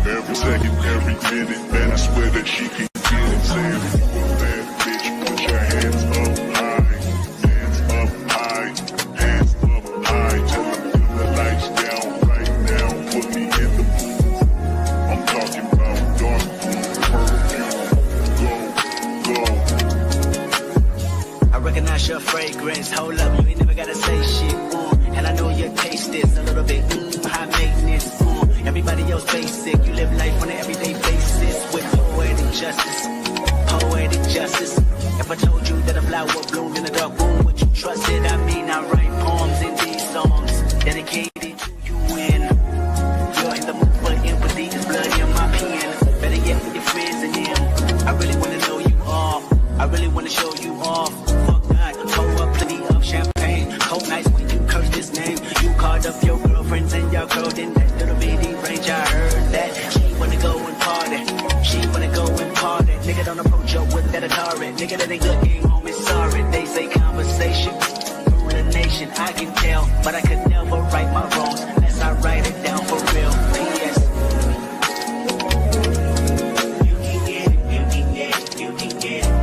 every second, every minute, man, I swear that she can get it. Saying if you a bad bitch, put your hands up high, hands up high, hands up high. Tell them turn the lights down right now, put me in the mood. I'm talking about dark blue perfume. Go, go. I recognize your fragrance. Hold up, you ain't never gotta say shit. And I know your taste is a little bit high maintenance. Everybody else basic. You live life on an everyday basis with poetic justice. Poetic justice. If I told you that a flower bloomed in a dark room, would you trust it? I mean, I write poems in these songs dedicated to you when you're in the mood for empathy. Is blood in my pen. Better yet with your friends and them. I really wanna know you all. I really wanna show you off. Fuck God, pour up plenty of champagne. Cold nights when you curse this name. You called up your girlfriends and y'all curled in that little bitty range. I heard that she wanna go and party. She wanna go and party. Nigga don't approach her with that Atari. Nigga that ain't good game home is sorry. They say conversation rule the nation. I can tell, but I could never right my wrongs unless I write it down for real. P.S. You can get it, you can get it, you can get it.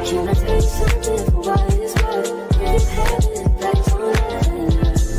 Can I tell you something for what it's worth? Keep having lights on.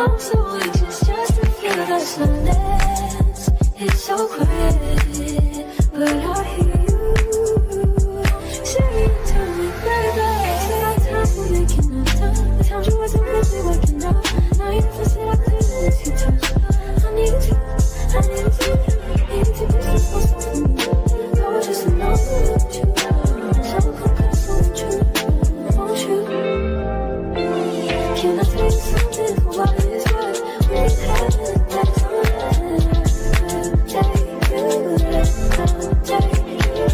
I'm so anxious just to feel the silence. It's so quiet, but I hear you saying to me, baby, said our time will make enough time. The times you wasn't really working out. Now you never said I couldn't miss your touch. I need you, I need you, need to be supposed to me. I was just alone with you, so comfortable with you, won't you? Can I tell you something for what it's worth? We had a bad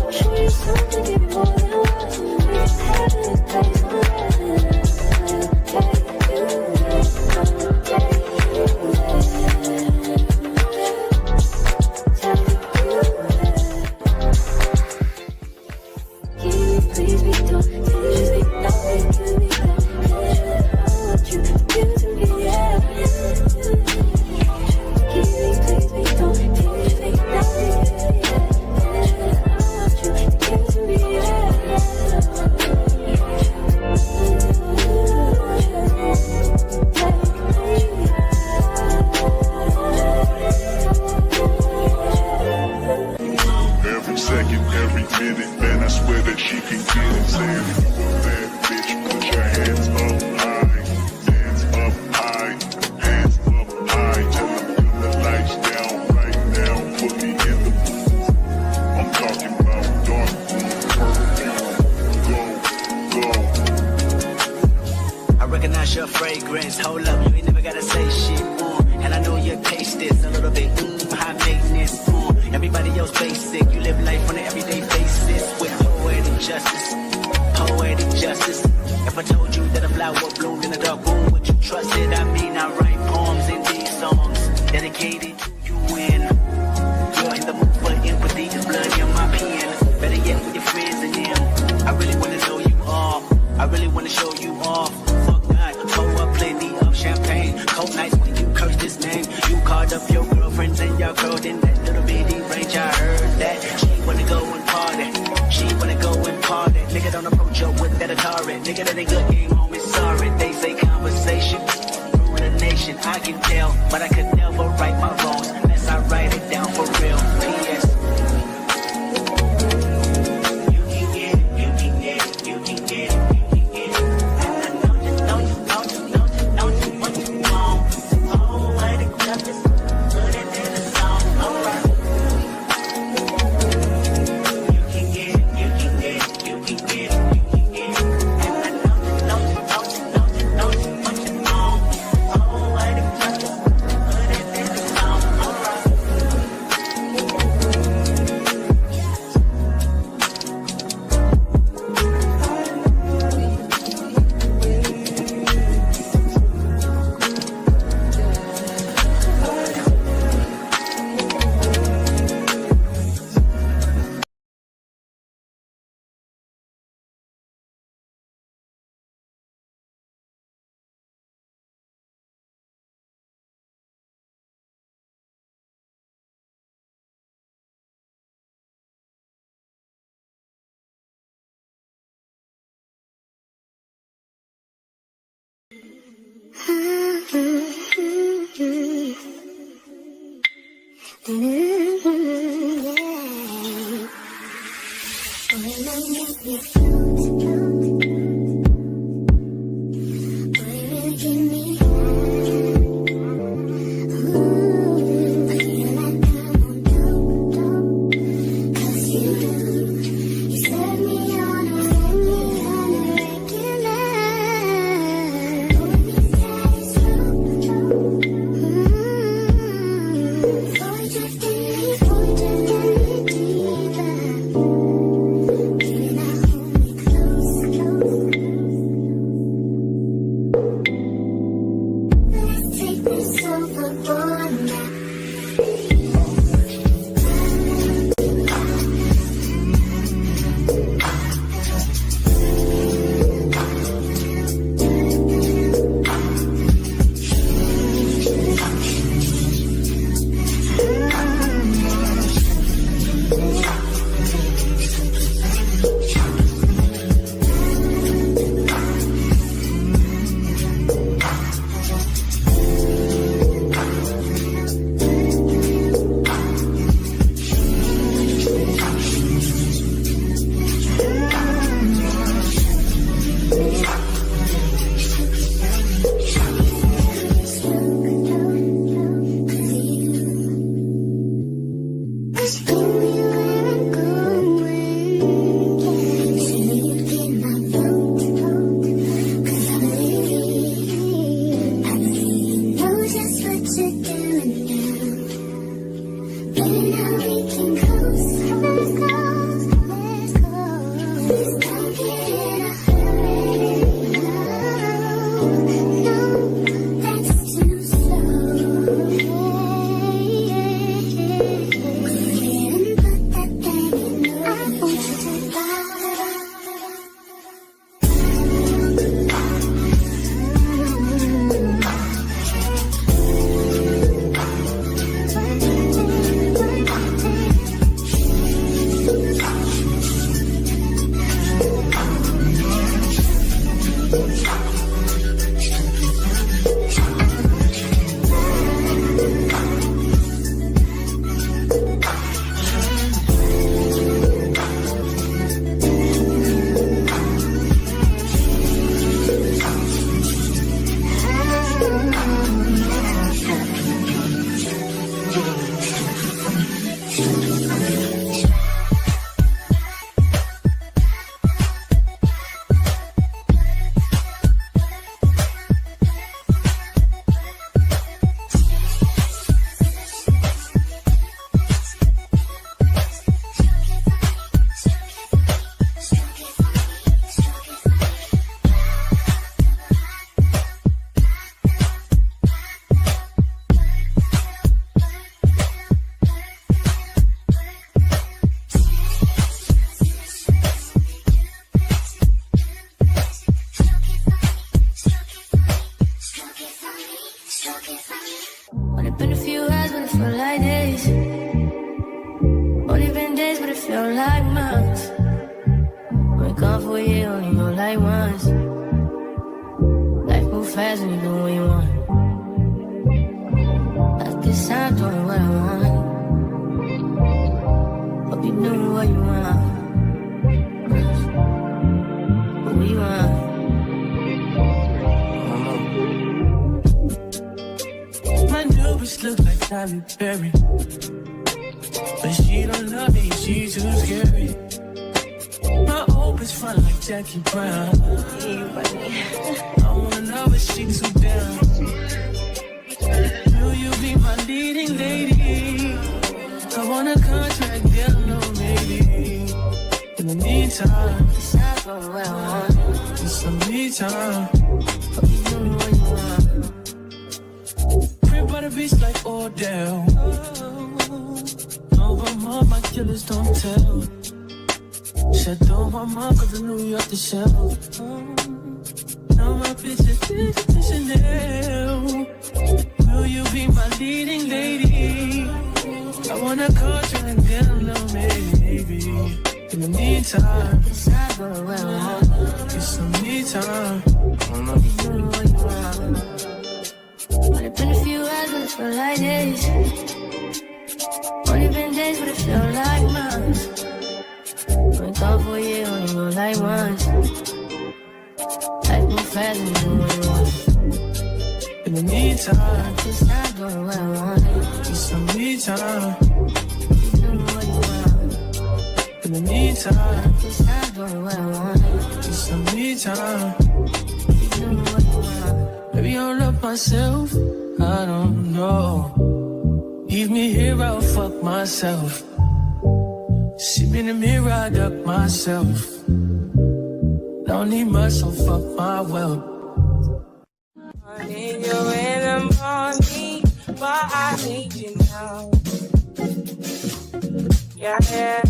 I'll show you something, give you more than words. We had a bad Please be done, please be nothing to me. I want you to me, yeah. Please be done, please be nothing to me. I want you to me, yeah. Every second, every minute, man, I swear that she can get it. Saying, if you a bad bitch, put your hands up high. Hands up high, hands up high. Tell them dim the lights down right now. Put me in the mood. I'm talking about dark blue, purple. Go, go. I recognize your fragrance. Hold up, you ain't never gotta say shit. And I know your taste is a little bit high maintenance. Everybody else basic. You live life on an everyday basis with poetic justice. Poetic justice. If I told you that a flower bloomed in a dark room, would you trust it? I mean, I write poems in these songs dedicated to you when you're in the mood for empathy. There's blood in my pen. Better yet, with your friends and them. I really wanna know you all. I really wanna show you off. Fuck God, pour up plenty of champagne. Cold nights when you curse this name. You called up your girlfriends and your girl in that little bitty range. I heard that she wanna go and party. She wanna go and party. Nigga, don't approach her with that Atari. Nigga, that ain't good game, homie. Sorry, they say conversation rule the nation. I can tell, but I could never right my wrongs unless I write it down for real. P.S. You can get it, you can get it, you can get it. Only been a few hours, but it felt like days. Only been days, but it felt like months. Been gone for a year, only know like once. Life moves fast when you do what you want. At this time, doing what I want. Hope you doing what you want. What we want. My new bitch look like Tyler Perry, but she don't love me, she too scary. My old bitch front like Jackie Brown. I wanna know if she too down. Will you be my leading lady? I want a contract, yeah, no maybe. In the meantime, It's not going where I want. it's some me time. Hope you doing what you want. Crib by the beach like Odell. No, my mom, my killers don't tell. Shadow my mom, cause I knew you off the shelf. Now my bitch is Chanel. Will you be my leading lady? I wanna call you and get a little maybe. In the meantime, It's not going where I want. it's some me time. Hope you doing what you want. Only been a few hours, but it felt like days. Only been days, but it felt like months. Been gone for a year, only know like once. Life moves fast when you do what you want. In the meantime, It's not going where I want. it's some me time. You doing what you want. In the meantime, It's not going where I want. it's some me time. You doing what you want. Maybe I'll love myself, I don't know. Leave me here, I'll fuck myself. See me in the mirror, I duck myself. Don't need much, so fuck my wealth. I need you in the morning, but I need you now. Yeah, yeah.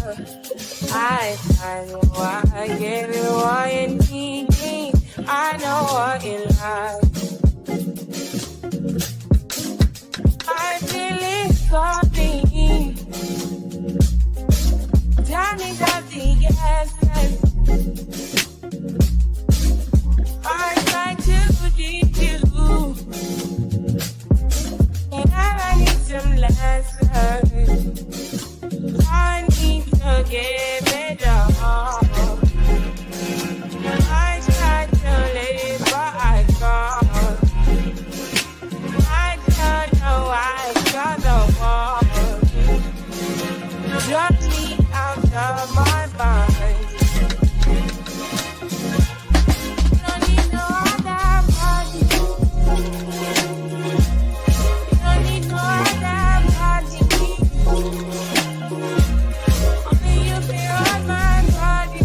I know I get it, what you need. I know what you like. I feel it coming. Tell me that the yes. I try to leave you, and I need some lessons. I need to give it all. I tried to live, but I can't. I don't know why I got the wall. Drop me out of my mind. Don't need no other body. Don't need no other body. Only you feel on my body.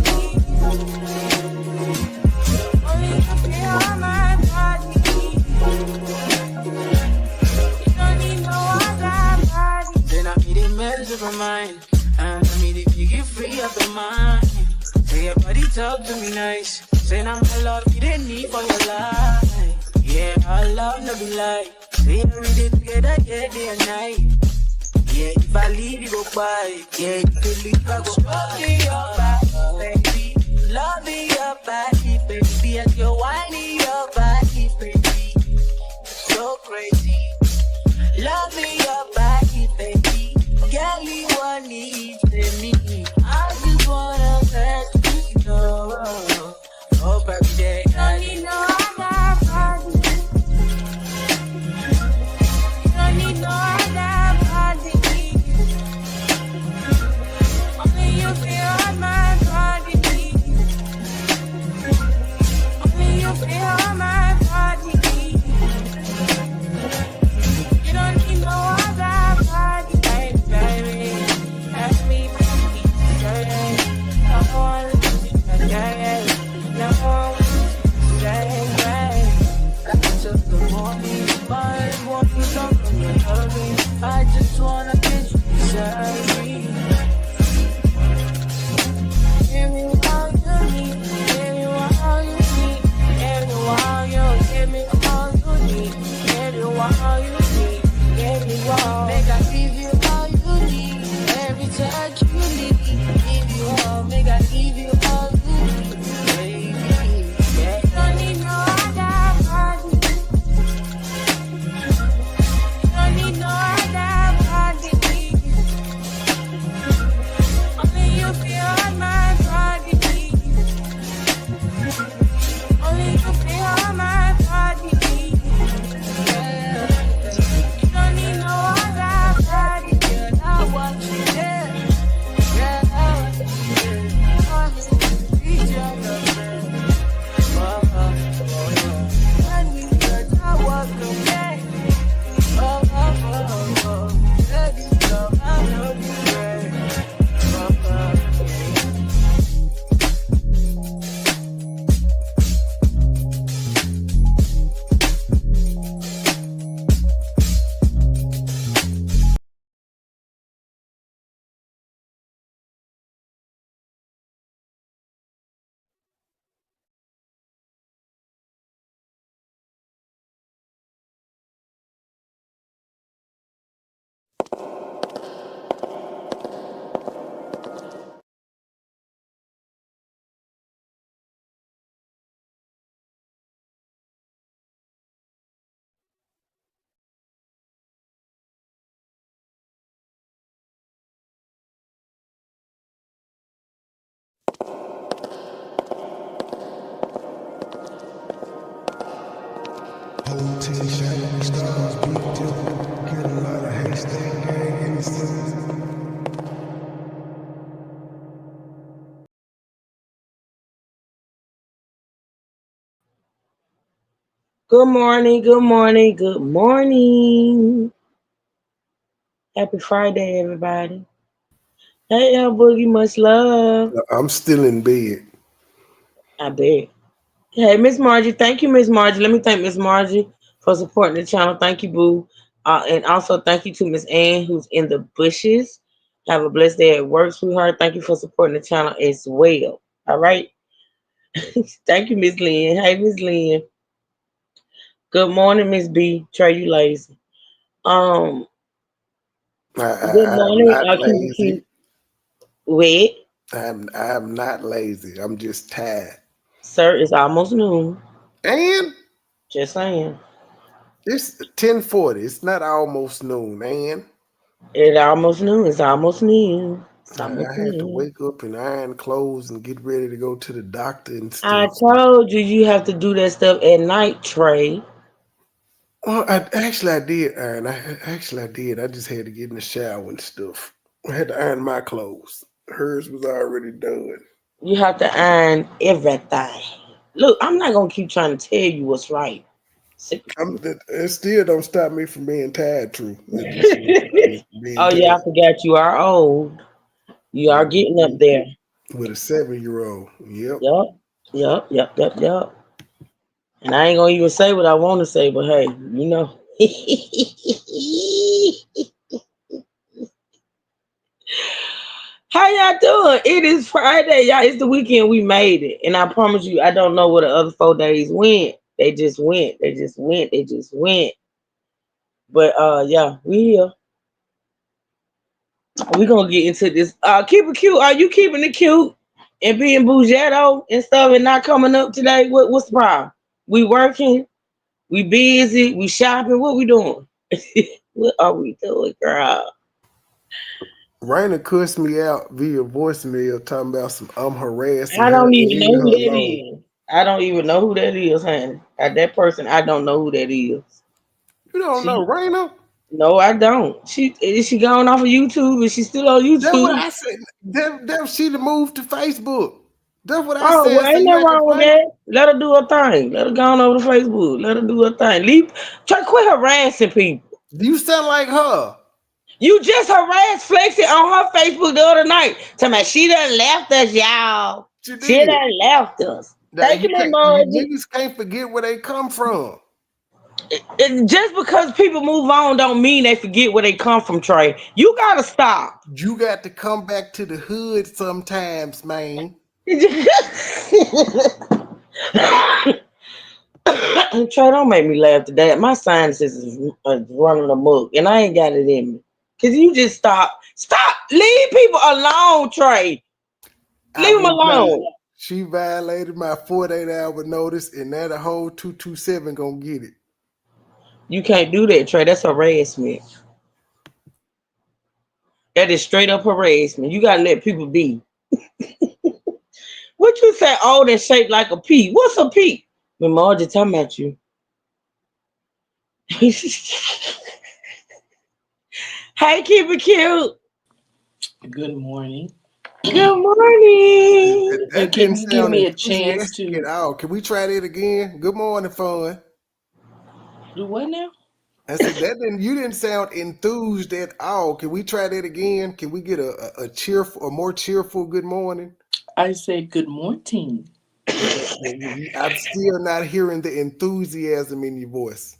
Only you feel on my body. You don't need no other body. Then I made a mess of my mind. And I made it big and free up your mind. Say your body talk to me nice. Say I'm my love, you didn't need for your life. Yeah, our love no be like. Say I read it together, yeah, day and night. Yeah, if I leave, you go by. Yeah, if you leave, I go love me your body, baby. Love me your body, baby. As you're whining crazy. Love me your body, baby. Girl, you want it to me. I just wanna let you know. Hope every day I need no other body. You don't need no other body. Only you feel on my body. Only you feel on my body. You don't need no other body, baby. Ask me, baby, no one, no one, until the morning, my walking something you're loving. I just wanna get you beside me. Give me all you need, give me all you need, give me all you, give me all you need, give me all you need, give me all. Make I give you all you need, every touch you need, give you all. Make I give you all you need, baby. Yeah. You don't need no other body. You don't need no other body. Only you feel on my body. Only you feel on my body. Yeah. You don't need no other body. Girl, I want you there. Girl, I want you there. I want to reach your love. When we touch, I walk away. Oh, oh, oh, oh. Baby, girl, I know you ready. Oh, oh, Hotel shining stars, big dip, get a lot of haystack gang in the city. Good morning, good morning, good morning. Happy Friday, everybody. Hey, El Boogie, much love. I'm still in bed. I bet. Hey, Miss Margie, thank you, Miss Margie. Let me thank Miss Margie for supporting the channel. Thank you, Boo. And also thank you to Miss Ann, who's in the bushes. Have a blessed day at work, sweetheart. Thank you for supporting the channel as well. All right. Thank you, Miss Lynn. Hey, Miss Lynn. Good morning, Miss B. Trey, you lazy. Um, good I'm morning, not Cutie lazy. Wait. I'm not lazy. I'm just tired. Sir, it's almost noon. And Just saying. it's 10:40. It's not almost noon, and It's almost noon. It's almost noon. It's almost I had to noon. wake up and iron clothes and get ready to go to the doctor and I stuff. told you you have to do that stuff at night, Trey. Well, I did iron. I did. I just had to get in the shower and stuff. I had to iron my clothes. Hers was already done. You have to iron everything. Look, I'm not gonna keep trying to tell you what's right. It still don't stop me from being tired, true. It just don't stop me from being Oh yeah, I tired. forgot you are old. You are getting up there. With a 7-year-old. Yep. Yup. Yup. Yup. Yup. Yup. And I ain't gonna even say what I want to say, but hey, you know. How y'all doing? It is Friday, y'all. It's the weekend. We made it, and I promise you, I don't know where the other 4 days went. They just went. They just went. They just went. But yeah, we here. We gonna get into this. Keep it cute. Are you keeping it cute and being bougetto and stuff and not coming up today? What's the problem? We working. We busy. We shopping. What we doing? What are we doing, girl? Raina cussed me out via voicemail talking about some I'm harassing I her don't and even know leave who her that alone. is. I don't even know who that is, honey. That person, I don't know who that is. You don't know She, Raina? no, I don't. She is she going off of YouTube? Is she still on That's what YouTube? I said. That she to move to Facebook. That's what I Oh, said. well, So ain't you nothing acting wrong with funny? that. Let her do her thing. Let her go on over to Facebook. Let her do her thing. Leave. Try quit harassing people. You sound like her. You just harassed Flexi on her Facebook the other night. Tell me she done left us, y'all. She She did. done left us. Now Thank you, you Miss can't. You Margie. niggas can't forget where they come from. Just because people move on don't mean they forget where they come from, Trey. You gotta stop. You got to come back to the hood sometimes, man. Trey, don't make me laugh today. My sinuses is running amok, and I ain't got it in me. Cause you just stop. Stop. Leave people alone, Trey. I Leave them will not. alone. She violated my 48-hour notice, and that a whole 227 gonna get it. You can't do that, Trey. That's harassment. That is straight up harassment. You gotta let people be. What you say? Oh, that shaped like a pea. What's a pea? My mom just talking about you. Hey, keep it cute. Good morning. Good morning. And That can didn't you give sound me a chance enthusiastic at to all. Can we try that again? Good morning, fun. do what now? I said that didn't. You didn't sound enthused at all. Can we try that again? Can we get a cheerful, a more cheerful good morning? I said good morning. I'm still not hearing the enthusiasm in your voice.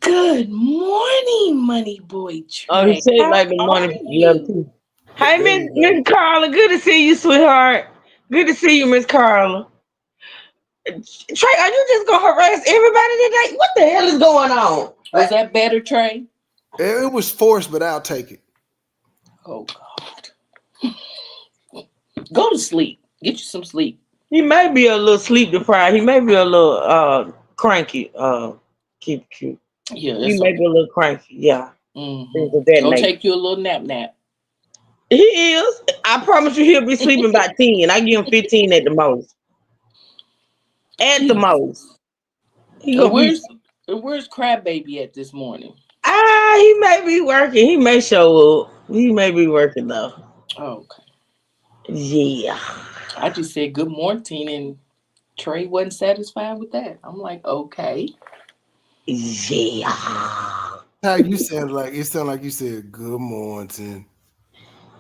Good morning, Money Boy Oh, he Trey. said How like the are morning letter you? too. Hey, There Miss you go. Miss Carla. Good to see you, sweetheart. Good to see you, Miss Carla. Trey, are you just gonna harass everybody today? What the hell is going on? Was that better, Trey? It was forced, but I'll take it. Oh God. Go to sleep. Get you some sleep. He may be a little sleep deprived. He may be a little cranky. Keep cute. Yeah, He it's may be okay. a little cranky. Yeah, things of that Go nature. take you a little nap. He is. I promise you, he'll be sleeping by 10. I give him 15 at the most. At the most, Jesus. he gonna be. Where's Crab Baby at this morning? He may be working. He may show up. He may be working though. Oh, okay. Yeah. I just said good morning and Trey wasn't satisfied with that. I'm like, okay. Yeah. How you sound like it sound like you said good morning.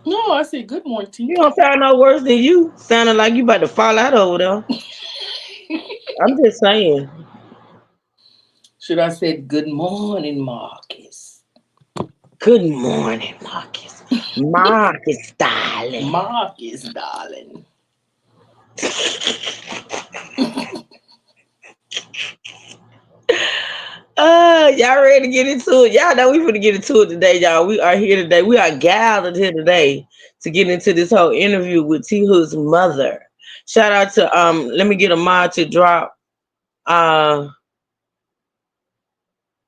No, I said good You morning. don't sound no worse than you. Sounding like you about to fall out over there. I'm just saying. Should I said good morning, Marcus? Good morning, Marcus. Marcus, darling. Marcus, darling. Y'all ready to get into it? Y'all know we finna get into it today, y'all. We are here today. We are gathered here today to get into this whole interview with T Hood's mother. Shout out to let me get a mod to drop.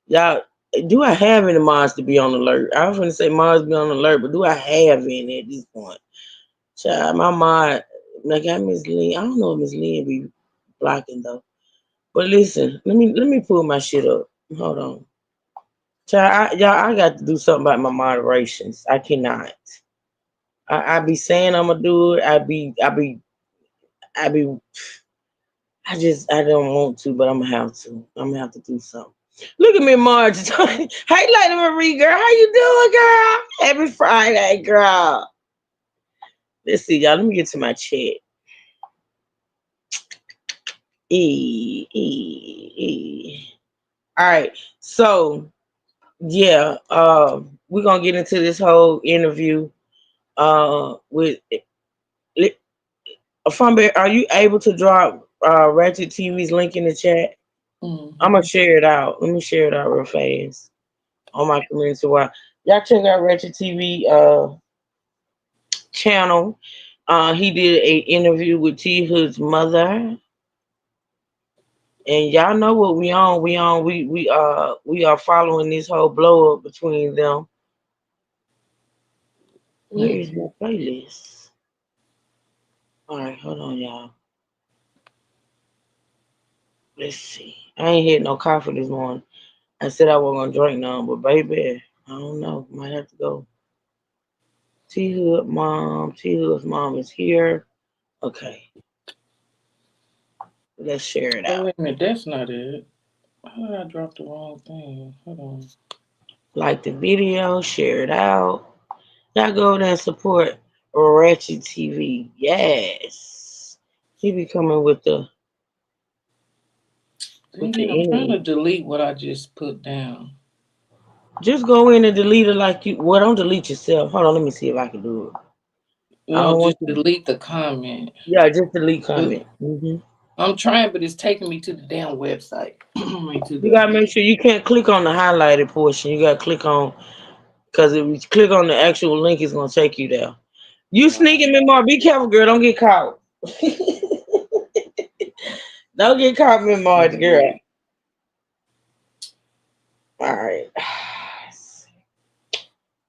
Y'all, do I have any mods to be on alert? I was gonna say mods be on alert, but do I have any at this point? Child, my mod, like I Miss Lynn. I don't know if Miss Lynn be blocking though. But listen, let me pull my shit up. Hold on. Child, I got to do something about my moderations. I cannot. I be saying I'm gonna do it. I be. I don't want to, but I'm gonna have to. I'm gonna have to do something. Look at me, Marge. Hey, Lady Marie, girl, how you doing, girl? Happy Friday, girl. Let's see, y'all. Let me get to my chat. E E E. All right, so yeah, we're gonna get into this whole interview. With Funbear, are you able to drop Ratchet TV's link in the chat? I'm gonna Mm-hmm. share it out. Let me share it out real fast on my community. Why y'all check out Ratchet TV channel? He did a interview with T Hood's mother. And y'all know what we on. We are following this whole blow up between them. Where Mm. is my playlist? All right, hold on, y'all. Let's see. I ain't had no coffee this morning. I said I wasn't gonna drink none, but baby, I don't know. Might have to go. T Hood mom. T Hood's mom is here. Okay, let's share it Oh, out. wait a minute, that's not it. How did I drop the wrong thing? Hold on. Like the video, share it out. Y'all go over there and support Ratchet TV. Yes. He be coming with Dang the it, I'm trying to interview. delete what I just put down. Just go in and delete it like you. Well, don't delete yourself. Hold on, let me see if I can do it. I No, don't just want you. delete the comment. Yeah, just delete But comment. I'm trying, but it's taking me to the damn website. to You the gotta make sure you can't click on the highlighted portion. You gotta click on because if you click on the actual link, it's gonna take you there. You sneaking me more. Be careful, girl. Don't get caught. Don't get caught, me more, girl. delete. All right.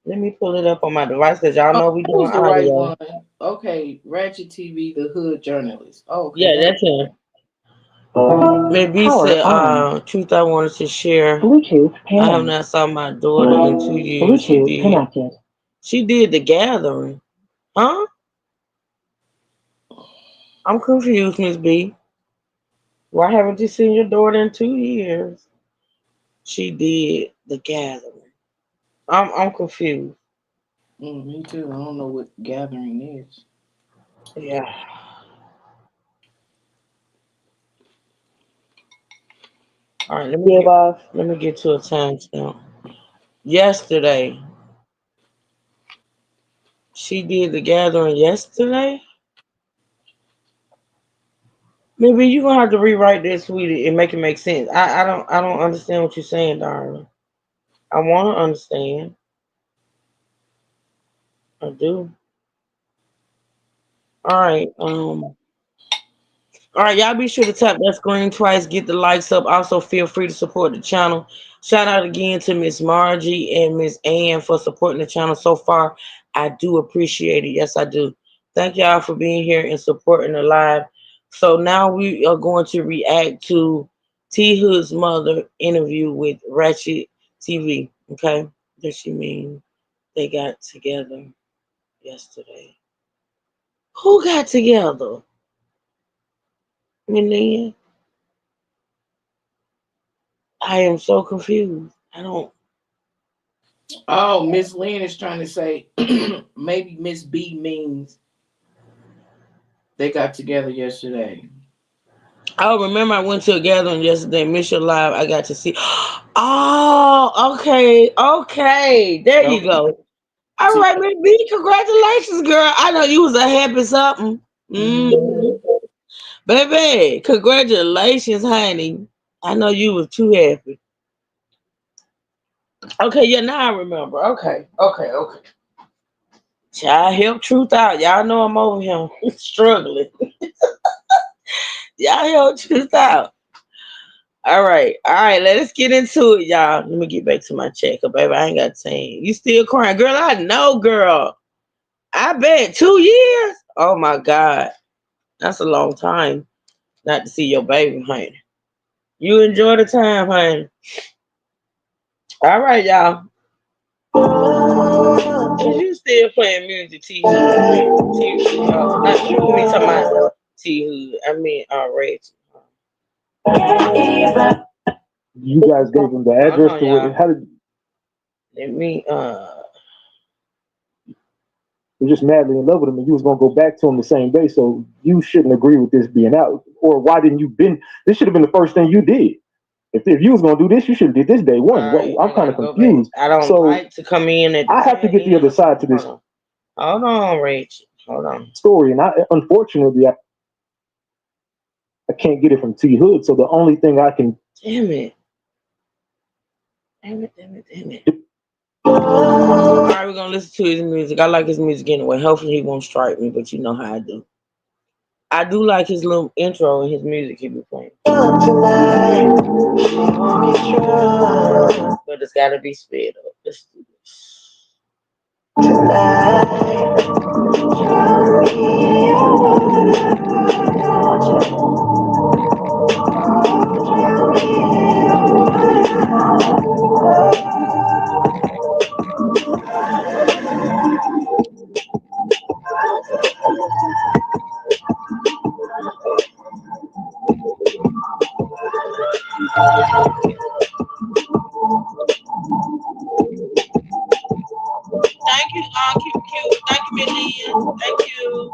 Let me pull it up on my device because y'all Oh, know we that doing was the right audio. one. Okay, Ratchet TV, the hood journalist. Oh, okay, Yeah, that. that's him. Maybe Power said on. truth I wanted to share. Bluetooth I have pairing. not saw my daughter in 2 years. She Bluetooth did. connected. She did the gathering. Huh? I'm confused, Miss B. Why haven't you seen your daughter in 2 years? She did the gathering. I'm confused. Me too. I don't know what gathering is. Yeah. All right, Yeah, boss. let me get to a timestamp. Yesterday. She did the gathering yesterday? Maybe you're gonna have to rewrite this, sweetie, and make it make sense. I don't understand what you're saying, darling. I wanna understand. I do. All right. All right, y'all be sure to tap that screen twice, get the likes up. Also, feel free to support the channel. Shout out again to Miss Margie and Miss Ann for supporting the channel so far. I do appreciate it. Yes, I do. Thank y'all for being here and supporting the live. So now we are going to react to T Hood's mother interview with Ratchet TV. Okay, does she mean they got together yesterday? Who got together? Millennia? I am so confused. I don't. Oh, Miss Lynn is trying to say maybe Miss B means they got together yesterday. Oh, remember I went to a gathering yesterday, Mission Live. I got to see. Oh, okay, okay. There you Okay. go. All right, Miss B, congratulations, girl. I know you was a happy something. Mm-hmm. Baby, congratulations, honey. I know you was too happy. Okay, yeah, now I remember. Okay. Child, help truth out. Y'all know I'm over here struggling. Y'all help truth out. All right. Let us get into it, y'all. Let me get back to my check, baby. I ain't got time. You still crying, girl? I know, girl. I bet 2 years. Oh my God, that's a long time not to see your baby, honey. You enjoy the time, honey. All right, y'all. Is you still playing music, T Hood? Not you. Me talking about T Hood. I mean, Reggie. You guys gave him the Hold address on, to what? y'all. How did Let me. you're just madly in love with him, and you was gonna go back to him the same day? So you shouldn't agree with this being out. Or why didn't you been? This should have been the first thing you did. If you was gonna do this, you should have did this day one. All right, I'm I kind gotta of go back. confused. I don't So like to come in at the I have to tail get the end other of side to something. this Hold on, Rach. Hold on. story, and unfortunately I can't get it from T Hood. So the only thing I can Damn it. Damn it. All right, we're gonna listen to his music. I like his music anyway. Hopefully he won't strike me, but you know how I do. I do like his little intro and his music he be playing. But it's gotta be sped up. Let's do this. Thank you, cute, cute. Thank you, Million. Thank you.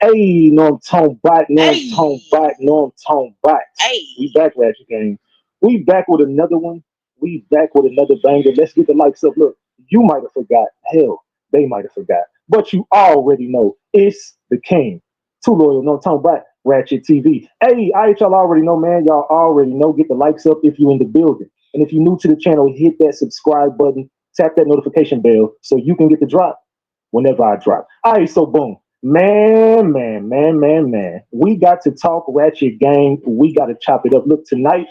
Hey, no tone back, no Hey, tone back, no tone back. hey, We back, Ratchet Gang. We back with another one. We back with another banger. Let's get the likes up. Look, you might have forgot. Hell, they might have forgot. But you already know it's the king. Too loyal, no tone back. Ratchet TV. Hey, y'all already know, man. Y'all already know. Get the likes up if you in the building. And if you're new to the channel, hit that subscribe button. Tap that notification bell so you can get the drop whenever I drop. All right, so boom. Man. We got to talk Ratchet Gang. We got to chop it up. Look, tonight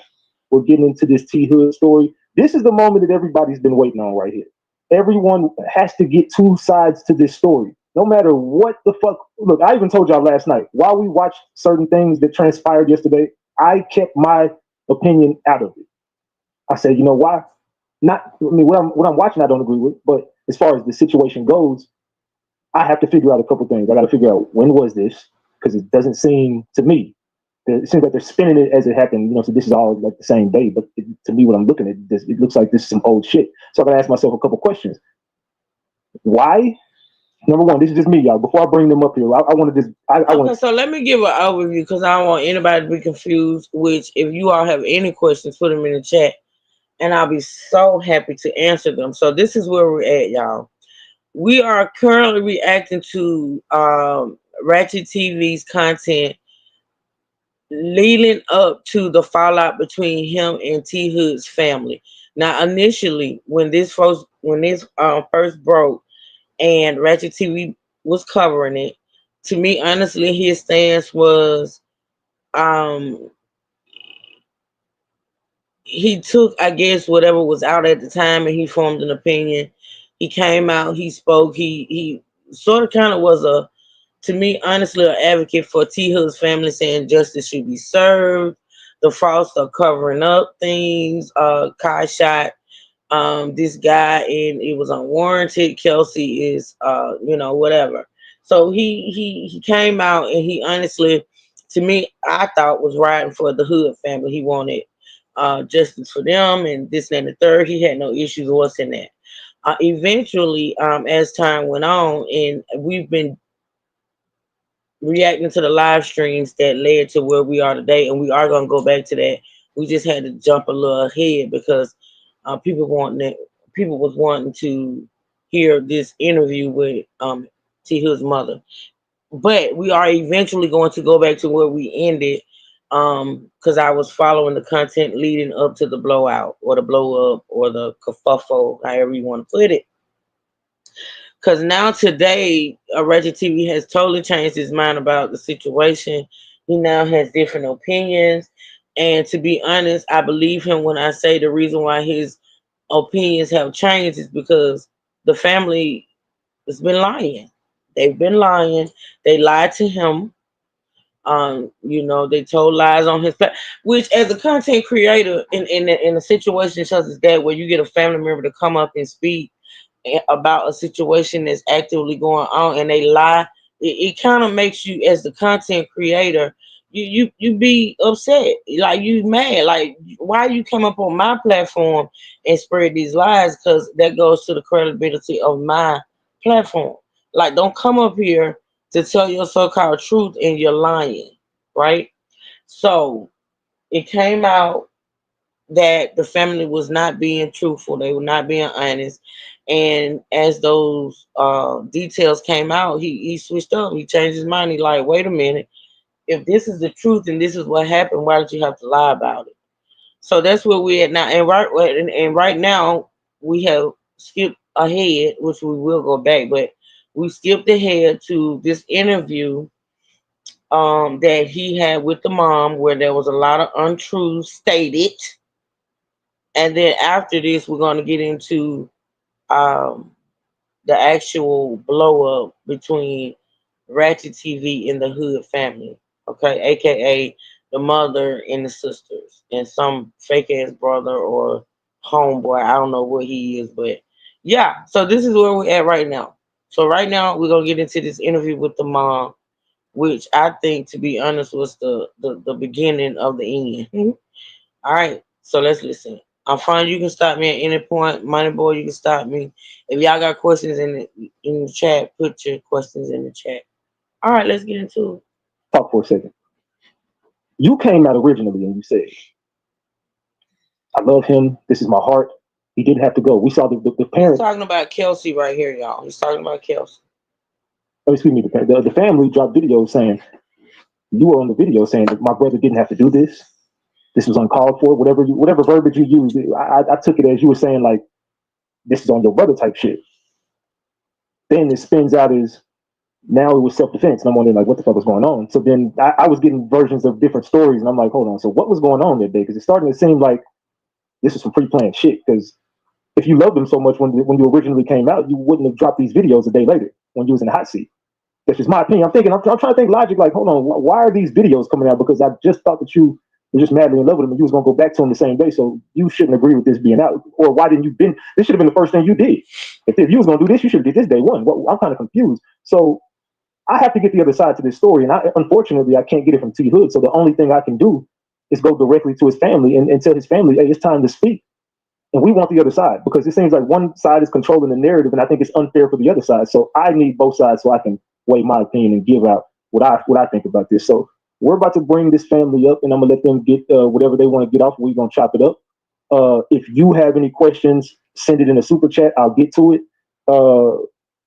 we're getting into this T Hood story. This is the moment that everybody's been waiting on right here. Everyone has to get two sides to this story. No matter what the fuck. Look, I even told y'all last night, while we watched certain things that transpired yesterday, I kept my opinion out of it. I said, you know why? Not, I mean, what I'm watching, I don't agree with, but as far as the situation goes, I have to figure out a couple things. I got to figure out when was this, because it doesn't seem to me. It seems like they're spinning it as it happened. You know, so this is all like the same day. But to me, when I'm looking at this, it looks like this is some old shit. So I got to ask myself a couple questions. Why? Number one, this is just me, y'all. Before I bring them up here, I want to just. I okay, want. so let me give an overview because I don't want anybody to be confused. Which, if you all have any questions, put them in the chat, and I'll be so happy to answer them. So this is where we're at, y'all. We are currently reacting to Ratchet TV's content leading up to the fallout between him and T Hood's family. Now, initially, when this first broke and Ratchet TV was covering it, to me, honestly, his stance was um he took, I guess, whatever was out at the time and he formed an opinion. He came out, he spoke, he sort of kind of was a, to me, honestly, an advocate for T Hood's family, saying justice should be served. The Frosts are covering up things. Kai shot this guy and it was unwarranted. Kelsey is whatever. So he came out and he honestly, to me, I thought was riding for the Hood family. He wanted justice for them and this and the third. He had no issues with what's in that. Eventually, as time went on, and we've been reacting to the live streams that led to where we are today, and we are gonna go back to that. We just had to jump a little ahead because people was wanting to hear this interview with T Hood's mother. But we are eventually going to go back to where we ended because I was following the content leading up to the blowout or the blow up or the kerfuffle, however you want to put it. Because now today, Reggie TV has totally changed his mind about the situation. He now has different opinions. And to be honest, I believe him when I say the reason why his opinions have changed is because the family has been lying. They've been lying. They lied to him. They told lies on his which as a content creator in a situation such as that where you get a family member to come up and speak about a situation that's actively going on and they lie, it kind of makes you as the content creator, you be upset, like you mad, like why you come up on my platform and spread these lies, because that goes to the credibility of my platform. Like, don't come up here to tell your so-called truth and you're lying, right? So it came out that the family was not being truthful, they were not being honest. And as those details came out, he switched up, he changed his mind. He like, wait a minute, if this is the truth and this is what happened, why did you have to lie about it? So that's where we're at now. And right now we have skipped ahead, which we will go back, but we skipped ahead to this interview that he had with the mom, where there was a lot of untruths stated. And then after this, we're going to get into um, the actual blow up between Ratchet TV and the Hood family. Okay, aka the mother and the sisters, and some fake ass brother or homeboy. I don't know what he is, but yeah. So this is where we're at right now. So right now we're gonna get into this interview with the mom, which I think, to be honest, was the beginning of the end. All right, so let's listen. I'm fine. You can stop me at any point. Money boy, you can stop me. If y'all got questions in the chat, put your questions in the chat. All right, let's get into it. Talk for a second. You came out originally and you said, I love him. This is my heart. He didn't have to go. We saw the He's parents. talking about Kelsey right here, y'all. He's talking about Kelsey. Oh, excuse me. The family dropped videos saying, you were on the video saying that my brother didn't have to do this. This was uncalled for. Whatever verbiage you used, I took it as you were saying, like, this is on your brother type shit. Then it spins out as now it was self-defense. And I'm wondering, like, what the fuck was going on? So then I was getting versions of different stories. And I'm like, hold on. So what was going on that day? Because it's starting to seem like this is some pre-planned shit. Because if you loved him so much when you originally came out, you wouldn't have dropped these videos a day later when you was in the hot seat. That's just my opinion. I'm trying to think logic, like, hold on, why are these videos coming out? Because I just thought that you were just madly in love with him and you was going to go back to him the same day. So you shouldn't agree with this being out. Or why didn't you been, this should have been the first thing you did. If you was going to do this, you should have did this day one. Well, I'm kind of confused. So I have to get the other side to this story. And unfortunately, I can't get it from T Hood. So the only thing I can do is go directly to his family and tell his family, hey, it's time to speak. And we want the other side because it seems like one side is controlling the narrative, and I think it's unfair for the other side. So I need both sides so I can weigh my opinion and give out what I think about this. So we're about to bring this family up, and I'm gonna let them get whatever they want to get off. We're gonna chop it up. If you have any questions, send it in a super chat. I'll get to it.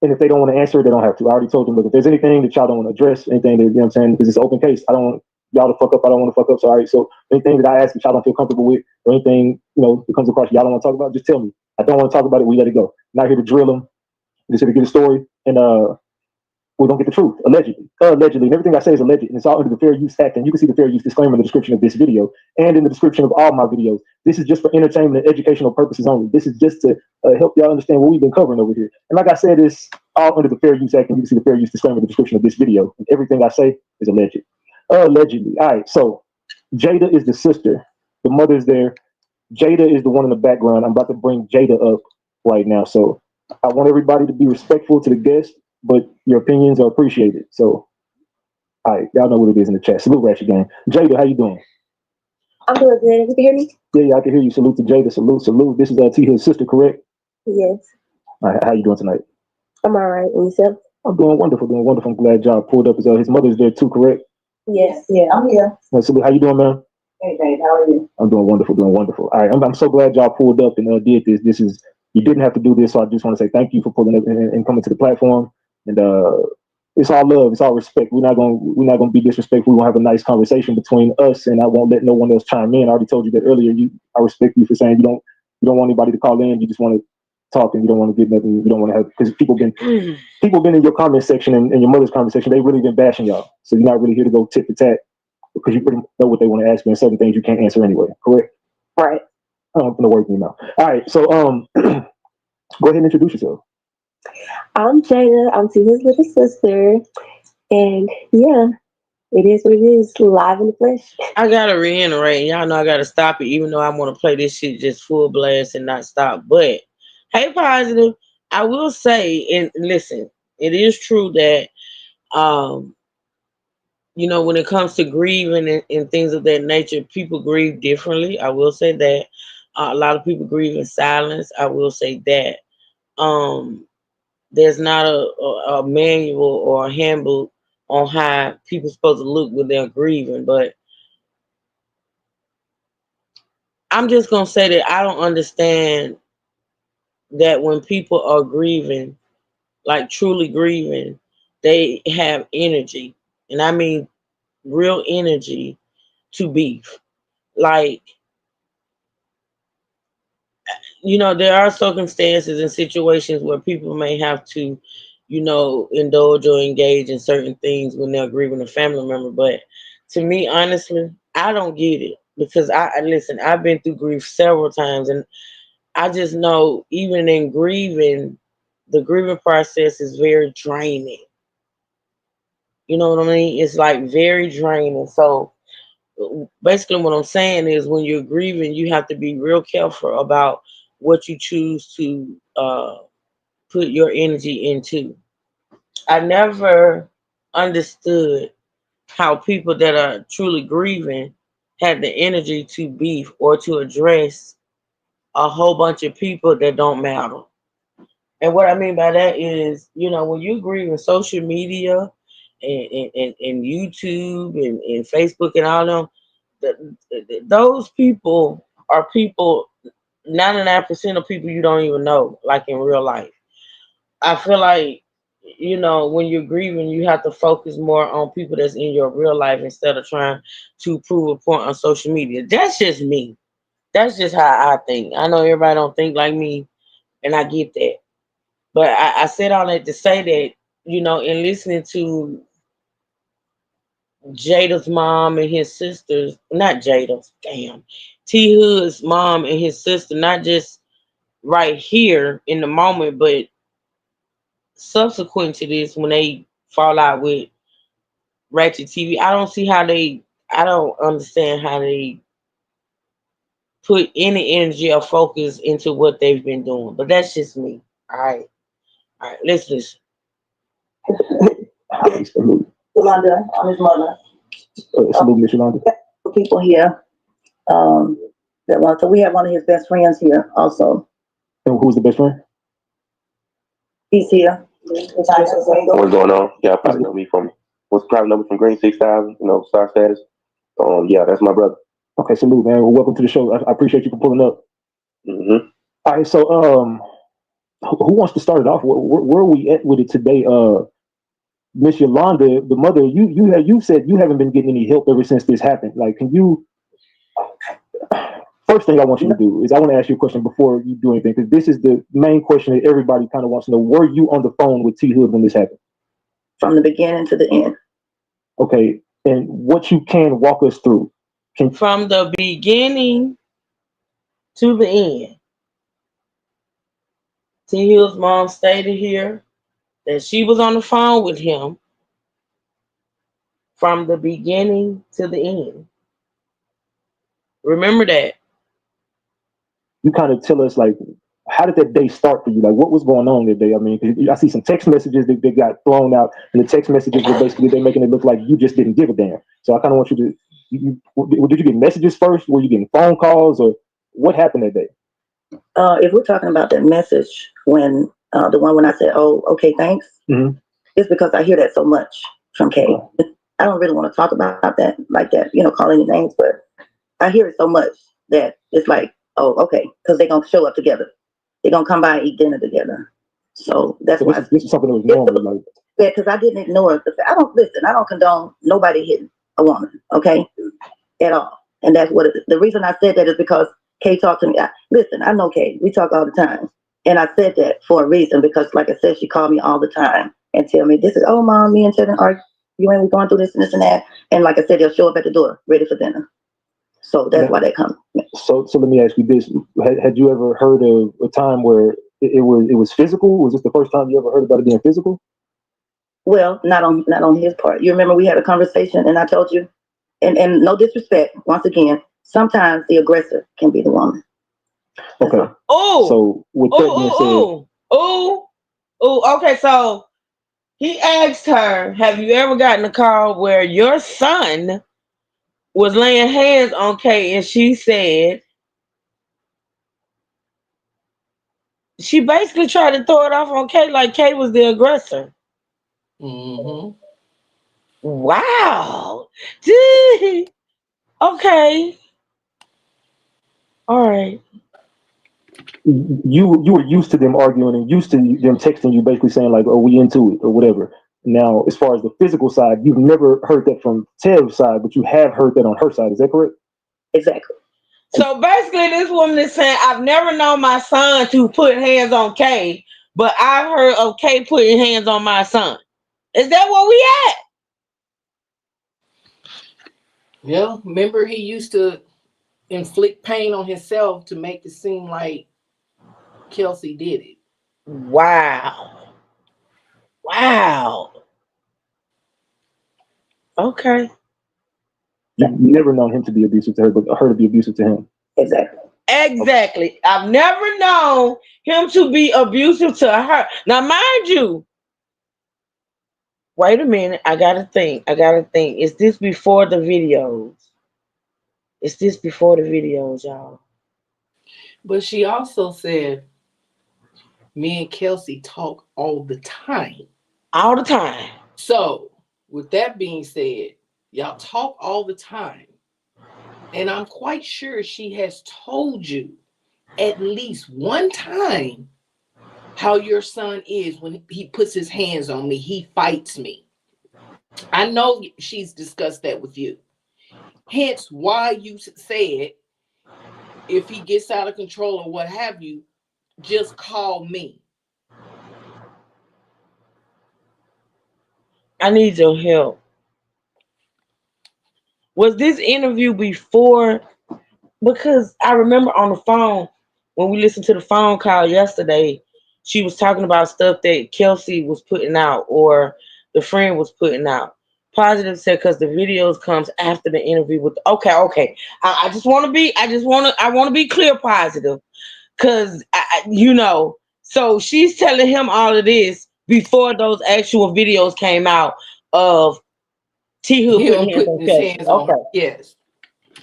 And if they don't want to answer it, they don't have to. I already told them. But if there's anything that y'all don't want to address, anything that, you know what I'm saying, because it's an open case. I don't want y'all to fuck up. I don't want to fuck up. So all right. So anything that I ask that y'all don't feel comfortable with, or anything that comes across y'all don't want to talk about, just tell me. I don't want to talk about it. We let it go. I'm not here to drill them. I'm just here to get a story, and we don't get the truth. Allegedly, and everything I say is alleged, and it's all under the Fair Use Act. And you can see the Fair Use disclaimer in the description of this video and in the description of all my videos. This is just for entertainment and educational purposes only. This is just to help y'all understand what we've been covering over here. And like I said, it's all under the Fair Use Act, and you can see the Fair Use disclaimer in the description of this video. And everything I say is alleged. Allegedly. All right. So Jada is the sister. The mother's there. Jada is the one in the background. I'm about to bring Jada up right now. So I want everybody to be respectful to the guest, but your opinions are appreciated. So, all right, y'all know what it is in the chat. Salute, Ratchet Gang. Jada, how you doing? I'm doing good. You can hear me? Yeah, I can hear you. Salute to Jada. Salute. This is T Hill's sister, correct? Yes. All right, how you doing tonight? I'm all right. And yourself? I'm doing wonderful. I'm glad y'all pulled up. His mother's there too, correct? Yes. Yeah, I'm here. Salute. How you doing, man? Hey, babe, how are you? I'm doing wonderful. All right, I'm so glad y'all pulled up and did this. This is, you didn't have to do this, so I just want to say thank you for pulling up and coming to the platform. And it's all love, it's all respect. We're not gonna be disrespectful. We're gonna have a nice conversation between us, and I won't let no one else chime in. I already told you that earlier. I respect you for saying you don't want anybody to call in. You just want to talk, and you don't want to get nothing. You don't want to have, because people been in your comment section and your mother's comment section. They really been bashing y'all. So you're not really here to go tit for tat, because you pretty much know what they want to ask you, and certain things you can't answer anyway. Correct? Right. I'm gonna work you out. All right. So go ahead and introduce yourself. I'm Jada. I'm Tia's little sister. And yeah, it is what it is, live in the flesh. I gotta reiterate, y'all know I gotta stop it, even though I want to play this shit just full blast and not stop. But hey, positive, I will say, and listen, it is true that when it comes to grieving and things of that nature, people grieve differently. I will say that a lot of people grieve in silence. I will say that there's not a manual or a handbook on how people supposed to look when they're grieving, but I'm just gonna say that I don't understand that when people are grieving, like truly grieving, they have energy, and I mean real energy to beef. Like, there are circumstances and situations where people may have to, indulge or engage in certain things when they're grieving a family member. But to me, honestly, I don't get it because listen, I've been through grief several times, and I just know even in grieving, the grieving process is very draining. You know what I mean? It's like very draining. So basically, what I'm saying is when you're grieving, you have to be real careful about what you choose to put your energy into. I never understood how people that are truly grieving have the energy to beef or to address a whole bunch of people that don't matter. And what I mean by that is, when you grieve in social media and YouTube and Facebook and all them, those people are people, 99% of people you don't even know, like in real life. I feel like, when you're grieving, you have to focus more on people that's in your real life instead of trying to prove a point on social media. That's just me. That's just how I think. I know everybody don't think like me, and I get that. But I said all that to say that, in listening to Jada's mom and his sisters, not Jada's, damn, T Hood's mom and his sister, not just right here in the moment, but subsequent to this when they fall out with Ratchet TV, I don't understand how they put any energy or focus into what they've been doing. But that's just me. All right, let's listen. Yolanda, I'm his mother. Salute, Miss Yolanda. People here that want. So we have one of his best friends here also. And who's the best friend? He's here. What's going on? Yeah, probably know me from what's private number from Green 6,000, star status. Yeah, that's my brother. Okay, salute, man. Well, welcome to the show. I appreciate you for pulling up. Mm-hmm. All right, so who wants to start it off? Where are we at with it today? Miss Yolanda, the mother, you said you haven't been getting any help ever since this happened. Like, can you? First thing I want you to do is I want to ask you a question before you do anything, because this is the main question that everybody kind of wants to know. Were you on the phone with T Hood when this happened? From the beginning to the end. Okay, and what you can walk us through. From the beginning to the end. T Hood's mom stated here that she was on the phone with him from the beginning to the end. Remember that. You kind of tell us, like, how did that day start for you? Like, what was going on that day? I mean, 'cause I see some text messages that got thrown out, and the text messages were basically they're making it look like you just didn't give a damn. So I kind of want you to, did you get messages first? Were you getting phone calls, or what happened that day? If we're talking about that message when the one when I said, "Oh, okay, thanks," it's because I hear that so much from Kay. I don't really want to talk about that like that, call any names, but I hear it so much that it's like, oh, okay, because they're gonna show up together. They're gonna come by and eat dinner together. So that's why this is something that was normal, like. Yeah, because I didn't ignore it. I don't condone nobody hitting a woman, okay, at all. And that's what the reason I said that is because Kay talked to me. Listen, I know Kay. We talk all the time, and I said that for a reason because, like I said, she called me all the time and tell me this is, oh, mom, me and Children are we're going through this and this and that. And like I said, they'll show up at the door ready for dinner. So that's why they come. So let me ask you this: had you ever heard of a time where it was physical? Was this the first time you ever heard about it being physical? Well, not on his part. You remember we had a conversation, and I told you, and no disrespect, once again, sometimes the aggressor can be the woman. Okay. Oh. So with that being said, okay. So he asked her, "Have you ever gotten a call where your son was laying hands on Kay?" And she said, she basically tried to throw it off on Kay like Kay was the aggressor. Mm-hmm. Wow. Okay. All right. You were used to them arguing and used to them texting you, basically saying like, "Oh, we into it" or whatever. Now, as far as the physical side, you've never heard that from Tev's side, but you have heard that on her side. Is that correct? Exactly. So basically, this woman is saying, "I've never known my son to put hands on Kay, but I heard of Kay putting hands on my son. Is that where we at? Yeah, remember he used to inflict pain on himself to make it seem like Kelsey did it. Wow. Wow. Okay. You've never known him to be abusive to her, but her to be abusive to him. Exactly. Exactly. I've never known him to be abusive to her. Now, mind you, wait a minute. I gotta think. Is this before the videos? Is this before the videos, y'all? But she also said, me and Kelsey talk all the time. All the time. So, with that being said, y'all talk all the time. And I'm quite sure she has told you at least one time how your son is when he puts his hands on me. He fights me. I know she's discussed that with you. Hence why you said, if he gets out of control or what have you, just call me. I need your help. Was this interview before? Because I remember on the phone, when we listened to the phone call yesterday, she was talking about stuff that Kelsey was putting out or the friend was putting out. Positive said because the videos comes after the interview with. Okay. I just want to be. I want to be clear, positive, because you know. So she's telling him all of this before those actual videos came out of T Hood Him putting hands putting on his Kelsey. hands on her. Yes.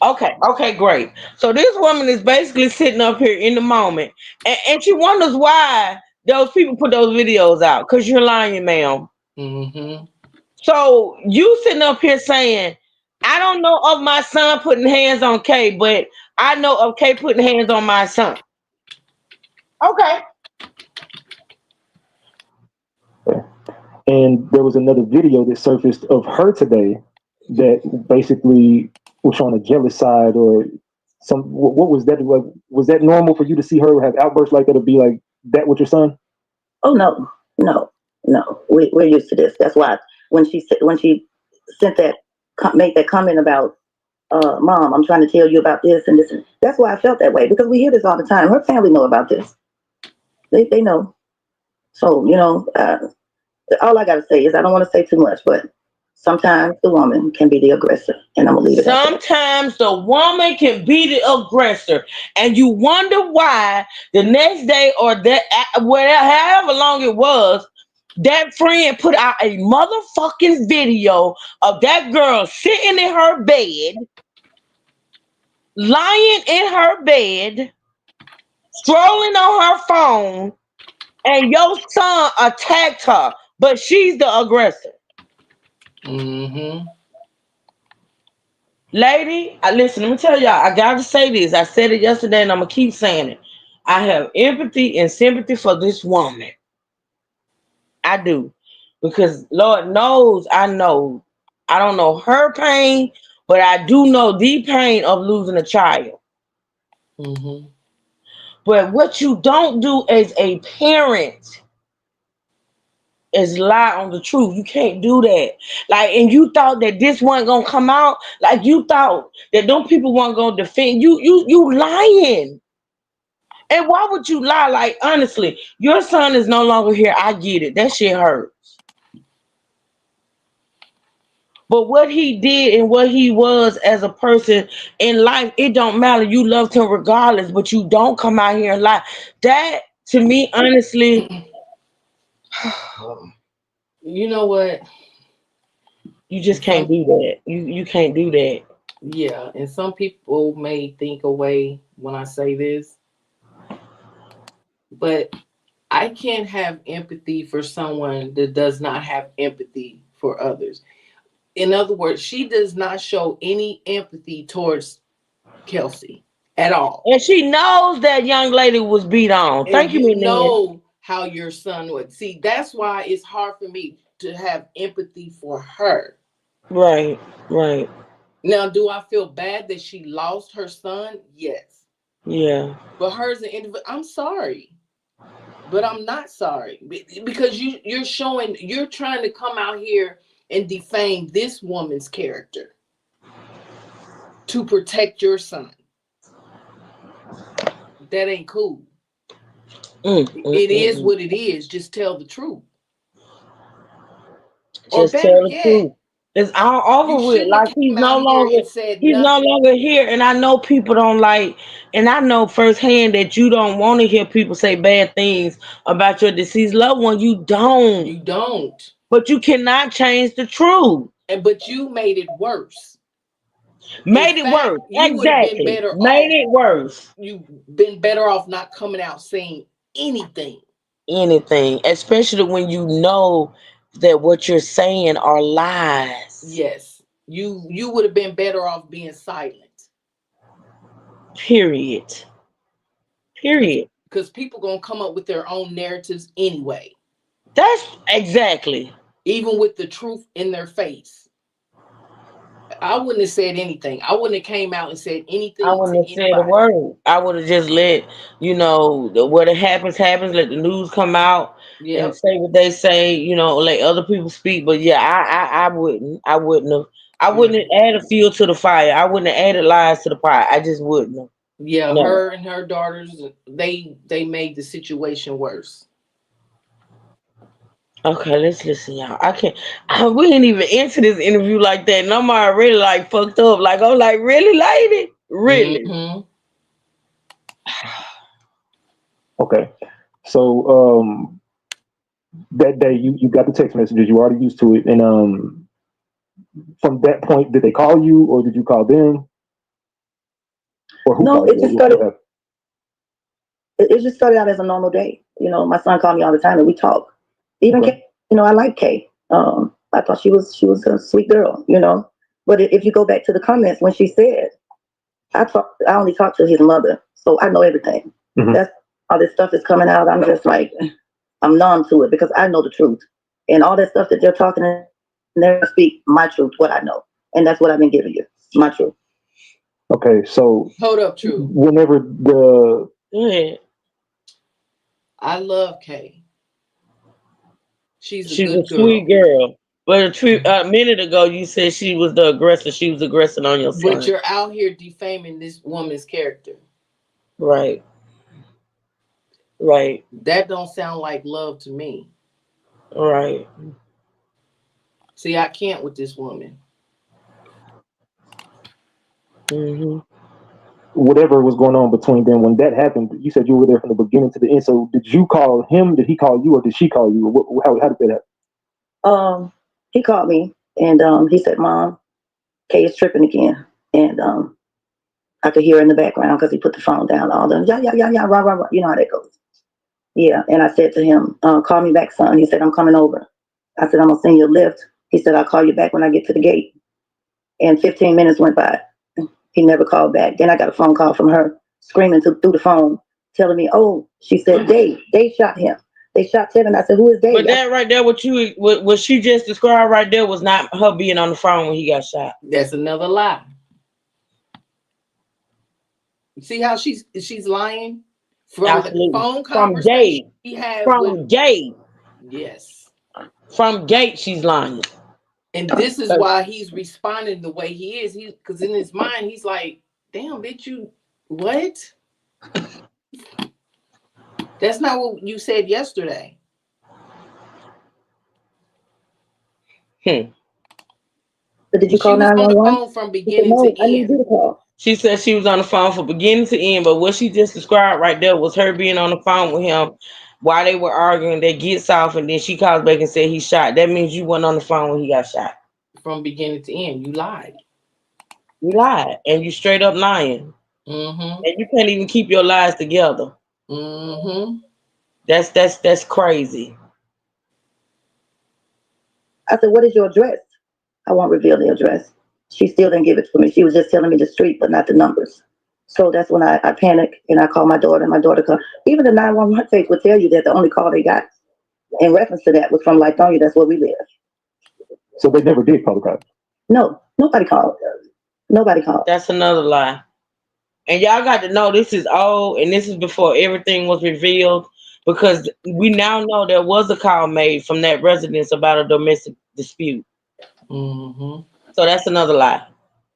Okay, great. So this woman is basically sitting up here in the moment, and she wonders why those people put those videos out. Cause you're lying, ma'am. Mm-hmm. So you sitting up here saying, I don't know of my son putting hands on Kay, but I know of Kay putting hands on my son. Okay. And there was another video that surfaced of her today that basically was on a jealous side or some. What was that? Was that normal for you to see her have outbursts like that to be like that with your son? Oh no. We're used to this. That's why when she sent that made that comment about mom, I'm trying to tell you about this and this. That's why I felt that way because we hear this all the time. Her family know about this. They know. So all I gotta say is I don't want to say too much, but sometimes the woman can be the aggressor, and I'm gonna leave it at that. Sometimes the woman can be the aggressor, and you wonder why the next day or that whatever, however long it was, that friend put out a motherfucking video of that girl sitting in her bed, lying in her bed, scrolling on her phone, and your son attacked her, but she's the aggressor. Mm-hmm. Lady, listen, let me tell y'all, I gotta say this. I said it yesterday and I'm gonna keep saying it. I have empathy and sympathy for this woman. I do. Because Lord knows I know. I don't know her pain, but I do know the pain of losing a child. Mm-hmm. But what you don't do as a parent is lie on the truth. You can't do that. Like, and you thought that this wasn't gonna come out. Like you thought that them people weren't gonna defend you. You lying. And why would you lie? Like, honestly, your son is no longer here. I get it. That shit hurts. But what he did and what he was as a person in life, it don't matter. You loved him regardless, but you don't come out here and lie. That, to me, honestly, You know what? you just can't do that. You can't do that. Yeah, and some people may think away when I say this, but I can't have empathy for someone that does not have empathy for others. In other words, she does not show any empathy towards Kelsey at all. And she knows that young lady was beat on. And Thank you, you Minnie. know how your son would. See, that's why it's hard for me to have empathy for her. Right, right. Now, do I feel bad that she lost her son? Yes. Yeah. But her as an individual, I'm sorry. But I'm not sorry because you're trying to come out here and defame this woman's character to protect your son. That ain't cool. It is what it is. Just tell the truth. Or Just better tell the yet, truth. It's all you over with. shouldn't have Like came out here and said he's no nothing. longer here. And I know people don't like, and I know firsthand that you don't want to hear people say bad things about your deceased loved one. You don't. You don't. But you cannot change the truth. But you made it worse. Made it worse. You would have been Exactly. better Made off. it worse. You've been better off not coming out saying anything. Anything, especially when you know that what you're saying are lies. Yes. You would have been better off being silent. Period. Because people gonna come up with their own narratives anyway. That's exactly. Even with the truth in their face. I wouldn't have said anything. I wouldn't have came out and said anything. I wouldn't have said a word. I would have just let, what happens. Let the news come out and say what they say, let other people speak. But yeah, I wouldn't. I wouldn't have. I wouldn't have added fuel to the fire. I wouldn't have added lies to the fire. I just wouldn't have. Yeah, No. her and her daughters, they made the situation worse. Okay, let's listen, y'all. We ain't even into this interview like that, and I'm already like fucked up. Like, I'm like, really, lady? Really? Mm-hmm. Okay. So that day you got the text messages, you already used to it. And from that point, did they call you or did you call them? Or who No, called it you? just started. It just started out as a normal day. My son called me all the time and we talk. Even Okay. Kay, I like Kay. I thought she was a sweet girl, But if you go back to the comments when she said, I only talked to his mother, so I know everything. Mm-hmm. That's all this stuff is coming out. I'm just like, I'm numb to it because I know the truth, and all that stuff that they're talking and they speak my truth, what I know, and that's what I've been giving you, my truth. Okay, so hold up, True. Whenever I love Kay. She's a She's good a sweet girl. But a minute ago, you said she was the aggressor. She was aggressing on your son. But you're out here defaming this woman's character. Right. That don't sound like love to me. Right. See, I can't with this woman. Mm-hmm. Whatever was going on between them, when that happened, you said you were there from the beginning to the end. So did you call him? Did he call you, or did she call you? How did that happen? He called me and he said, "Mom, Kay is tripping again," and I could hear in the background because he put the phone down. All them, yeah, rah, rah, rah. You know how that goes. Yeah, and I said to him, "Call me back, son." He said, "I'm coming over." I said, "I'm gonna send you a lift." He said, "I'll call you back when I get to the gate." And 15 minutes went by. He never called back. Then I got a phone call from her screaming through the phone, telling me, "Oh," she said, Dave shot him. They shot Tevin." I said, "Who is Dave?" But that right there, what she just described right there was not her being on the phone when he got shot. That's another lie. See how she's lying? From Absolutely. the phone conversation he had with Gabe. Yes. From Gabe, she's lying. And this is why he's responding the way he is. Because in his mind, he's like, damn, bitch, you what? That's not what you said yesterday. But did you call 911? She was on the phone from beginning to end. I need you to call. She said she was on the phone from beginning to end, but what she just described right there was her being on the phone with him while they were arguing. They gets off, and then she calls back and said he shot. That means you weren't on the phone when he got shot. From beginning to end, you lied. You lied, and you straight up lying. Mm-hmm. And you can't even keep your lies together. Mm-hmm. That's crazy. I said, "What is your address?" "I won't reveal the address." She still didn't give it to me. She was just telling me the street, but not the numbers. So that's when I panicked and I called my daughter. And my daughter called. Even the 911 tape would tell you that the only call they got in reference to that was from Lithonia. That's where we live. So they never did call the cops? No, nobody called. Nobody called. That's another lie. And y'all got to know this is old, and this is before everything was revealed. because we now know there was a call made from that residence about a domestic dispute. Mm-hmm. So that's another lie.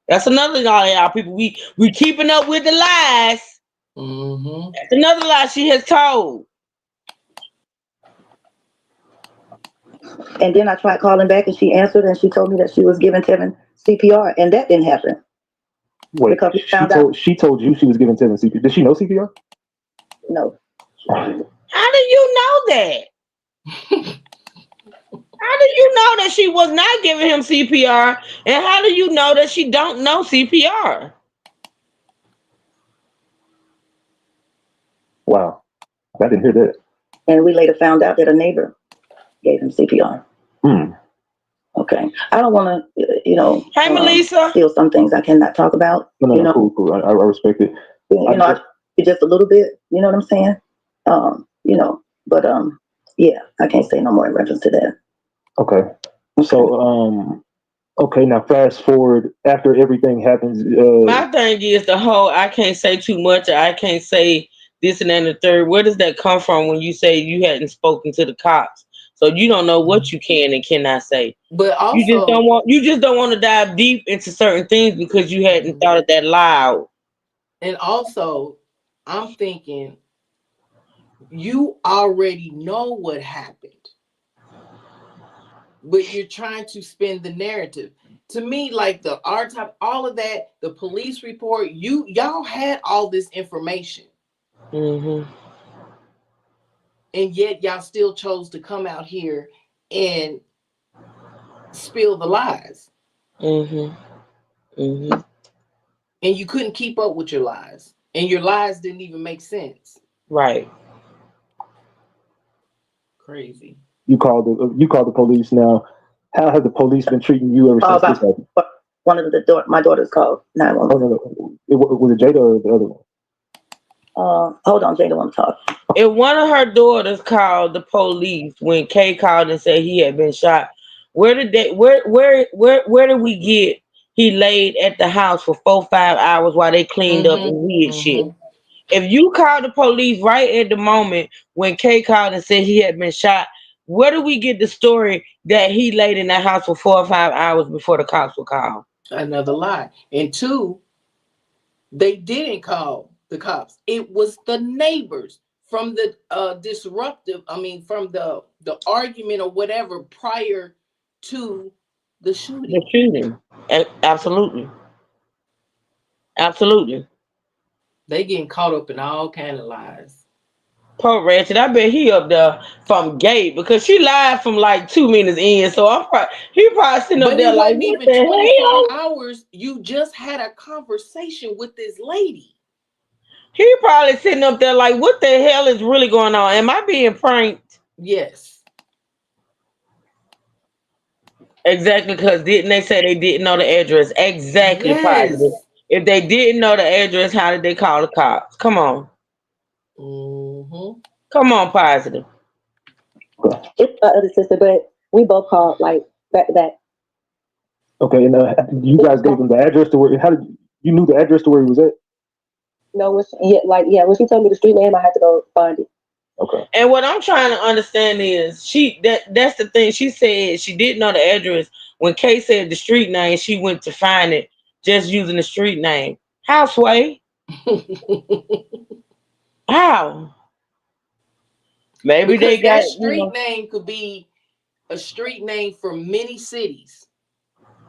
That's another lie, y'all people. We keeping up with the lies. Mm-hmm. That's another lie she has told. And then I tried calling back and she answered and she told me that she was giving Tevin CPR and that didn't happen. Wait, Because we found out. she told you she was giving Tevin CPR. Did she know CPR? No. How do you know that? How do you know that she was not giving him CPR? And how do you know that she don't know CPR? Wow, I didn't hear that. And we later found out that a neighbor gave him CPR. Hmm. Okay. I don't want to, Hey, Melissa. still some things I cannot talk about. No, cool. I respect it. Just a little bit, you know what I'm saying? But yeah, I can't say no more in reference to that. Okay. So, okay, now fast forward after everything happens. My thing is the whole I can't say too much, or I can't say this and that and the third. Where does that come from when you say you hadn't spoken to the cops? So you don't know what you can and cannot say. But also, you just don't want to dive deep into certain things because you hadn't thought of that loud. And also, I'm thinking you already know what happened, but you're trying to spin the narrative. To me, like the R-Top, all of that, the police report, y'all had all this information. Mm-hmm. And yet y'all still chose to come out here and spill the lies. Mm-hmm. Mm-hmm. And you couldn't keep up with your lies. And your lies didn't even make sense. Right. Crazy. You called the police now. How have the police been treating you ever since this happened? One of my daughters called 911. No. Was it Jada or the other one? Hold on, Jada want to talk. If one of her daughters called the police when Kay called and said he had been shot, where did we get he laid at the house for 4-5 hours while they cleaned up and hid shit? If you called the police right at the moment when Kay called and said he had been shot, where do we get the story that he laid in that house for 4 or 5 hours before the cops were called? Another lie. And two, they didn't call the cops. It was the neighbors from the from the argument or whatever prior to the shooting. The shooting. Absolutely. Absolutely. They getting caught up in all kind of lies. Poor Ratchet, I bet he up there from gate because she lied from like 2 minutes in. So he probably sitting up there it like, wasn't what even the 24 hell? hours. You just had a conversation with this lady. He probably sitting up there like, what the hell is really going on? Am I being pranked? Yes. Exactly, because didn't they say they didn't know the address? Exactly, positive. If they didn't know the address, how did they call the cops? Come on. Come on, positive. It's my other sister, but we both called like back to back. Okay, and you guys gave them the address to where? How did you knew the address to where he was at? No, when she told me the street name, I had to go find it. Okay. And what I'm trying to understand is that's the thing. She said she didn't know the address. When Kay said the street name, she went to find it just using the street name. How, Sway? How? Maybe because they got that street name could be a street name for many cities.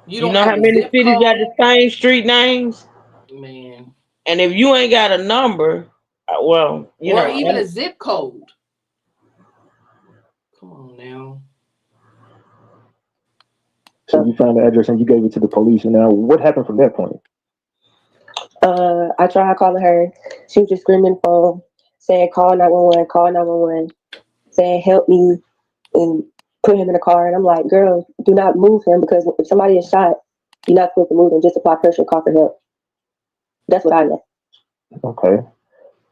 You know how many cities got the same street names? Man. And if you ain't got a number, or even a zip code. Come on now. So you found the address and you gave it to the police. And now what happened from that point? I tried calling her. She was just screaming for saying call 911, call 911, saying help me and put him in a car. And I'm like, girl, do not move him because if somebody is shot, you're not supposed to move them. Just apply pressure, call for help. That's what I know. Okay.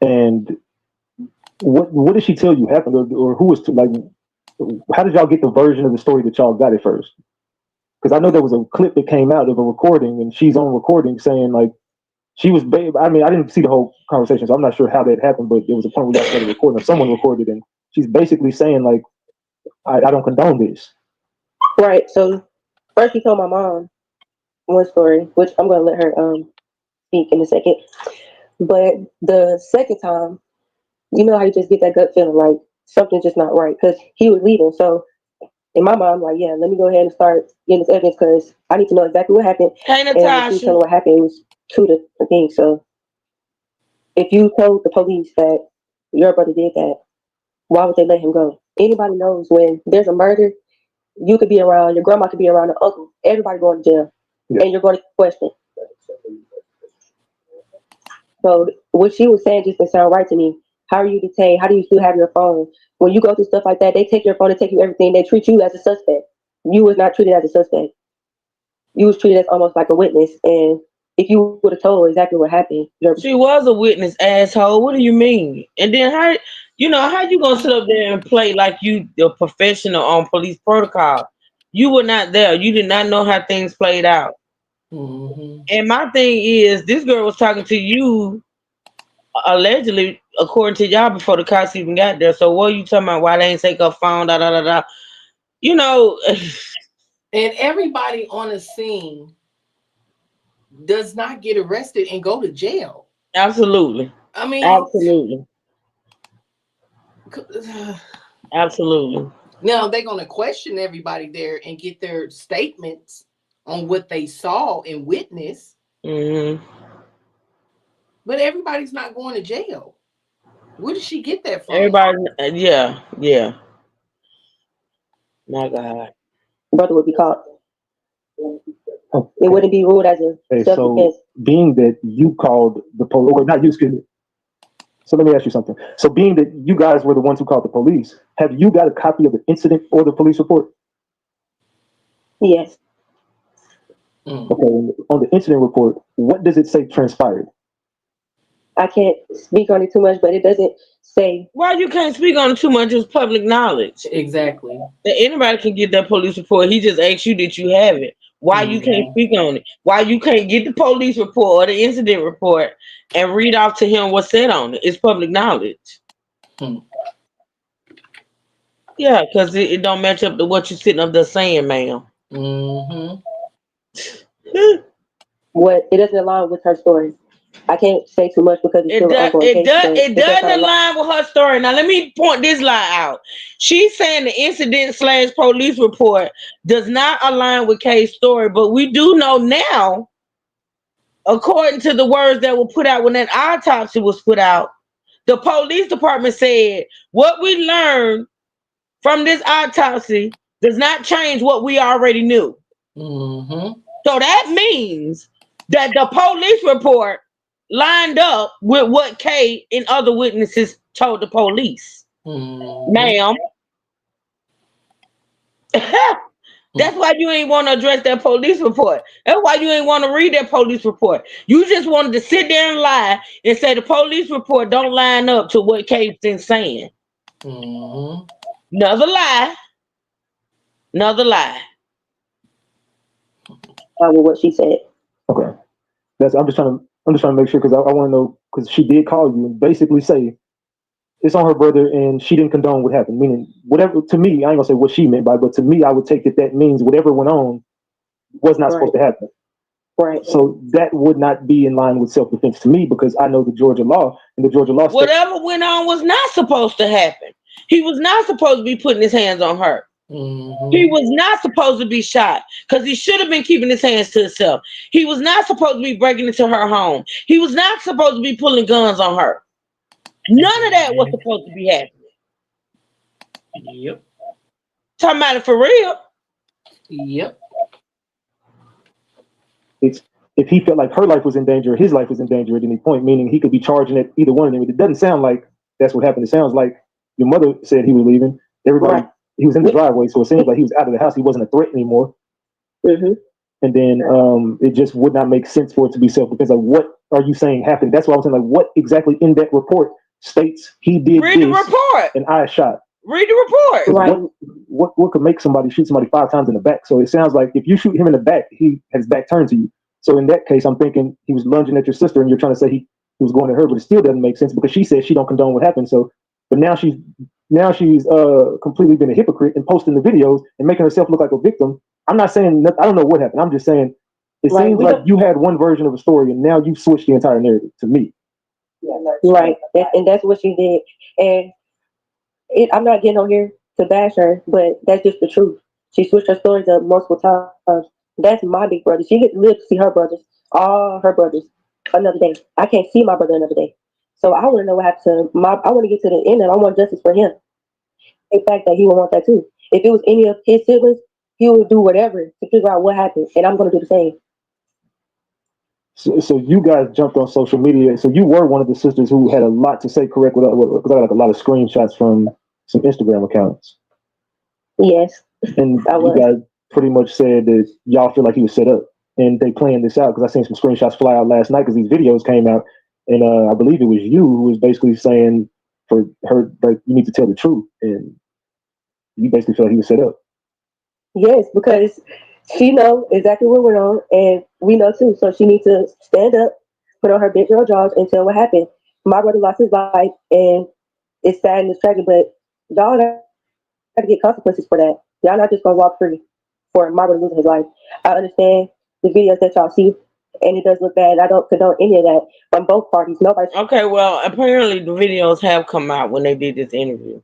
And what did she tell you happened, or who was how did y'all get the version of the story that y'all got at first? Because I know there was a clip that came out of a recording, and she's on recording saying like she was. I mean, I didn't see the whole conversation, so I'm not sure how that happened. But there was a point where y'all started recording, or someone recorded, and she's basically saying like, I don't condone this. Right. So first he told my mom one story, which I'm gonna let her speak in a second. But the second time, you know how you just get that gut feeling like something's just not right because he was leaving. So in my mind, I'm like, yeah, let me go ahead and start getting this evidence because I need to know exactly what happened. Hey, And when she was Natasha. telling what happened, it was two different things. So if you told the police that your brother did that, why would they let him go? Anybody knows when there's a murder, you could be around, your grandma could be around, the uncle, everybody going to jail, and you're going to question. So what she was saying just didn't sound right to me. How are you detained? How do you still have your phone? When you go through stuff like that, they take your phone, they take you everything. They treat you as a suspect. You was not treated as a suspect. You was treated as almost like a witness. And if you would have told her exactly what happened, She was a witness, asshole. What do you mean? And then how you gonna sit up there and play like you a professional on police protocol? You were not there. You did not know how things played out. Mm-hmm. And my thing is, this girl was talking to you allegedly, according to y'all, before the cops even got there. So what are you talking about? Why they ain't take her phone? Da da da da. You know. And everybody on the scene does not get arrested and go to jail. Absolutely. I mean, Absolutely. Absolutely. Now they're going to question everybody there and get their statements on what they saw and witnessed. Mm-hmm. But everybody's not going to jail. Where did she get that from? Everybody, yeah. My God. brother would be caught. Okay. It wouldn't be ruled as a self-defense. So being that you called the police, or not you, excuse me. So let me ask you something. So being that you guys were the ones who called the police, have you got a copy of the incident or the police report? Yes. Okay. On the incident report, what does it say transpired? I can't speak on it too much, but it doesn't say. Why you can't speak on it too much? It's public knowledge. Exactly. That anybody can get that police report. He just asked you that you have it. Why you can't speak on it? Why you can't get the police report or the incident report and read off to him what's said on it? It's public knowledge. Yeah, because it don't match up to what you're sitting up there saying, ma'am. What it doesn't align with her story. I can't say too much because it's still an ongoing case. It doesn't align with her story. Now let me point this lie out. She's saying the incident/police report does not align with Kay's story, but we do know now, according to the words that were put out when that autopsy was put out, the police department said what we learned from this autopsy does not change what we already knew. So that means that the police report lined up with what Kay and other witnesses told the police. Ma'am. That's why you ain't want to address that police report. That's why you ain't want to read that police report. You just wanted to sit there and lie and say the police report don't line up to what Kay's been saying. Another lie. Another lie. With what she said. Okay. I'm just trying to make sure because I want to know because she did call you and basically say it's on her brother and she didn't condone what happened. Meaning whatever to me, I ain't gonna say what she meant by, but to me, I would take that means whatever went on was not supposed to happen. Right. So that would not be in line with self-defense to me because I know the Georgia law and the Georgia law. Whatever went on was not supposed to happen. He was not supposed to be putting his hands on her. He was not supposed to be shot because he should have been keeping his hands to himself. He was not supposed to be breaking into her home. He was not supposed to be pulling guns on her. None of that was supposed to be happening. Yep. Talking about it for real. Yep. It's if he felt like her life was in danger, his life was in danger at any point, meaning he could be charging at either one of them. It doesn't sound like that's what happened. It sounds like your mother said he was leaving. Everybody, he was in the driveway, so it seems like he was out of the house. He wasn't a threat anymore. And then it just would not make sense for it to be self-defense. Like, what are you saying happened? That's why I was saying, like, what exactly in that report states he did Read the report. and I shot. Read the report. Right. What could make somebody shoot somebody 5 times in the back? So it sounds like if you shoot him in the back, he has his back turned to you. So in that case, I'm thinking he was lunging at your sister, and you're trying to say he was going to her, but it still doesn't make sense because she said she don't condone what happened. So, but now she's now she's completely been a hypocrite and posting the videos and making herself look like a victim. I'm not saying I don't know what happened. I'm just saying it Right. seems like you had one version of a story and now you've switched the entire narrative to me. Right. And that's what she did. And I'm not getting on here to bash her, but that's just the truth. She switched her stories up multiple times. That's my big brother. She gets to live to see her brothers, all her brothers, another day. I can't see my brother another day. So I want to know what happened to my. I want to get to the end, and I want justice for him. In fact, that he would want that too. If it was any of his siblings, he would do whatever to figure out what happened, and I'm going to do the same. So you guys jumped on social media. So you were one of the sisters who had a lot to say, correct? Because I got like a lot of screenshots from some Instagram accounts. Yes, and I you was. guys pretty much said that y'all feel like he was set up, and they planned this out. Because I seen some screenshots fly out last night because these videos came out, and I believe it was you who was basically saying for her like you need to tell the truth, and you basically feel like he was set up. Yes, because she know exactly what went on, and we know too. So she needs to stand up, put on her big girl drawers, and tell what happened. My brother lost his life, and it's sad and it's tragic, but y'all got to get consequences for that. Y'all not just gonna walk free for my brother losing his life. I understand the videos that y'all see, and it does look bad. I don't condone any of that from both parties. Nobody. Okay, well, apparently the videos have come out when they did this interview.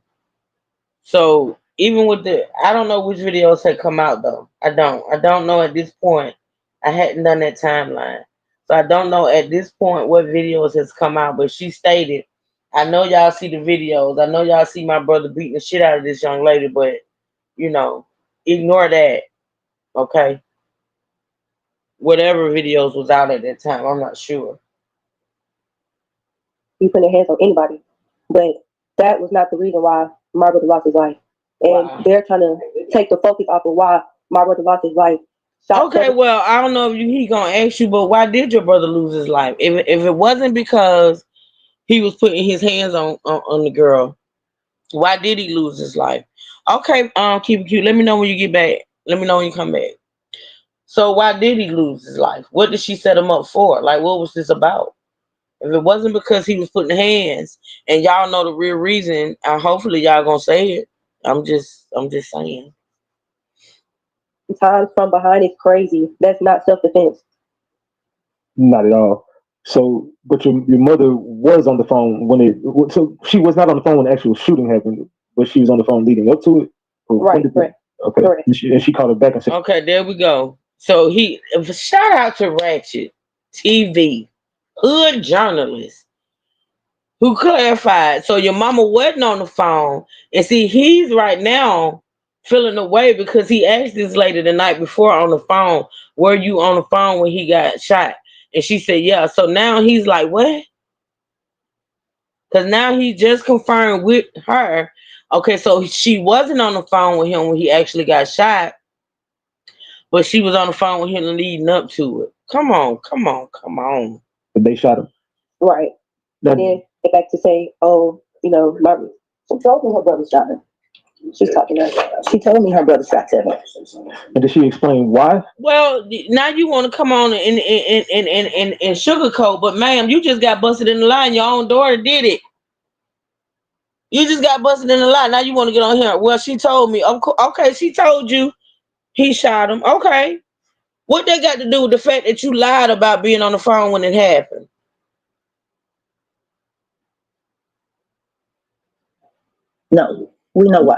So even with I don't know which videos had come out though. I don't know at this point. I hadn't done that timeline, so I don't know at this point what videos has come out. But she stated, "I know y'all see the videos. I know y'all see my brother beating the shit out of this young lady, but you know, ignore that, okay? Whatever videos was out at that time, I'm not sure." You put their hands on anybody, but that was not the reason why my brother lost his life. And Wow. they're trying to take the focus off of why my brother lost his life. Okay, well, I don't know if he gonna ask you, but why did your brother lose his life? If it wasn't because he was putting his hands on the girl, why did he lose his life? Okay, keep it cute. Let me know when you get back. Let me know when you come back. So why did he lose his life? What did she set him up for? Like, what was this about? If it wasn't because he was putting hands, and y'all know the real reason, hopefully y'all gonna say it. I'm just saying. Times from behind is crazy. That's not self-defense. Not at all. So, but your mother was on the phone when so she was not on the phone when the actual shooting happened, but she was on the phone leading up to it. Right, correct. Okay. Correct. And she called her back and said, Okay, there we go. So shout out to Ratchet TV, hood journalist, who clarified. So your mama wasn't on the phone, and see, he's right now feeling away because he asked this lady the night before on the phone, "Were you on the phone when he got shot?" And she said, "Yeah." So now he's like, "What?" Because now he just confirmed with her. Okay, so she wasn't on the phone with him when he actually got shot, but she was on the phone with him leading up to it. Come on, come on, come on. but they shot him. Right. And then get back to say, oh, my she told me her brother shot her. She's talking to her. She told me her brother shot her. And did she explain why? Well, now you want to come on and sugarcoat, but ma'am, you just got busted in the line. Your own daughter did it. You just got busted in the line. Now you want to get on here. Well, she told me. Okay, she told you he shot him. Okay. What they got to do with the fact that you lied about being on the phone when it happened? No, we know why.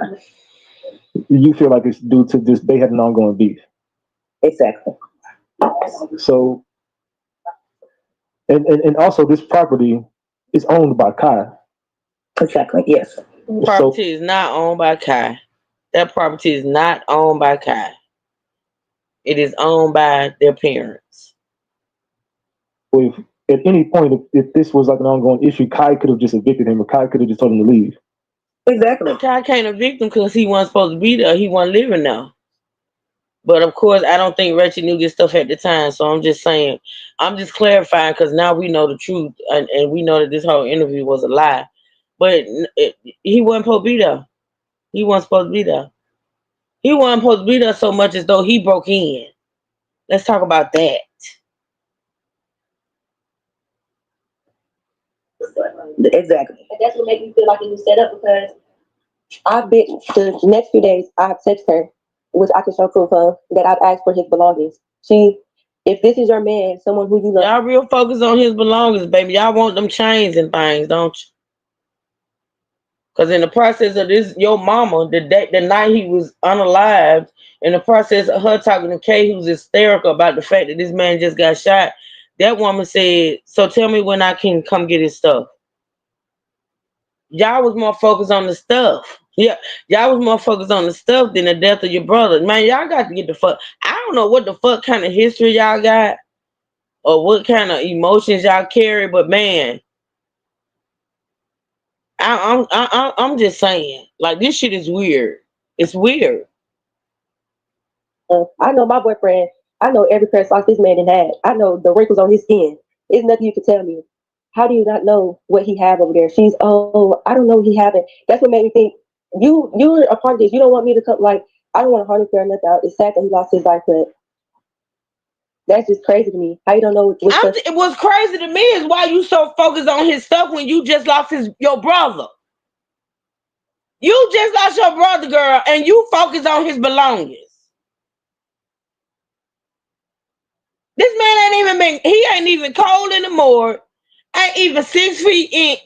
You feel like it's due to this, they had an ongoing beef. Exactly. So, and also this property is owned by Kai. Exactly, yes. Property is not owned by Kai. That property is not owned by Kai. It is owned by their parents. If at any point, if this was like an ongoing issue, Kai could have just evicted him, or Kai could have just told him to leave. Exactly. Kai can't evict him because he wasn't supposed to be there. He wasn't living there. But of course, I don't think Reggie knew this stuff at the time. So I'm just saying, I'm just clarifying because now we know the truth, and we know that this whole interview was a lie. But he wasn't supposed to be there. He wasn't supposed to be there. He wasn't supposed to be there so much as though he broke in. Let's talk about that. Exactly. And that's what made me feel like it was set up because I've been the next few days. I've texted her, which I can show proof of that I've asked for his belongings. If this is your man, someone who you love, Y'all real focused on his belongings, baby. Y'all want them chains and things, don't you? Because in the process of this, your mama, the night he was unalived, in the process of her talking to Kay, who's hysterical about the fact that this man just got shot, that woman said, "So tell me when I can come get his stuff." Y'all was more focused on the stuff. Yeah, y'all was more focused on the stuff than the death of your brother. Man, y'all got to get the fuck. I don't know what the fuck kind of history y'all got or what kind of emotions y'all carry, but man, I'm just saying, like this shit is weird. It's weird. I know my boyfriend. I know every pair of socks this man done had. I know the wrinkles on his skin. There's nothing you can tell me. How do you not know what he have over there? I don't know he have it. That's what made me think you're a part of this. You don't want me to come. Like, I don't want to harm him or nothing out. It's sad that he lost his life, but that's just crazy to me. How you don't know what stuff? What's crazy to me is why you so focused on his stuff when you just lost your brother. You just lost your brother, girl, and you focus on his belongings. This man he ain't even cold in the morgue, ain't even 6 feet in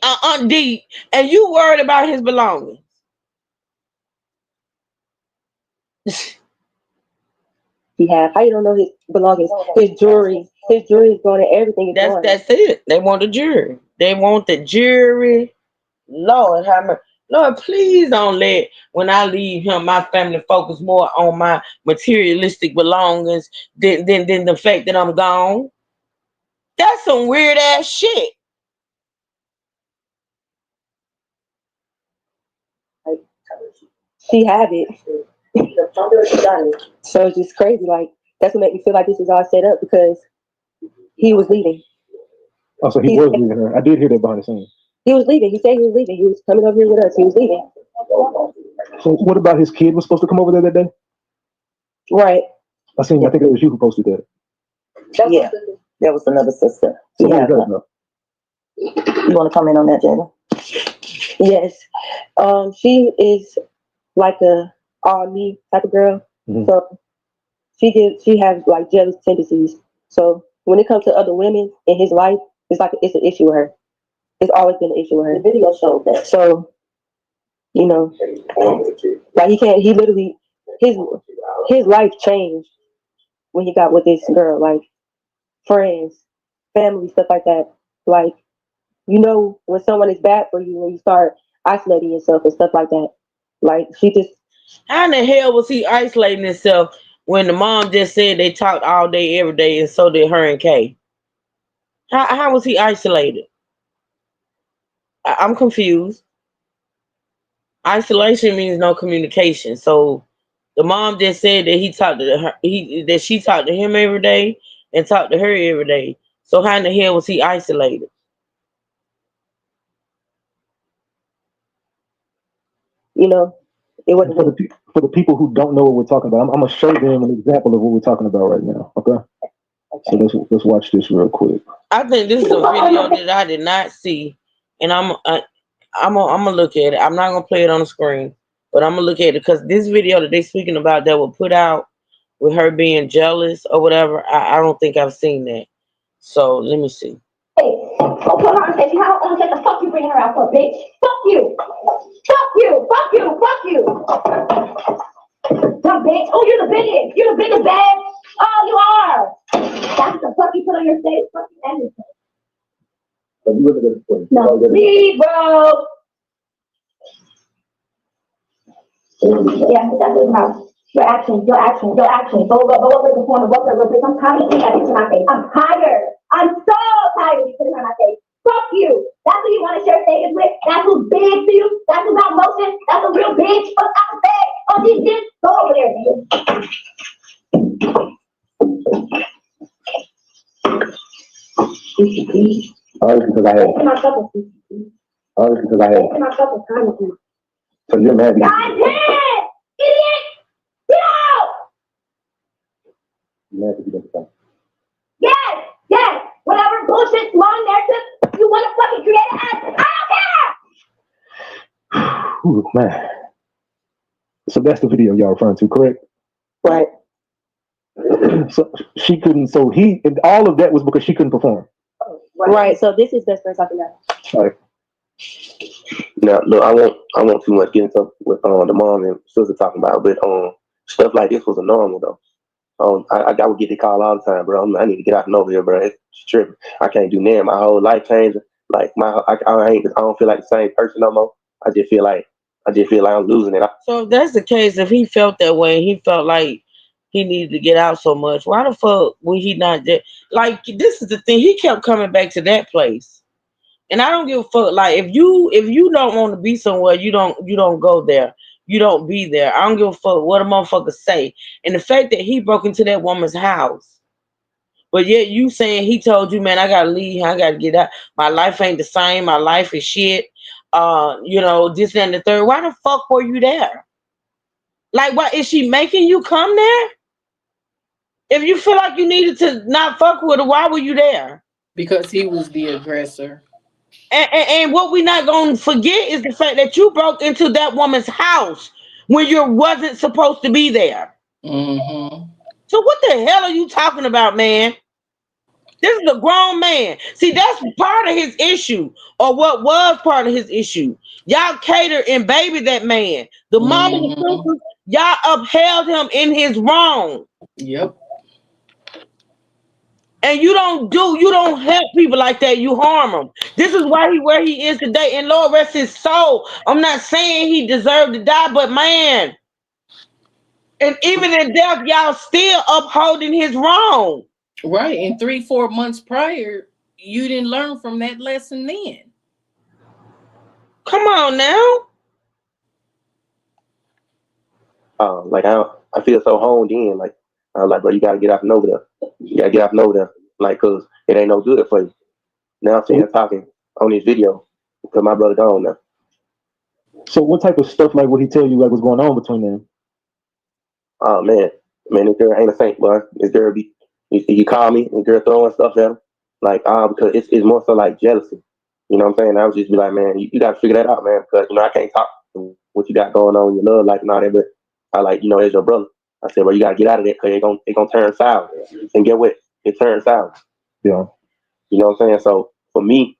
deep, and you worried about his belongings. He have. How you don't know his belongings? His jewelry is going and everything is going. That's it. They want the jury. They want the jury. Lord, Lord, please don't let when I leave him, my family focus more on my materialistic belongings than the fact that I'm gone. That's some weird ass shit. She have it. So it's just crazy. Like, that's what made me feel like this was all set up because he was leaving. Oh, so he was leaving her. I did hear that behind the scenes. He was leaving. He said he was leaving. He was coming over here with us. He was leaving. So what about his kid was supposed to come over there that day? Right. I think it was you who posted that. Yeah, that was another sister. So Yeah. that, You want to comment on that, Jada? Yes. She is like a all me type of girl. Mm-hmm. So she has like jealous tendencies. So when it comes to other women in his life, it's an issue with her. It's always been an issue with her. The video showed that. So, like he literally his life changed when he got with this girl, like friends, family, stuff like that. Like, when someone is bad for you, when you start isolating yourself and stuff like that. Like, she just. How in the hell was he isolating himself when the mom just said they talked all day, every day, and so did her and Kay? How was he isolated? I'm confused. Isolation means no communication. So the mom just said that he talked to her, that she talked to him every day and talked to her every day. So how in the hell was he isolated? It wasn't for the people who don't know what we're talking about. I'm gonna show them an example of what we're talking about right now. Okay. So let's watch this real quick. I think this is a video that I did not see, and I'm gonna look at it. I'm not gonna play it on the screen, but I'm gonna look at it because this video that they speaking about that was put out with her being jealous or whatever, I don't think I've seen that. So let me see. Go put her on stage. How long the fuck you bringing her out for, bitch? Fuck you. Fuck you. Fuck you. Fuck you. Dumb bitch. Oh, you're the biggest. You're the biggest bag. Oh, you are. That's the fuck you put on your stage. Fuck you and your face. No, leave, bro. Yeah, that's his mouth. Your actions. Go up to the corner, walk a little bit. I'm tired of seeing that in my face. I'm tired. I'm so tired of you putting on my face. Fuck you. That's who you want to share status with. That's who's big to you. That's who got motion. That's a real bitch. Fuck out the bed. Oh, these bitches. Go over there, nigga. Because I had. So you're mad. I'm dead. Idiot. Get out. You're mad because you didn't stop. Yes. Whatever bullshit, small narrative you want to fucking create, I don't care. Ooh, man. So that's the video y'all referring to, correct? Right. So she couldn't. So he and all of that was because she couldn't perform. Right. So this is best friend talking now. All right. Now, look, I won't too much get into with the mom and sister talking about, but stuff like this was a normal though. I would get the call all the time, bro. I need to get out and over here, bro. It's tripping. I can't do nothing. My whole life changed. Like I don't feel like the same person no more. I just feel like I'm losing it. So if that's the case, if he felt that way, he felt like he needed to get out so much, why the fuck would he not like this is the thing, he kept coming back to that place. And I don't give a fuck. Like if you don't want to be somewhere, you don't go there. You don't be there. I don't give a fuck what a motherfucker say. And the fact that he broke into that woman's house, but yet you saying he told you, man, I gotta leave, I gotta get out. My life ain't the same. My life is shit. This and the third. Why the fuck were you there? Like, why is she making you come there? If you feel like you needed to not fuck with her, why were you there? Because he was the aggressor. And what we not gonna forget is the fact that you broke into that woman's house when you wasn't supposed to be there. Mm-hmm. So what the hell are you talking about, man? This is a grown man. See, that's part of his issue, or what was part of his issue. Y'all catered and baby that man. The mama, the Mm-hmm. sisters, y'all upheld him in his wrong. Yep. And you don't help people like that. You harm them. This is why he where he is today. And Lord rest his soul. I'm not saying he deserved to die, but man, and even in death, y'all still upholding his wrong. Right. And 3-4 months prior, you didn't learn from that lesson then. Come on now. Like I feel so honed in. Like I was like, bro, you gotta get out and over there. You gotta get out and over there. Like, cause it ain't no good for you. Now I'm sitting here talking on this video because my brother gone now. So what type of stuff like would he tell you like was going on between them? Oh man, this girl ain't a saint, boy. This girl he call me and girl throwing stuff at him. Like, because it's more so like jealousy. You know what I'm saying? I would just be like, man, you gotta figure that out, man, because I can't talk to what you got going on in your love life and all that, but I like, as your brother. I said, well, you gotta get out of that because it gonna turn sour. And get what? It turns sour. Yeah. You know what I'm saying? So for me,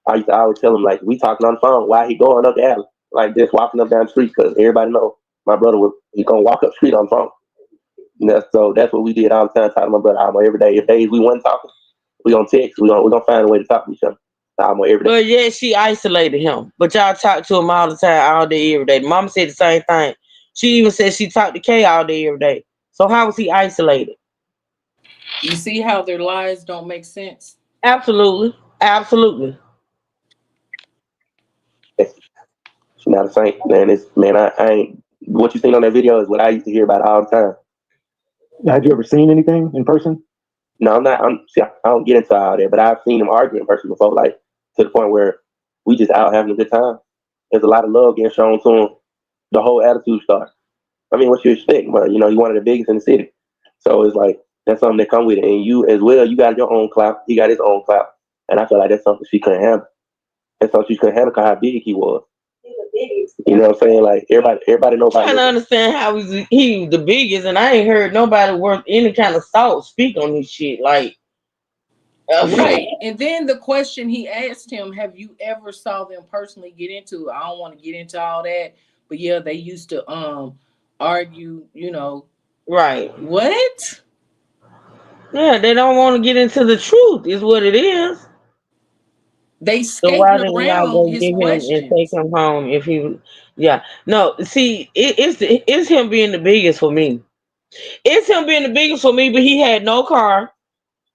I used to always tell him, like, we talking on the phone, why he going up the alley? Like, just walking up down the street, because everybody know my brother he gonna walk up the street on the phone. So that's what we did all the time, talking to my brother almost every day. If days we wasn't talking, we gonna text, we gonna find a way to talk to each other almost every day. But yeah, she isolated him. But y'all talk to him all the time, all day, every day. Mama said the same thing. She even said she talked to Kay all day, every day. So how was he isolated? You see how their lives don't make sense? Absolutely. Absolutely. She's not a saint, man. I ain't. What you seen on that video is what I used to hear about all the time. Have you ever seen anything in person? No, I'm not. I don't get into all that, but I've seen him argue in person before, like to the point where we just out having a good time. There's a lot of love getting shown to him. The whole attitude starts. I mean, what you expect? But he's one of the biggest in the city, so it's like that's something that come with it. And you as well, you got your own clout. He got his own clout, and I feel like that's something she couldn't handle. That's something she couldn't handle because how big he was. You know what I'm saying? Like everybody knows. I'm trying to understand how he the biggest, and I ain't heard nobody worth any kind of salt speak on this shit. Like, right. And then the question he asked him, have you ever saw them personally get into it? I don't want to get into all that, but yeah, they used to argue, Right. What? Yeah, they don't want to get into the truth, is what it is. They So why skating didn't y'all around go his get him and questions. take him home if he? Yeah, no. See, it's him being the biggest for me. It's him being the biggest for me, but he had no car.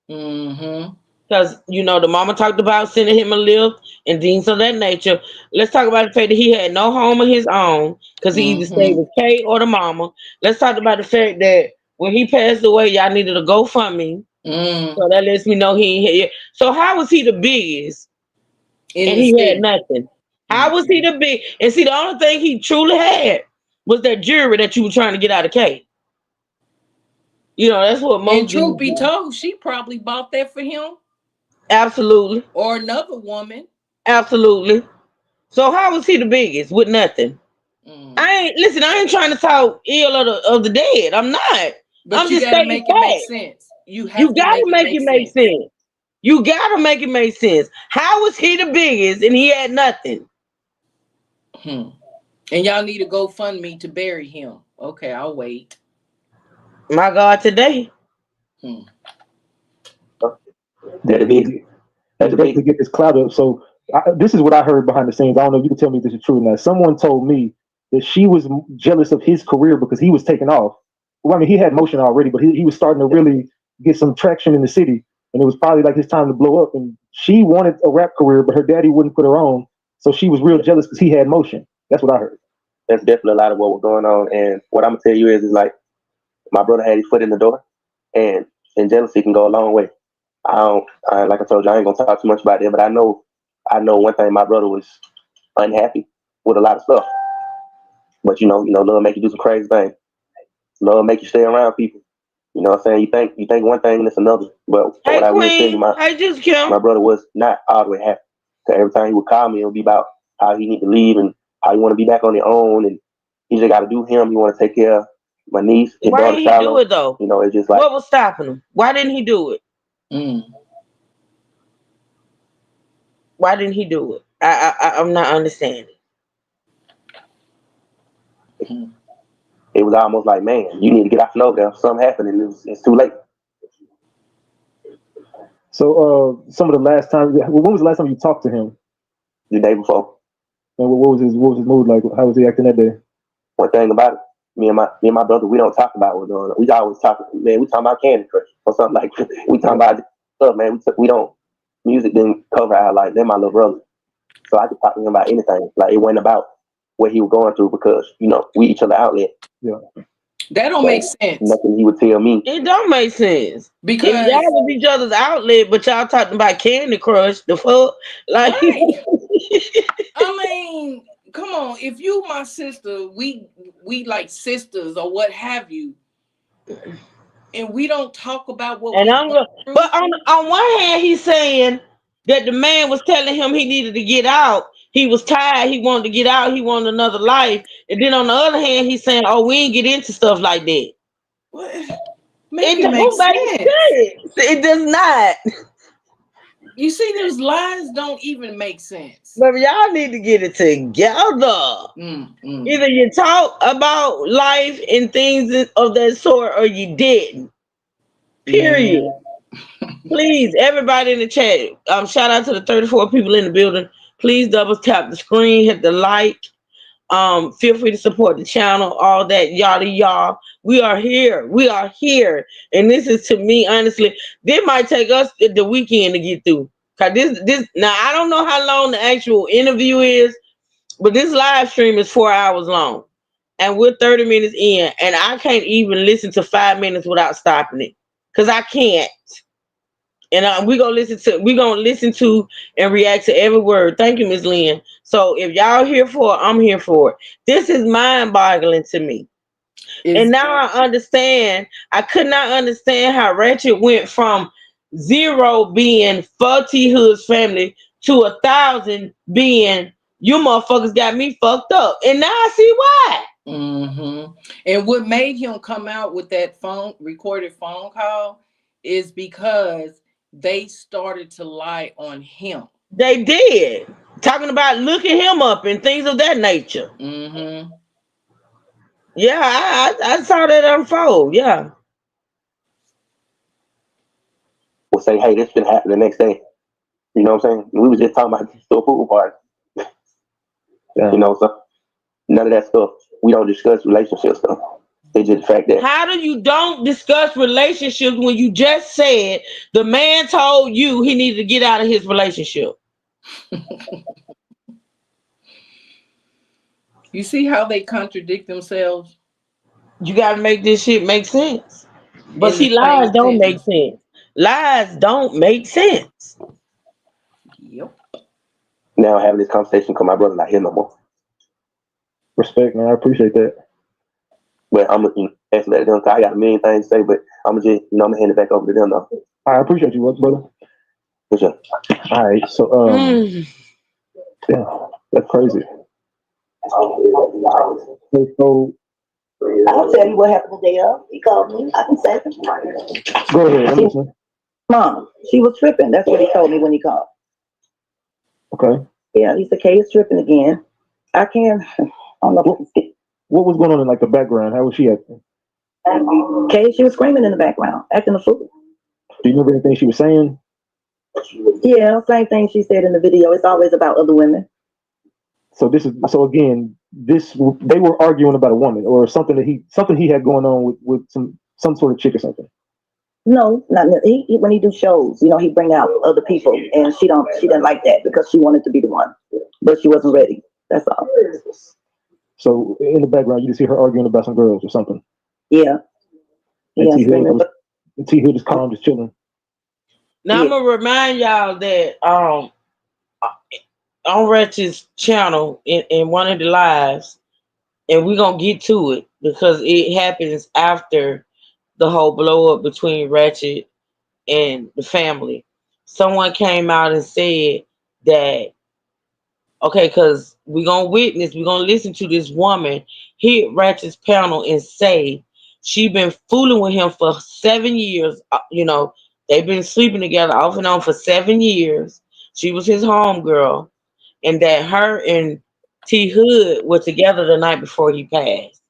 Mm-hmm. Because the mama talked about sending him a lift and things of that nature. Let's talk about the fact that he had no home of his own because he either stayed with Kay or the mama. Let's talk about the fact that when he passed away, y'all needed a GoFundMe. So that lets me know he ain't here. So how was he the biggest? And he had nothing. How was he the big? And see, the only thing he truly had was that jewelry that you were trying to get out of Kay. That's what most. And truth be told, she probably bought that for him. Absolutely. Or another woman. Absolutely. So how was he the biggest with nothing? I ain't trying to talk ill of the dead. I'm not. But I'm you just gotta stating make it make facts. sense. You You have to gotta make it make make it make sense. sense. You gotta make it make sense. How was he the biggest and he had nothing? And y'all need to GoFundMe to bury him. Okay, I'll wait. My God, today. Had to basically get this cloud up. So this is what I heard behind the scenes. I don't know if you can tell me if this is true or not. Someone told me that she was jealous of his career because he was taking off. Well, I mean, he had motion already, but he was starting to really get some traction in the city. And it was probably like his time to blow up. And she wanted a rap career, but her daddy wouldn't put her on. So she was real jealous because he had motion. That's what I heard. That's definitely a lot of what was going on. And what I'm gonna tell you is like my brother had his foot in the door, and jealousy can go a long way. Like I told you, I ain't gonna talk too much about it, but I know one thing. My brother was unhappy with a lot of stuff. But love make you do some crazy things. Love make you stay around people. You know what I'm saying? You think one thing and it's another. But Hey what I will tell you, Queen, my brother was not all the way happy. So every time he would call me, it would be about how he need to leave and how he want to be back on his own, and he just got to do him. He want to take care of my niece, his why daughter didn't he do Shiloh. it though? It's just like What was stopping him? Why didn't he do it? Why didn't he do it? I'm not understanding. it was almost like, man, you need to get off and over there. Something happened, and it's too late. So some of the last time, when was the last time you talked to him? The day before. And what was his mood like? How was he acting that day? One thing about it, me and my brother, we don't talk about what's going on. We always talk, man. We talk about Candy Crush or something like that. We talk about stuff, man. We don't. Music didn't cover our life. They're my little brother, so I could talk to him about anything. Like it wasn't about what he was going through because we each other outlet. Yeah. That don't make sense. Nothing he would tell me. It don't make sense. Because if y'all was each other's outlet, but y'all talking about Candy Crush, the fuck? Like right. I mean, come on. If you my sister, we like sisters or what have you, and we don't talk about what and we I'm go go- through. but on one hand, he's saying that the man was telling him he needed to get out. He was tired. He wanted to get out. He wanted another life. And then on the other hand, he's saying, "Oh, we ain't get into stuff like that." What? It don't make sense. It does not. You see, those lies don't even make sense. But y'all need to get it together. Either you talk about life and things of that sort, or you didn't. Period. Please, everybody in the chat, shout out to the 34 people in the building. Please double tap the screen, hit the like. Feel free to support the channel, all that yada y'all. We are here. We are here. And this is, to me, honestly, this might take us the weekend to get through. Cause this now I don't know how long the actual interview is, but this live stream is 4 hours long. And we're 30 minutes in, and I can't even listen to 5 minutes without stopping it. Cause I can't. And we're gonna listen to and react to every word. Thank you, Ms. Lynn. So if y'all here for it, I'm here for it. This is mind-boggling to me. And now I understand. I could not understand how Ratchet went from 0 being for T Hood's family to 1,000 being you motherfuckers got me fucked up. And now I see why. And what made him come out with that recorded phone call is because they started to lie on him. They did. Talking about looking him up and things of that nature. Yeah, I saw that unfold. Yeah. Will say, hey, this should happen the next day. You know what I'm saying? We was just talking about the pool party. Yeah. So none of that stuff. We don't discuss relationship stuff. It's just the fact that. How do you don't discuss relationships when you just said the man told you he needed to get out of his relationship? You see how they contradict themselves? You got to make this shit make sense. But see, lies don't make sense. Lies don't make sense. Yep. Now having this conversation because my brother's not here no more. Respect, man. I appreciate that. But I'm gonna answer that to them. I got a million things to say, but I'm gonna just I'm gonna hand it back over to them though. I appreciate you, brother. For sure. All right, so yeah, that's crazy. Okay, so I'll tell you what happened the day of. He called me. I can say go ahead. I'm listening. Mom, she was tripping. That's what he told me when he called. Okay. Yeah, he said, Kay is tripping again. I can't, I don't know. What was going on in like the background? How was she acting? Kay, she was screaming in the background, acting a fool. Do you remember anything she was saying? Yeah, same thing she said in the video. It's always about other women. So again, they were arguing about a woman or something he had going on with some sort of chick or something. No, not he when he do shows, he bring out other people, and she didn't like that because she wanted to be the one, but she wasn't ready. That's all. So in the background, you just hear her arguing about some girls or something. Yeah. And T Hood is calm, just chilling. Now I'm gonna remind y'all that on Wretch's channel in one of the lives, and we're gonna get to it because it happens after the whole blow up between Ratchet and the family. Someone came out and said that okay, because we're gonna listen to this woman hit Ratchet's panel and say she been fooling with him for 7 years. They've been sleeping together off and on for 7 years. She was his homegirl, and that her and T Hood were together the night before he passed.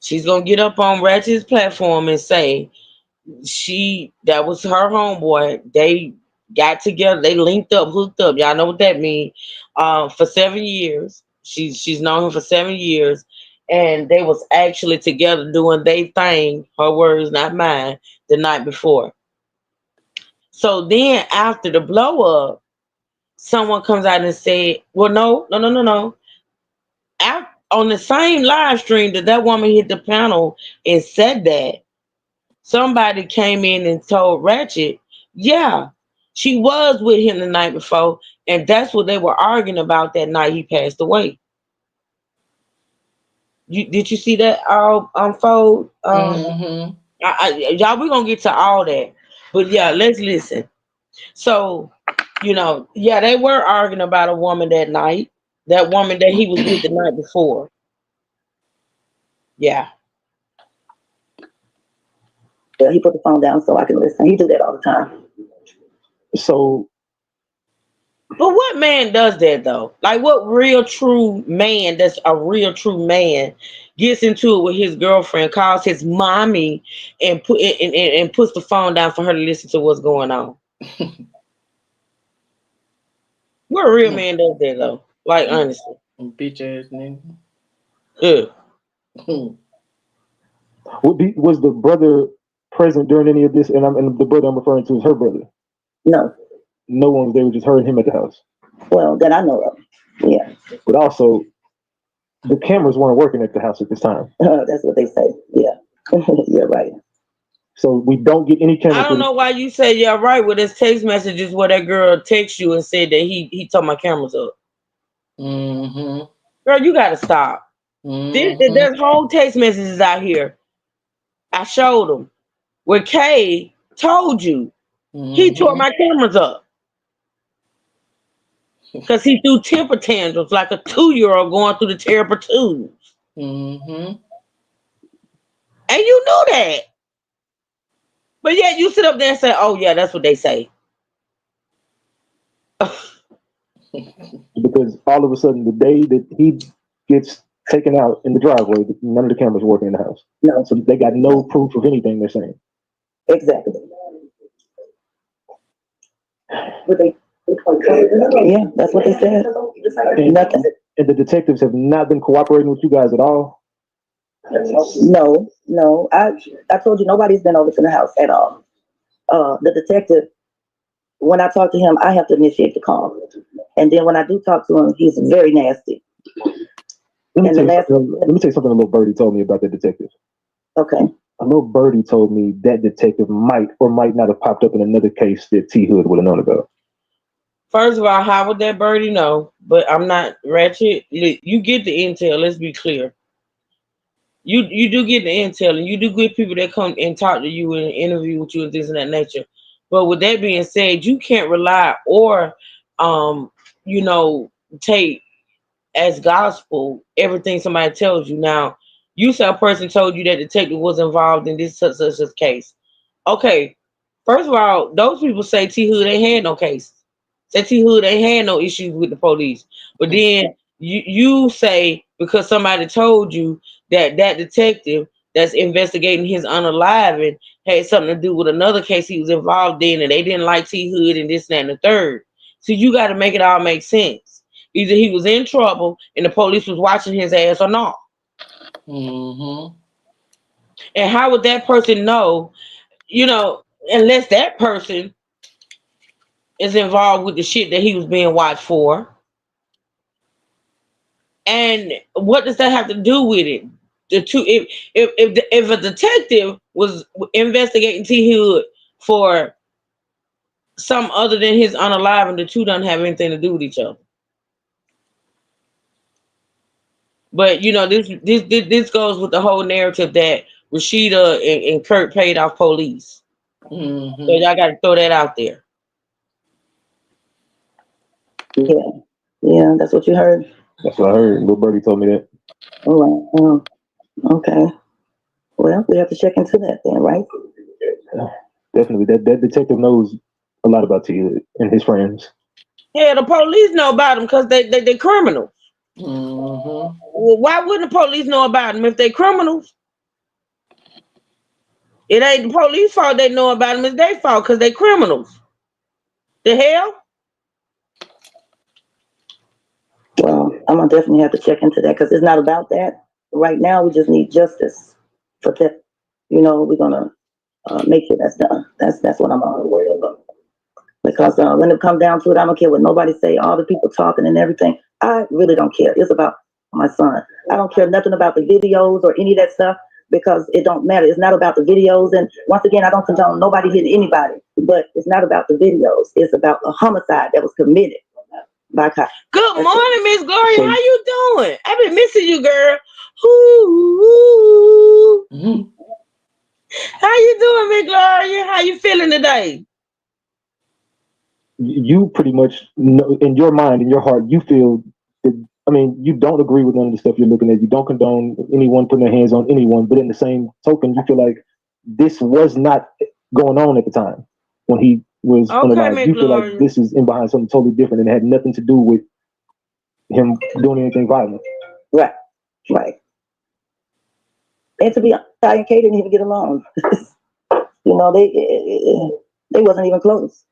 She's gonna get up on Ratchet's platform and say that was her homeboy. They got together, they linked up, hooked up. Y'all know what that means. For 7 years. She's known him for 7 years. And they was actually together doing their thing, her words, not mine, the night before. So then after the blow up, someone comes out and said, well, no. On the same live stream that woman hit the panel and said that, somebody came in and told Ratchet, yeah, she was with him the night before, and that's what they were arguing about that night he passed away. Did you see that all unfold? Mm-hmm. Y'all, we're gonna get to all that, but yeah, let's listen. So, they were arguing about a woman that night, that woman that he was with the night before. Yeah. Yeah, he put the phone down so I can listen. He do that all the time. So, but what man does that though? Like, what real true man that's a real true man gets into it with his girlfriend, calls his mommy, and puts the phone down for her to listen to what's going on? What real man does that though? Like, honestly, bitch ass nigga. Yeah. Was the brother present during any of this? And the brother I'm referring to is her brother. No. No one was there. Just her and him at the house. Well, that I know of. Yeah. But also, the cameras weren't working at the house at this time. That's what they say. Yeah. You're right. So we don't get any cameras. I don't know why you say you're right with his text messages where that girl texts you and said that he turned my cameras up. Mm-hmm. Girl, you gotta stop. Mm-hmm. There's whole text messages out here. I showed them where Kay told you he tore my cameras up because he threw temper tantrums like a 2-year-old going through the terrible twos. Mm-hmm. And you knew that. But yet you sit up there and say, oh yeah, that's what they say. Because all of a sudden, the day that he gets taken out in the driveway, none of the cameras working in the house. No. So they got no proof of anything they're saying. Exactly. Yeah, that's what they said. Nothing. And the detectives have not been cooperating with you guys at all? No. I told you nobody's been over to the house at all. The detective, when I talk to him, I have to initiate the call. And then when I do talk to him, he's very nasty. Let me tell you something a little birdie told me about the detective. Okay. A little birdie told me that detective might or might not have popped up in another case that T Hood would have known about. First of all, how would that birdie know? But I'm not Ratchet. You get the intel. Let's be clear. You do get the intel, and you do get people that come and talk to you and interview with you and things of that nature. But with that being said, you can't rely or take as gospel everything somebody tells you. Now, you say a person told you that the detective was involved in this such case. Okay, first of all, those people say T Hood ain't had no case. Say T Hood ain't had no issues with the police. But then you say because somebody told you that that detective that's investigating his unaliving had something to do with another case he was involved in, and they didn't like T Hood and this, that, and the third. So you got to make it all make sense. Either he was in trouble and the police was watching his ass or not. Mm-hmm. And how would that person know, unless that person is involved with the shit that he was being watched for? And what does that have to do with it? The two, if a detective was investigating T Hood for some other than his unaliving, the two don't have anything to do with each other. But this goes with the whole narrative that Rashida and Kurt paid off police. Mm-hmm. So y'all got to throw that out there. Yeah, that's what you heard. That's what I heard. Little Birdie told me that. All right. Okay. Well, we have to check into that then, right? Definitely. That detective knows a lot about T and his friends. Yeah, the police know about them because they criminals. Mm-hmm. Well, why wouldn't the police know about them if they criminals? It ain't the police fault they know about them, it's their fault because they criminals. The hell? Well, I'm gonna definitely have to check into that because it's not about that. Right now, we just need justice for that. We're gonna make sure that's done. That's what I'm worried about. Because when it comes down to it, I don't care what nobody say. All the people talking and everything, I really don't care. It's about my son. I don't care nothing about the videos or any of that stuff because it don't matter. It's not about the videos. And once again, I don't condone nobody hitting anybody. But it's not about the videos. It's about a homicide that was committed by cops. Good morning, Miss Gloria. So- How you doing? I've been missing you, girl. Ooh. Mm-hmm. How you doing, Miss Gloria? How you feeling today? You pretty much know, in your mind, in your heart, you feel that, you don't agree with none of the stuff you're looking at. You don't condone anyone putting their hands on anyone, but in the same token, you feel like this was not going on at the time when he was unalive. Miss You feel like Gloria. this is in behind something totally different and had nothing to do with him doing anything violent. Right. And to be honest, Ty and Kay didn't even get along. They wasn't even close.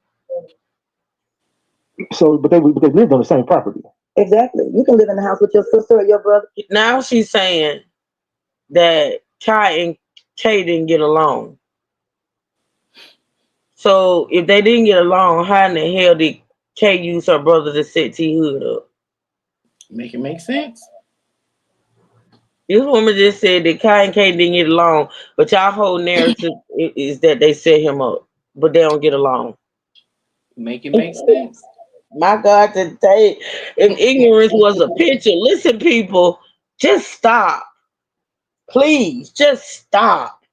So, but they lived on the same property. Exactly. You can live in the house with your sister or your brother. Now she's saying that Kai and Kay didn't get along. So if they didn't get along, how in the hell did Kay use her brother to set T Hood up? Make it make sense. This woman just said that Kai and Kay didn't get along, but y'all whole narrative is that they set him up, but they don't get along. Make it make sense. My God, today, if ignorance was a picture, listen, people, just stop. Please, just stop.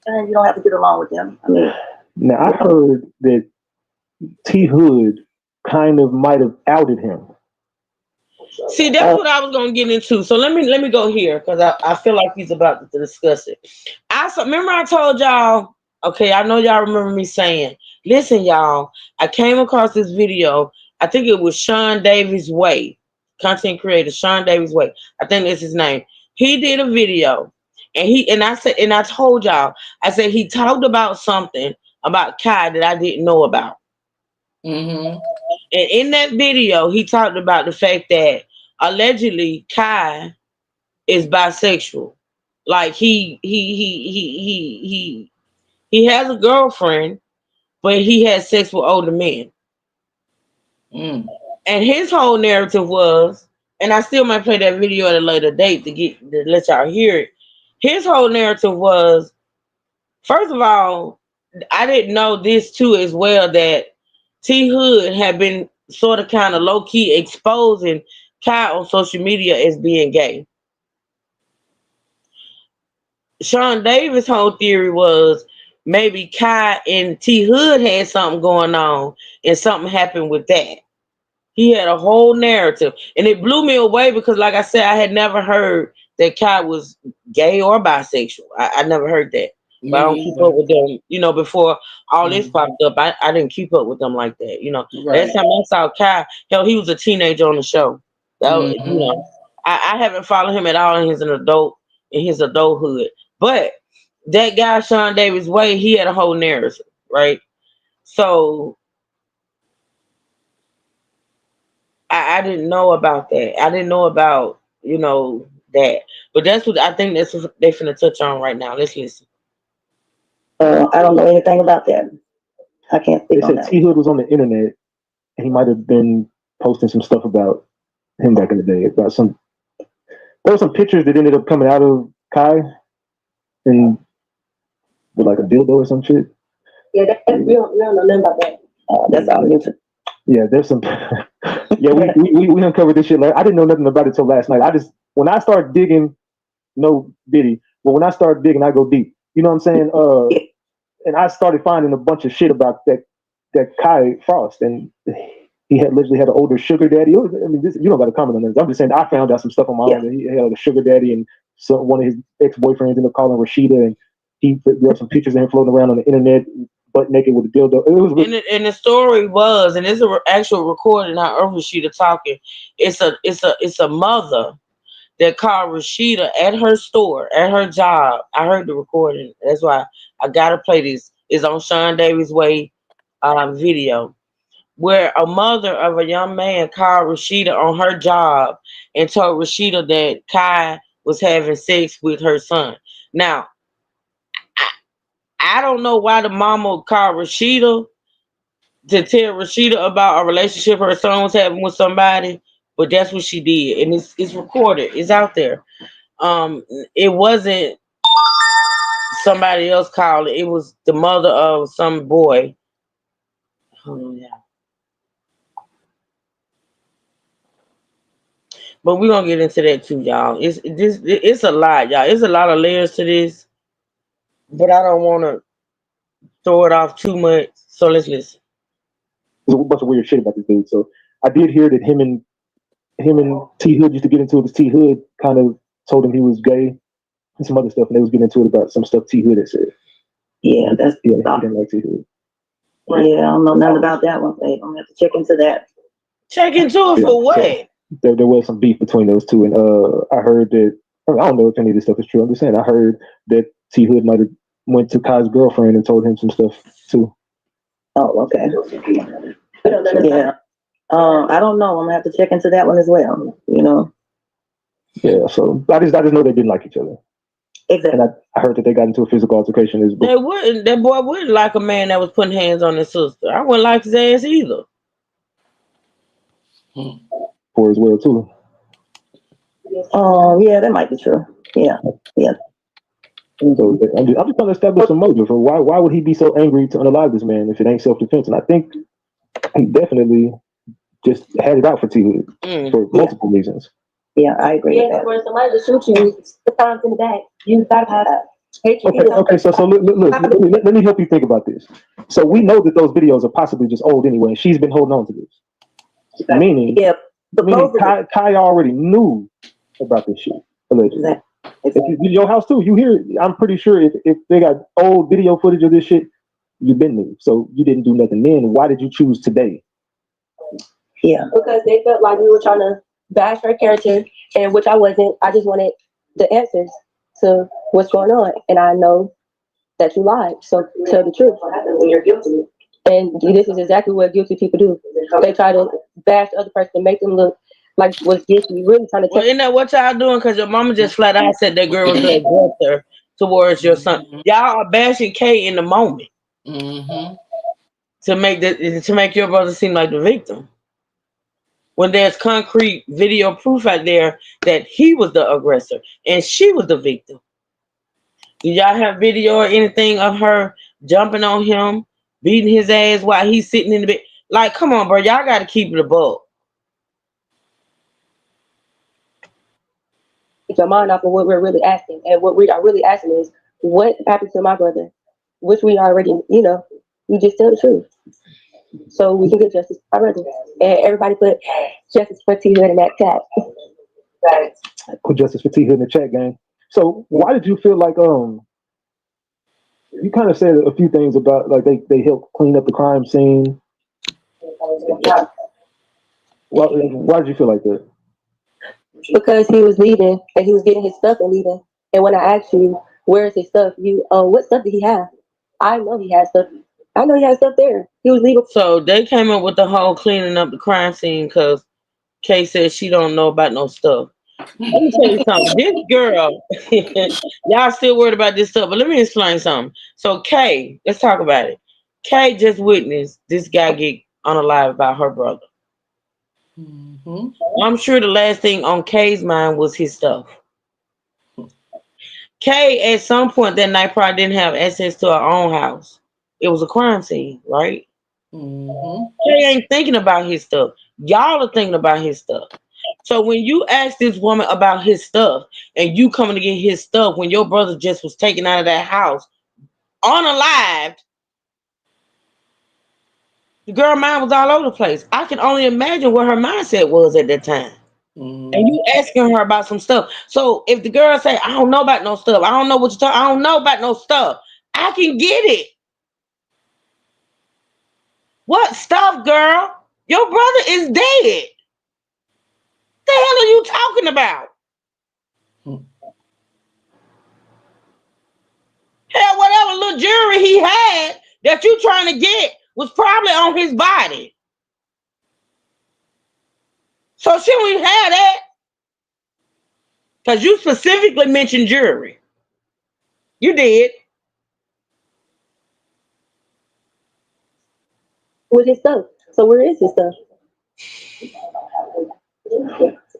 And you don't have to get along with them. Now I heard that T Hood kind of might have outed him. See, that's what I was gonna get into. So let me go here because I feel like he's about to discuss it. Remember I told y'all. Okay, I know y'all remember me saying, listen, y'all. I came across this video. I think it was Sean Davis Way, content creator Sean Davis Way. I think that's his name. He did a video, and I told y'all. I said he talked about something about Kai that I didn't know about. Mm-hmm. And in that video, he talked about the fact that allegedly Kai is bisexual. Like he has a girlfriend, but he has sex with older men. Mm. And his whole narrative was, and I still might play that video at a later date to let y'all hear it. His whole narrative was, first of all, I didn't know this too as well, that T Hood had been sort of kind of low key exposing Kai on social media as being gay. Sean Davis' whole theory was maybe Kai and T Hood had something going on and something happened with that. He had a whole narrative, and it blew me away because, like I said, I had never heard that Kai was gay or bisexual. I never heard that. But I don't Me keep either. up with them. Before all this Mhm. popped up, I didn't keep up with them like that. Last Right. time I saw Kai, hell, he was a teenager on the show. Hmm. I haven't followed him at all in his adulthood. But that guy, Sean Davis Wade, he had a whole narrative, right? So I didn't know about that. I didn't know about, that. But that's what I think that's what they finna touch on right now. Let's listen. I don't know anything about that. I can't They speak on said that. T Hood was on the internet and he might have been posting some stuff about him back in the day. About some there were some pictures that ended up coming out of Kai and with like a dildo or some shit. Yeah, we don't know nothing about that. That's all you. Yeah, there's some. Yeah, we uncovered this shit. Like, I didn't know nothing about it till last night. When I start digging, no Diddy, but when I start digging, I go deep. You know what I'm saying? And I started finding a bunch of shit about that Kai Frost, and he had literally had an older sugar daddy. You don't got to comment on this. I'm just saying I found out some stuff on my own. That he had a sugar daddy, and one of his ex-boyfriends ended up calling Rashida, and there were some pictures of him floating around on the internet, butt naked with a dildo. It was And the story was, and it's an actual recording. How Rashida talking. It's a mother that called Rashida at her store, at her job. I heard the recording. That's why I gotta play this. It's on Sean Davis Way video, where a mother of a young man called Rashida on her job and told Rashida that Kai was having sex with her son. Now, I don't know why the mama called Rashida to tell Rashida about a relationship her son was having with somebody, but that's what she did, and it's recorded. It's out there. It wasn't somebody else called it. It was the mother of some boy. Oh, yeah. But we're gonna get into that too, y'all. It's a lot, y'all. It's a lot of layers to this, but I don't want to throw it off too much. So let's listen. there's a bunch of weird shit about this dude. So I did hear that him and T Hood used to get into it because T Hood kind of told him he was gay and some other stuff, and they was getting into it about some stuff T Hood had said. Yeah, that's Yeah, he didn't like T Hood. Yeah, I don't know nothing about that one. I'm gonna have to check into that. Check into it for what? So there was some beef between those two, and I heard that I don't know if any of this stuff is true. I'm just saying I heard that T Hood might have went to Kai's girlfriend and told him some stuff too. Oh, okay. Yeah. I don't know. I'm gonna have to check into that one as well. Yeah. So I just know they didn't like each other. Exactly. And I heard that they got into a physical altercation. That boy wouldn't like a man that was putting hands on his sister. I wouldn't like his ass either. For as well too. Yeah, that might be true. Yeah. So I'm just trying to establish some motive. For why would he be so angry to unalive this man if it ain't self-defense? And I think he definitely just had it out for T Hood for multiple reasons. Yeah, I agree with that. When somebody to shoot you, the times in the back, you gotta have that. Okay. So look, let me help you think about this. So we know that those videos are possibly just old anyway. And she's been holding on to this, meaning Kai already knew about this shit allegedly. If it's your house too, you hear it. I'm pretty sure if they got old video footage of this shit, you've been there. So you didn't do nothing then. Why did you choose today? Yeah, because they felt like we were trying to bash her character, and which I wasn't. I just wanted the answers to what's going on, and I know that you lied. So tell the truth. What happens when you're guilty? And this is exactly what guilty people do. They try to bash the other person to make them look like what's guilty. Really trying to. Well, isn't that what y'all doing? Because your mama just flat out said that girl was the aggressor towards your son. Y'all are bashing Kay in the moment to make your brother seem like the victim, when there's concrete video proof out there that he was the aggressor and she was the victim. Do y'all have video or anything of her jumping on him, beating his ass while he's sitting in the bed? Like, come on, bro. Y'all got to keep it above. Your mind off of what we're really asking, and what we are really asking is what happened to my brother, which we already, we just tell the truth. so we can get justice for our brother. And everybody put justice for T Hood in that chat. Put justice for T Hood in the chat, gang. So why did you feel like you kind of said a few things about like they helped clean up the crime scene? Why did you feel like that? Because he was leaving and he was getting his stuff and leaving. And when I asked you, where's his stuff? What stuff did he have? I know he had stuff. I know he had stuff there. He was leaving. So they came up with the whole cleaning up the crime scene because Kay said she don't know about no stuff. Let me tell you something. This girl, y'all still worried about this stuff, but let me explain something. So Kay, let's talk about it. Kay just witnessed this guy get unalive by her brother. Mm-hmm. I'm sure the last thing on Kay's mind was his stuff. Kay, at some point that night, probably didn't have access to her own house. It was a crime scene, right? Mm-hmm. Kay ain't thinking about his stuff. Y'all are thinking about his stuff. So when you ask this woman about his stuff and you coming to get his stuff when your brother just was taken out of that house unalived, the girl mind was all over the place. I can only imagine what her mindset was at that time. Mm-hmm. And you asking her about some stuff. So if the girl say, I don't know about no stuff, I don't know what you're talking, I don't know about no stuff, I can get it. What stuff, girl? Your brother is dead. The hell are you talking about? Hell, whatever little jewelry he had that you trying to get was probably on his body. So shouldn't we have that? Because you specifically mentioned jewelry. You did. With his stuff. So where is his stuff?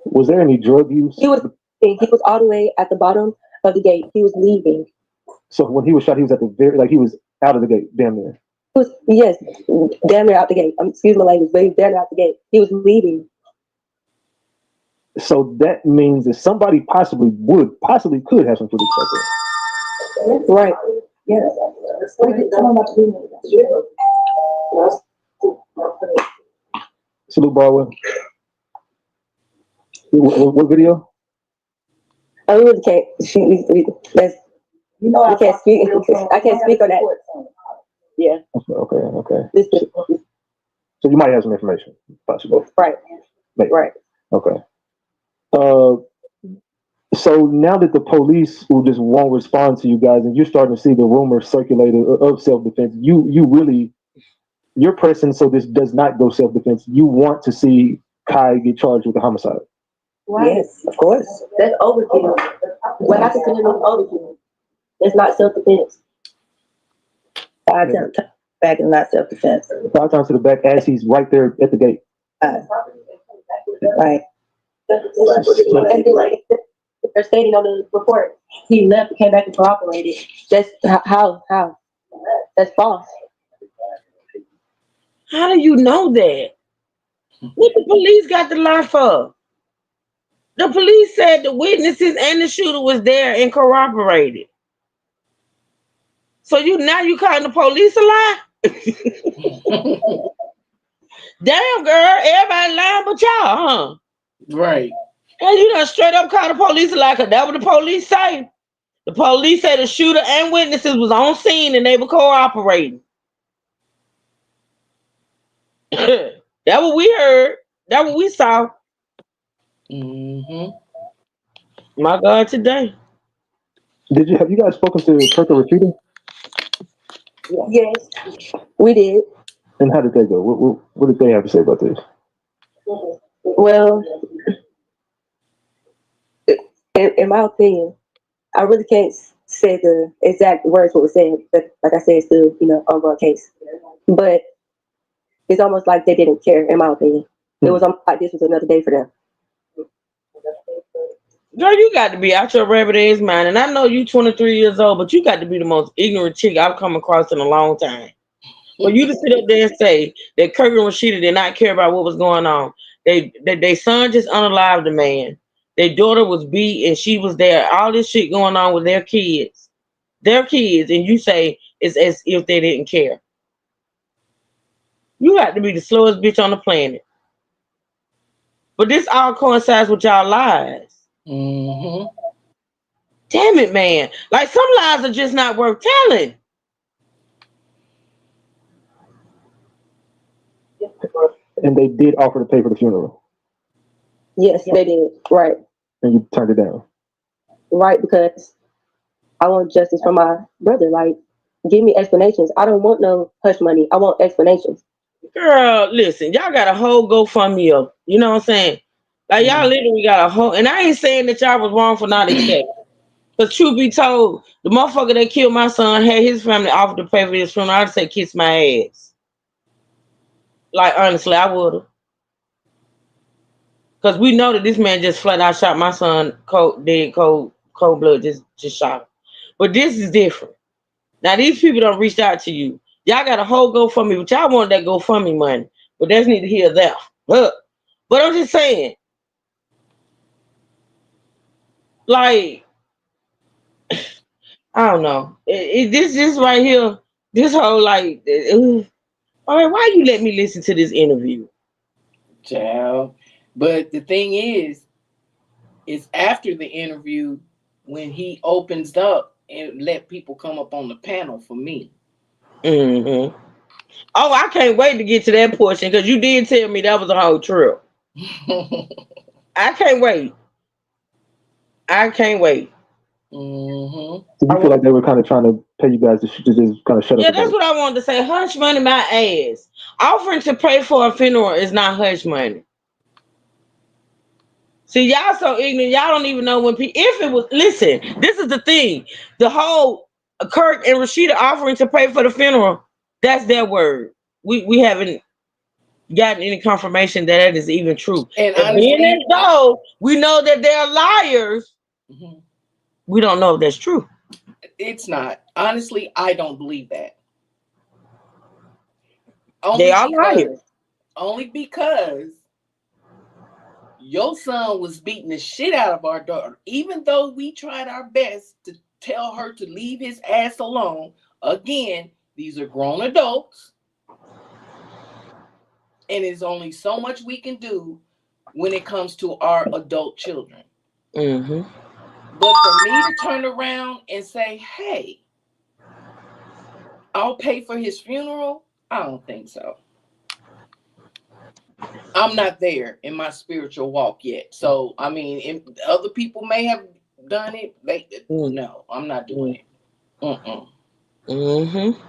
Was there any drug use? He was all the way at the bottom of the gate. He was leaving. So when he was shot, he was at the he was out of the gate, damn near. Yes, damn near out the gate. Excuse my language, but he was damn near out the gate. He was leaving. So that means that somebody possibly could have some footage like that. Right. Yeah. Salute Baldwin. What video? I really can't. That's, I can't speak. I can't speak on that. Yeah. Okay. So you might have some information, possible. Right. Maybe. Right. Okay. So now that the police who just won't respond to you guys, and you're starting to see the rumors circulating of self-defense, you really, you're pressing so this does not go self-defense. You want to see Kai get charged with a homicide. Right. Yes, of course. That's overkill. What happened to him is overkill. It's not self-defense. 5 times back and not self-defense. 5 times to the back as he's right there at the gate. Right. And they're stating on the report, he left, came back and cooperated. That's how? That's false. How do you know that? What the police got to lie for? The police said the witnesses and the shooter was there and corroborated. So you calling the police a lie? Damn, girl, everybody lying but y'all, huh? Right. And you done straight up call the police a lie, because that's what the police say. The police said the shooter and witnesses was on scene and they were cooperating. That's what we heard. That's what we saw. Mm-hmm. My God, today. Have you guys spoken to Kirk or Rashida? Yes, we did. And how did they go? What did they have to say about this? Well, in my opinion, I really can't say the exact words what was said, but like I said, it's still, ongoing case. But it's almost like they didn't care, in my opinion. It was almost like this was another day for them. Girl, you got to be out your rabbit ass mind. And I know you 23 years old, but you got to be the most ignorant chick I've come across in a long time. For you to sit up there and say that Kirk and Rashida did not care about what was going on. They son just unalived the man. Their daughter was beat and she was there. All this shit going on with their kids. And you say it's as if they didn't care. You got to be the slowest bitch on the planet. But this all coincides with y'all lies. Mm-hmm. Damn it, man. Like some lies are just not worth telling. And they did offer to pay for the funeral, Yes, they did. Right. and you turned it down. Right, because I want justice for my brother. Like, give me explanations. I don't want no hush money. I want explanations. Girl, listen, y'all got a whole GoFundMe up. You know what I'm saying? Like y'all literally got a whole, and I ain't saying that y'all was wrong for not accepting. Because truth be told, the motherfucker that killed my son had his family offered to pay for his funeral. I'd say kiss my ass. Like honestly, I would have. Because we know that this man just flat out shot my son cold blood, just shot him. But this is different. Now these people don't reach out to you. Y'all got a whole GoFundMe, but y'all want that GoFundMe money. But that's neither here nor there. Look. But I'm just saying, like, I don't know. This right here, this whole like, all right, why you let me listen to this interview? Child. But the thing is, it's after the interview when he opens up and let people come up on the panel for me. Mm-hmm. Oh, I can't wait to get to that portion because you did tell me that was a whole trip. I can't wait. I can't wait. Mm-hmm. So you feel like they were kind of trying to pay you guys to just kind of shut Yeah, up about that's it? what I wanted to say. Hush money, my ass. Offering to pay for a funeral is not hush money. See, y'all so ignorant. Y'all don't even know when people. If it was, listen. This is the thing. The whole Kirk and Rashida offering to pay for the funeral. That's their word. We haven't gotten any confirmation that that is even true. And And being honestly, as though we know that they're liars, we don't know if that's true. it's not. Honestly, I don't believe that. They are liars. Only because your son was beating the shit out of our daughter. Even though we tried our best to tell her to leave his ass alone, again, these are grown adults. And there's only so much we can do when it comes to our adult children. Mm-hmm. But for me to turn around and say, hey, I'll pay for his funeral, I don't think so. I'm not there in my spiritual walk yet. So, I mean, if other people may have done it, no, I'm not doing it. Mm-hmm.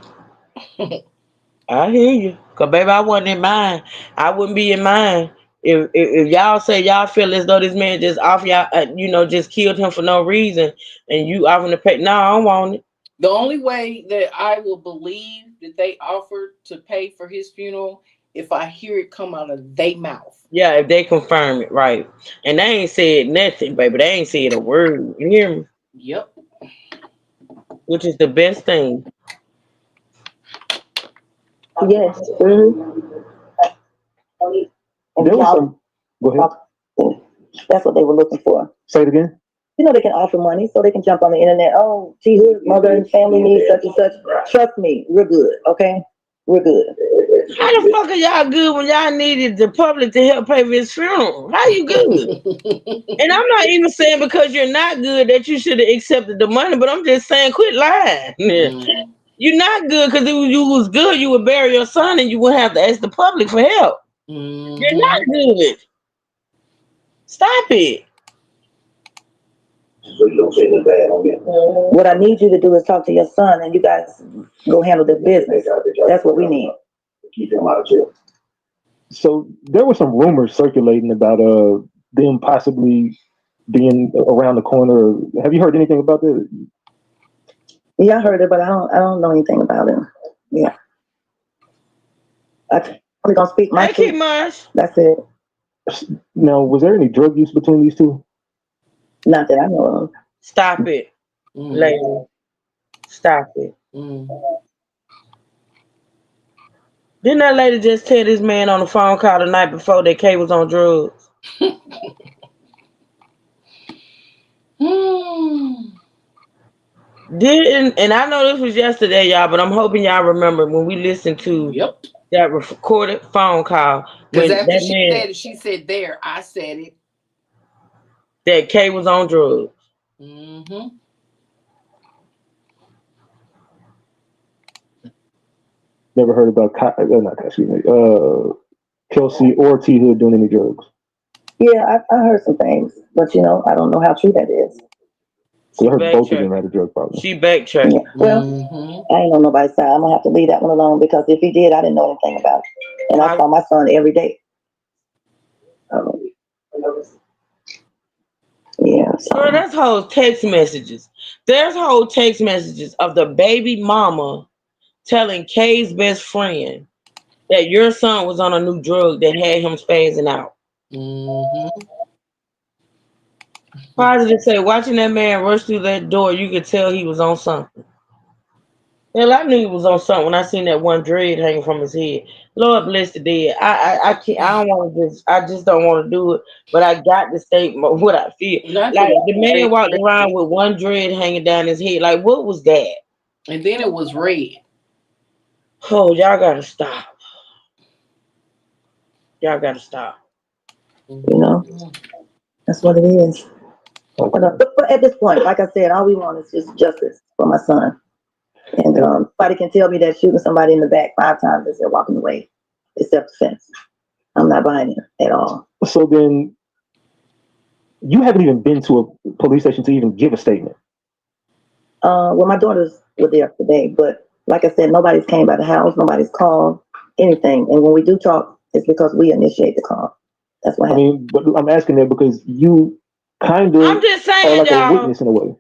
I hear you. Cause baby, I wasn't in mine. I wouldn't be in mine. If y'all say y'all feel as though this man just off y'all, just killed him for no reason, and you offering to pay, no, I don't want it. The only way that I will believe that they offered to pay for his funeral if I hear it come out of their mouth. Yeah, if they confirm it, right. And they ain't said nothing, baby. They ain't said a word. You hear me? Yep. Which is the best thing. Yes. Mm-hmm. There was some. Go ahead. That's what they were looking for. Say it again. You know, they can offer money so they can jump on the internet. Oh, gee, his mother and family needs such and such. Trust me, we're good, okay? We're good. How the fuck are y'all good when y'all needed the public to help pay for his funeral? How you good? And I'm not even saying because you're not good that you should have accepted the money, but I'm just saying quit lying. You're not good because if you was good, you would bury your son and you wouldn't have to ask the public for help. You're not good. Stop it. What I need you to do is talk to your son and you guys go handle the business. That's what we need. Keep him out of jail. So there were some rumors circulating about them possibly being around the corner. Have you heard anything about that? Yeah, I heard it, but I don't know anything about it. Yeah. I'm only gonna speak my truth. That's it. Now, was there any drug use between these two? Not that I know of. Stop it, lady. Stop it. Didn't that lady just tell this man on the phone call the night before that Kay was on drugs? Didn't, and I know this was yesterday, y'all, but I'm hoping y'all remember when we listened to That recorded phone call Because when after that she man said it, she said, there, I said it. that K was on drugs. Mm-hmm. Never heard about Kelsey or T Hood doing any drugs. Yeah, I heard some things, but I don't know how true that is. So I She heard both of them backtracked. had a drug problem. She backtracked. Yeah. Well, Mm-hmm. I ain't on nobody's side. I'm gonna have to leave that one alone because if he did, I didn't know anything about it, and I saw my son every day. Yeah. Girl, So that's whole text messages. There's whole text messages of the baby mama telling Kay's best friend that your son was on a new drug that had him spazzing out. Mm-hmm. Positive say, watching that man rush through that door, you could tell he was on something. Hell, I knew he was on something when I seen that one dread hanging from his head. Lord bless the dead. I can't. I don't want to just. I just don't want to do it. But I got to state what I feel. Not Like the the man walked around with one dread hanging down his head. Like what was that? and then it was red. Oh, y'all gotta stop. Y'all gotta stop. that's what it is. But at this point, like I said, all we want is just justice for my son. And somebody can tell me that shooting somebody in the back 5 times as they're walking away is self-defense. I'm not buying it at all. So then, you haven't even been to a police station to even give a statement. Well, my daughters were there today, but like I said, nobody's came by the house, nobody's called anything. And when we do talk, it's because we initiate the call. That's what happened. I mean, but I'm asking that because you kind of I'm just are saying, like a y'all. witness in a way.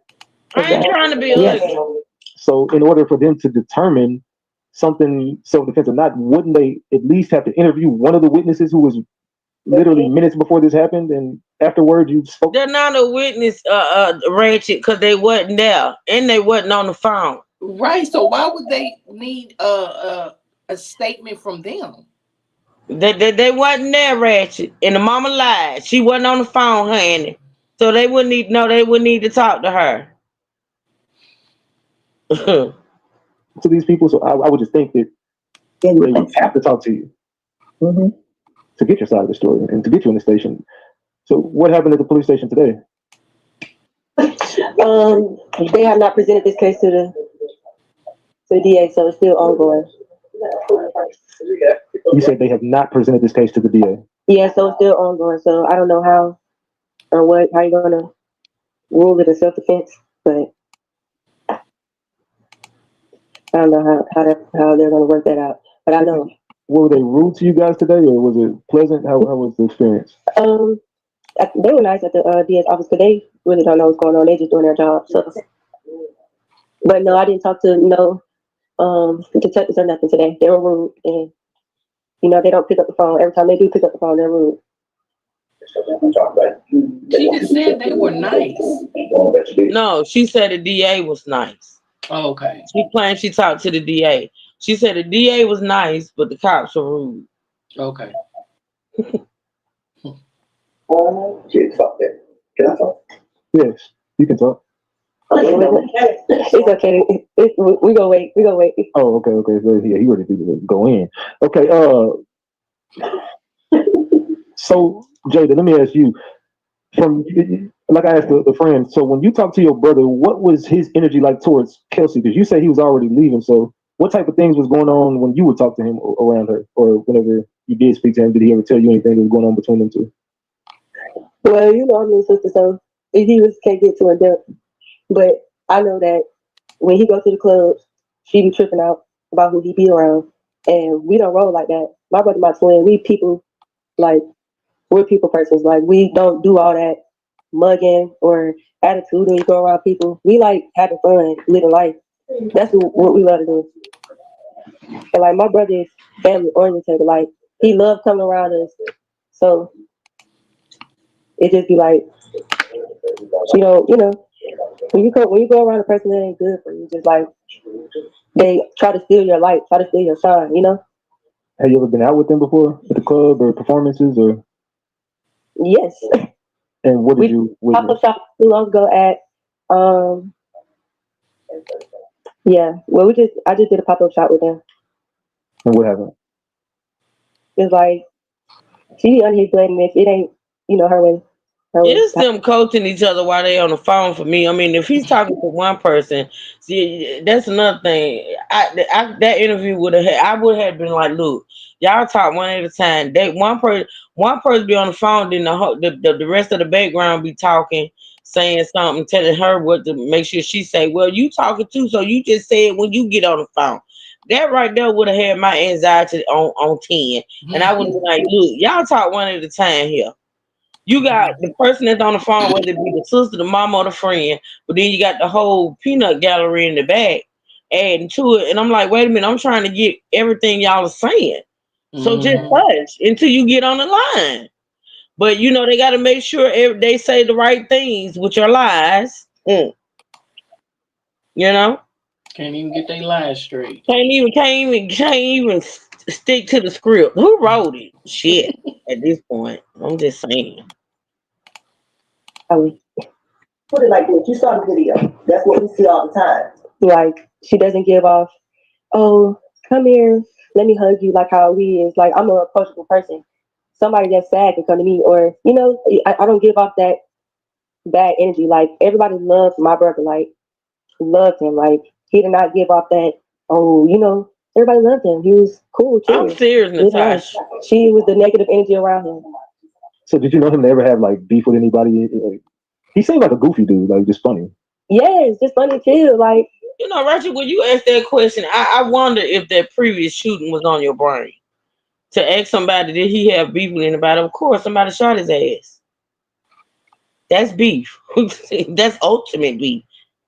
I ain't trying to be Yes. ugly. So in order for them to determine something self-defense or not, wouldn't they at least have to interview one of the witnesses who was literally minutes before this happened, and afterwards you spoke? They're not a witness, Ratchet, because they wasn't there and they wasn't on the phone. Right. So why would they need a statement from them? They wasn't there, Ratchet, and the mama lied. She wasn't on the phone, honey. So they wouldn't need. No, they wouldn't need to talk to her. To these people, so I would just think that they would have to talk to you to get your side of the story and to get you in the station. So what happened at the police station today? They have not presented this case to the DA, so it's still ongoing. You said they have not presented this case to the DA. Yeah, so it's still ongoing. So I don't know how or how you're gonna rule it as self-defense, but I don't know how they're gonna work that out. But I know. Were they rude to you guys today, or was it pleasant? How was the experience? They were nice at the DA's office, but they really don't know what's going on. They just doing their job. So, but no, I didn't talk to no detectives or nothing today. They were rude, and they don't pick up the phone. Every time they do pick up the phone, they're rude. She just said they were nice. No, she said the DA was nice. Oh, okay. She claimed she talked to the DA. She said the DA was nice, but the cops were rude. Okay. Can I talk? Yes, you can talk. It's okay. We gonna wait. We gonna wait. Oh, okay. So, yeah, he ready to go in. Okay. So Jada, let me ask you. From like I asked the friend. So when you talk to your brother, what was his energy like towards Kelsey? Because you said he was already leaving. So what type of things was going on when you would talk to him around her, or whenever you did speak to him? Did he ever tell you anything that was going on between them two? Well, I'm his sister, so he can't get too in depth. But I know that when he goes to the club, she be tripping out about who he be around, and we don't roll like that. My brother, my twin, we're people persons. Like we don't do all that mugging or attitude when you go around people. We like having fun, living life. That's what we love to do. And like my brother is family oriented. Like he loves coming around us. So it just be like, when you go around a person that ain't good for you, just like they try to steal your light, try to steal your shine. Have you ever been out with them before at the club or performances or? Yes. And what did you witness? Pop-up shop 2 months ago at yeah. Well, I just did a pop-up shop with them. And what happened? It's like she under his blood mess. It ain't, her way. It's them coaching each other while they on the phone for me. I mean, if he's talking to one person, see, that's another thing. That interview I would have been like, look, y'all talk one at a time. One person be on the phone, then the rest of the background be talking, saying something, telling her what to make sure she say. Well, you talking too, so you just say it when you get on the phone. That right there would have had my anxiety on 10, and I would have been like, look, y'all talk one at a time here. You got the person that's on the phone, whether it be the sister, the mama, or the friend, but then you got the whole peanut gallery in the back adding to it. And I'm like, wait a minute, I'm trying to get everything y'all are saying. So just hush until you get on the line. But they got to make sure they say the right things with your lies. Can't even get their lies straight. Can't even stick to the script. Who wrote it? Shit. At this point, I'm just saying. Put it like this. You saw the video. That's what we see all the time. Like, she doesn't give off, oh, come here, let me hug you, like how he is. Like, I'm a approachable person. Somebody that's sad can come to me, or, I don't give off that bad energy. Like, everybody loves my brother, like, loved him. Like, he did not give off that, everybody loved him. He was cool, too. I'm serious, Natasha. She was the negative energy around him. So did you know him to ever have like beef with anybody? He seemed like a goofy dude, like just funny. Yes, just funny too. Like, Roger, when you ask that question, I wonder if that previous shooting was on your brain. To ask somebody, did he have beef with anybody? Of course, somebody shot his ass. That's beef. That's ultimate beef.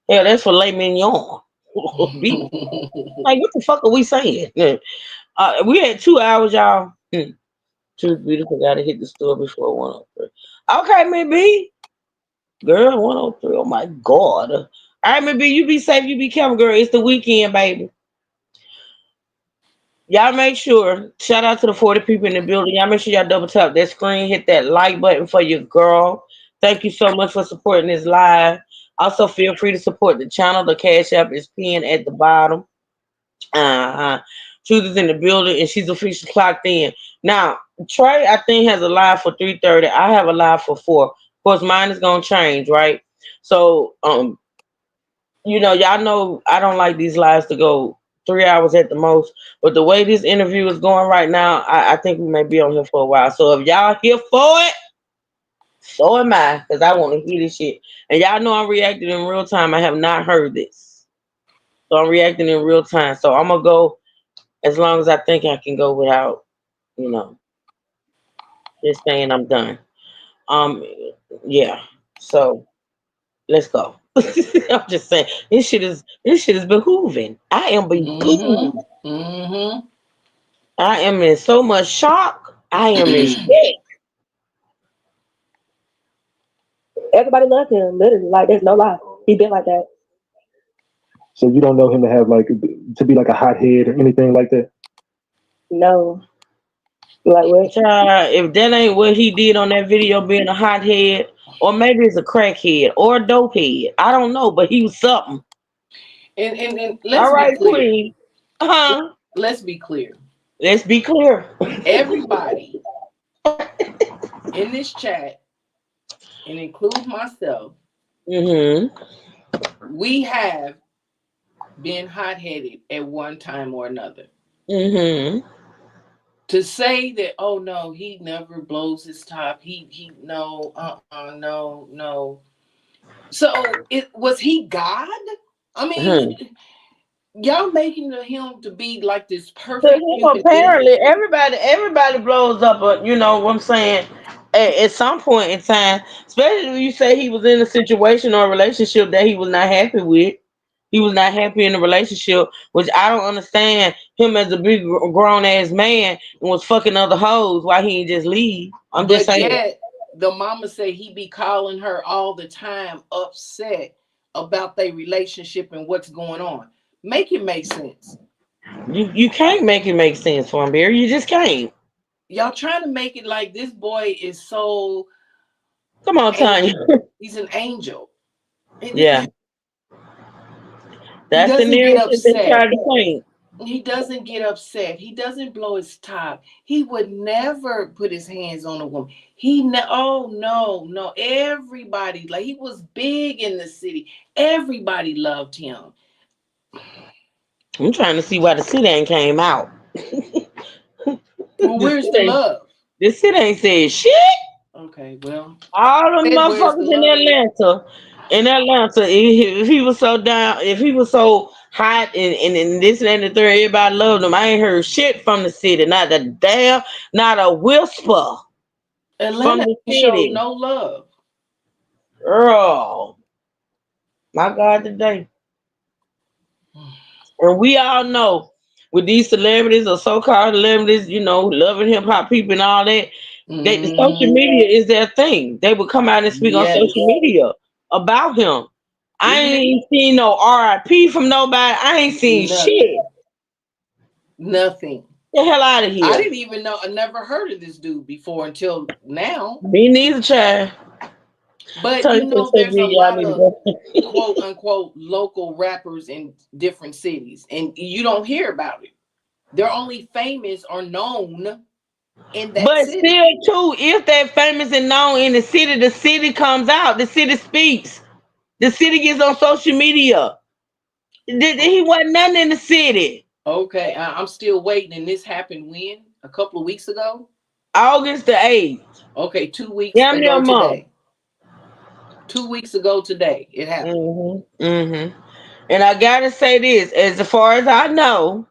Hell, that's filet mignon. Beef. Like, what the fuck are we saying? We had 2 hours, y'all. Truth be told, gotta hit the store before 103. Okay, maybe. Girl, 103. Oh my God. All right, maybe you be safe, you be careful, girl. It's the weekend, baby. Y'all make sure, shout out to the 40 people in the building. Y'all make sure y'all double tap that screen, hit that like button for your girl. Thank you so much for supporting this live. Also, feel free to support the channel. The Cash App is pinned at the bottom. Truth is in the building, and she's officially clocked in. Now, Trey, I think, has a live for 3:30. I have a live for 4. Of course, mine is gonna change, right? So, y'all know I don't like these lives to go 3 hours at the most. But the way this interview is going right now, I think we may be on here for a while. So if y'all here for it, so am I, because I want to hear this shit. And y'all know I'm reacting in real time. I have not heard this. So I'm reacting in real time. So I'm gonna go as long as I think I can go without, just saying I'm done. Yeah. So let's go. I'm just saying this shit is behooving. I am behooving. I am in so much shock. I am in shit. Everybody loved him, literally. Like, there's no lie. He been like that. So you don't know him to have to be like a hothead or anything like that? No. Like what? If that ain't what he did on that video, being a hothead, or maybe it's a crackhead or a dope head. I don't know, but he was something. And let's be clear. Queen. Let's be clear. Let's be clear. Everybody in this chat, and includes myself, we have been hot-headed at one time or another. To say that, oh no, he never blows his top. No. So was he God? I mean, y'all making him to be like this perfect. Apparently, everybody blows up. You know what I'm saying? At some point in time, especially when you say he was in a situation or a relationship that he was not happy with. He was not happy in the relationship, which I don't understand. Him as a big grown ass man and was fucking other hoes. Why he didn't just leave? I'm just saying. Yet, the mama say he be calling her all the time, upset about their relationship and what's going on. Make it make sense. You can't make it make sense, Farmberry. You just can't. Y'all trying to make it like this boy is so. Come on, Tanya. He's an angel. Yeah. That's the narrative they try to paint. He doesn't get upset. He doesn't blow his top. He would never put his hands on a woman. Oh no. Everybody, like, he was big in the city. Everybody loved him. I'm trying to see why the shit ain't came out. Well, where's the love? This shit ain't said shit. Okay, well, all them motherfuckers in Atlanta, if he was so down, if he was so hot and this and the third, everybody loved him. I ain't heard shit from the city. Not a whisper from Atlanta the showed city. no love. Girl, my God, today. And we all know with these celebrities or so-called celebrities, loving hip hop people and all that, the social media is their thing. They would come out and speak on social media about him. I ain't seen no RIP from nobody. I ain't seen shit. Nothing. The hell out of here. I didn't even know. I never heard of this dude before until now. Me neither, child. But there's a lot of quote unquote local rappers in different cities, and you don't hear about it. They're only famous or known in that but city. Still, too, if they're famous and known in the city comes out. The city speaks. The city gets on social media. He wasn't nothing in the city. Okay, I'm still waiting, and this happened when? A couple of weeks ago? August the 8th. Okay, 2 weeks ago today. 2 weeks ago today, it happened. And I gotta say this, as far as I know,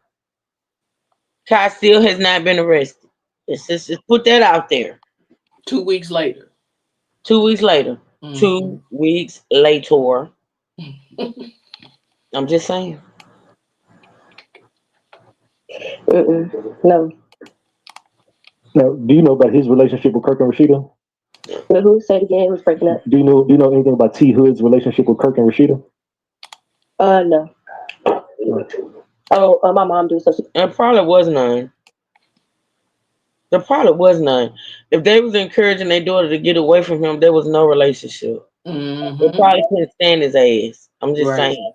Kai still has not been arrested. Let's just put that out there. 2 weeks later. 2 weeks later. 2 weeks later. I'm just saying. No. Now, do you know about his relationship with Kirk and Rashida? Who said again? It was breaking up. Do you know anything about T Hood's relationship with Kirk and Rashida? No. Oh, my mom do so. There probably was none. If they was encouraging their daughter to get away from him, there was no relationship. They probably couldn't stand his ass. I'm just saying.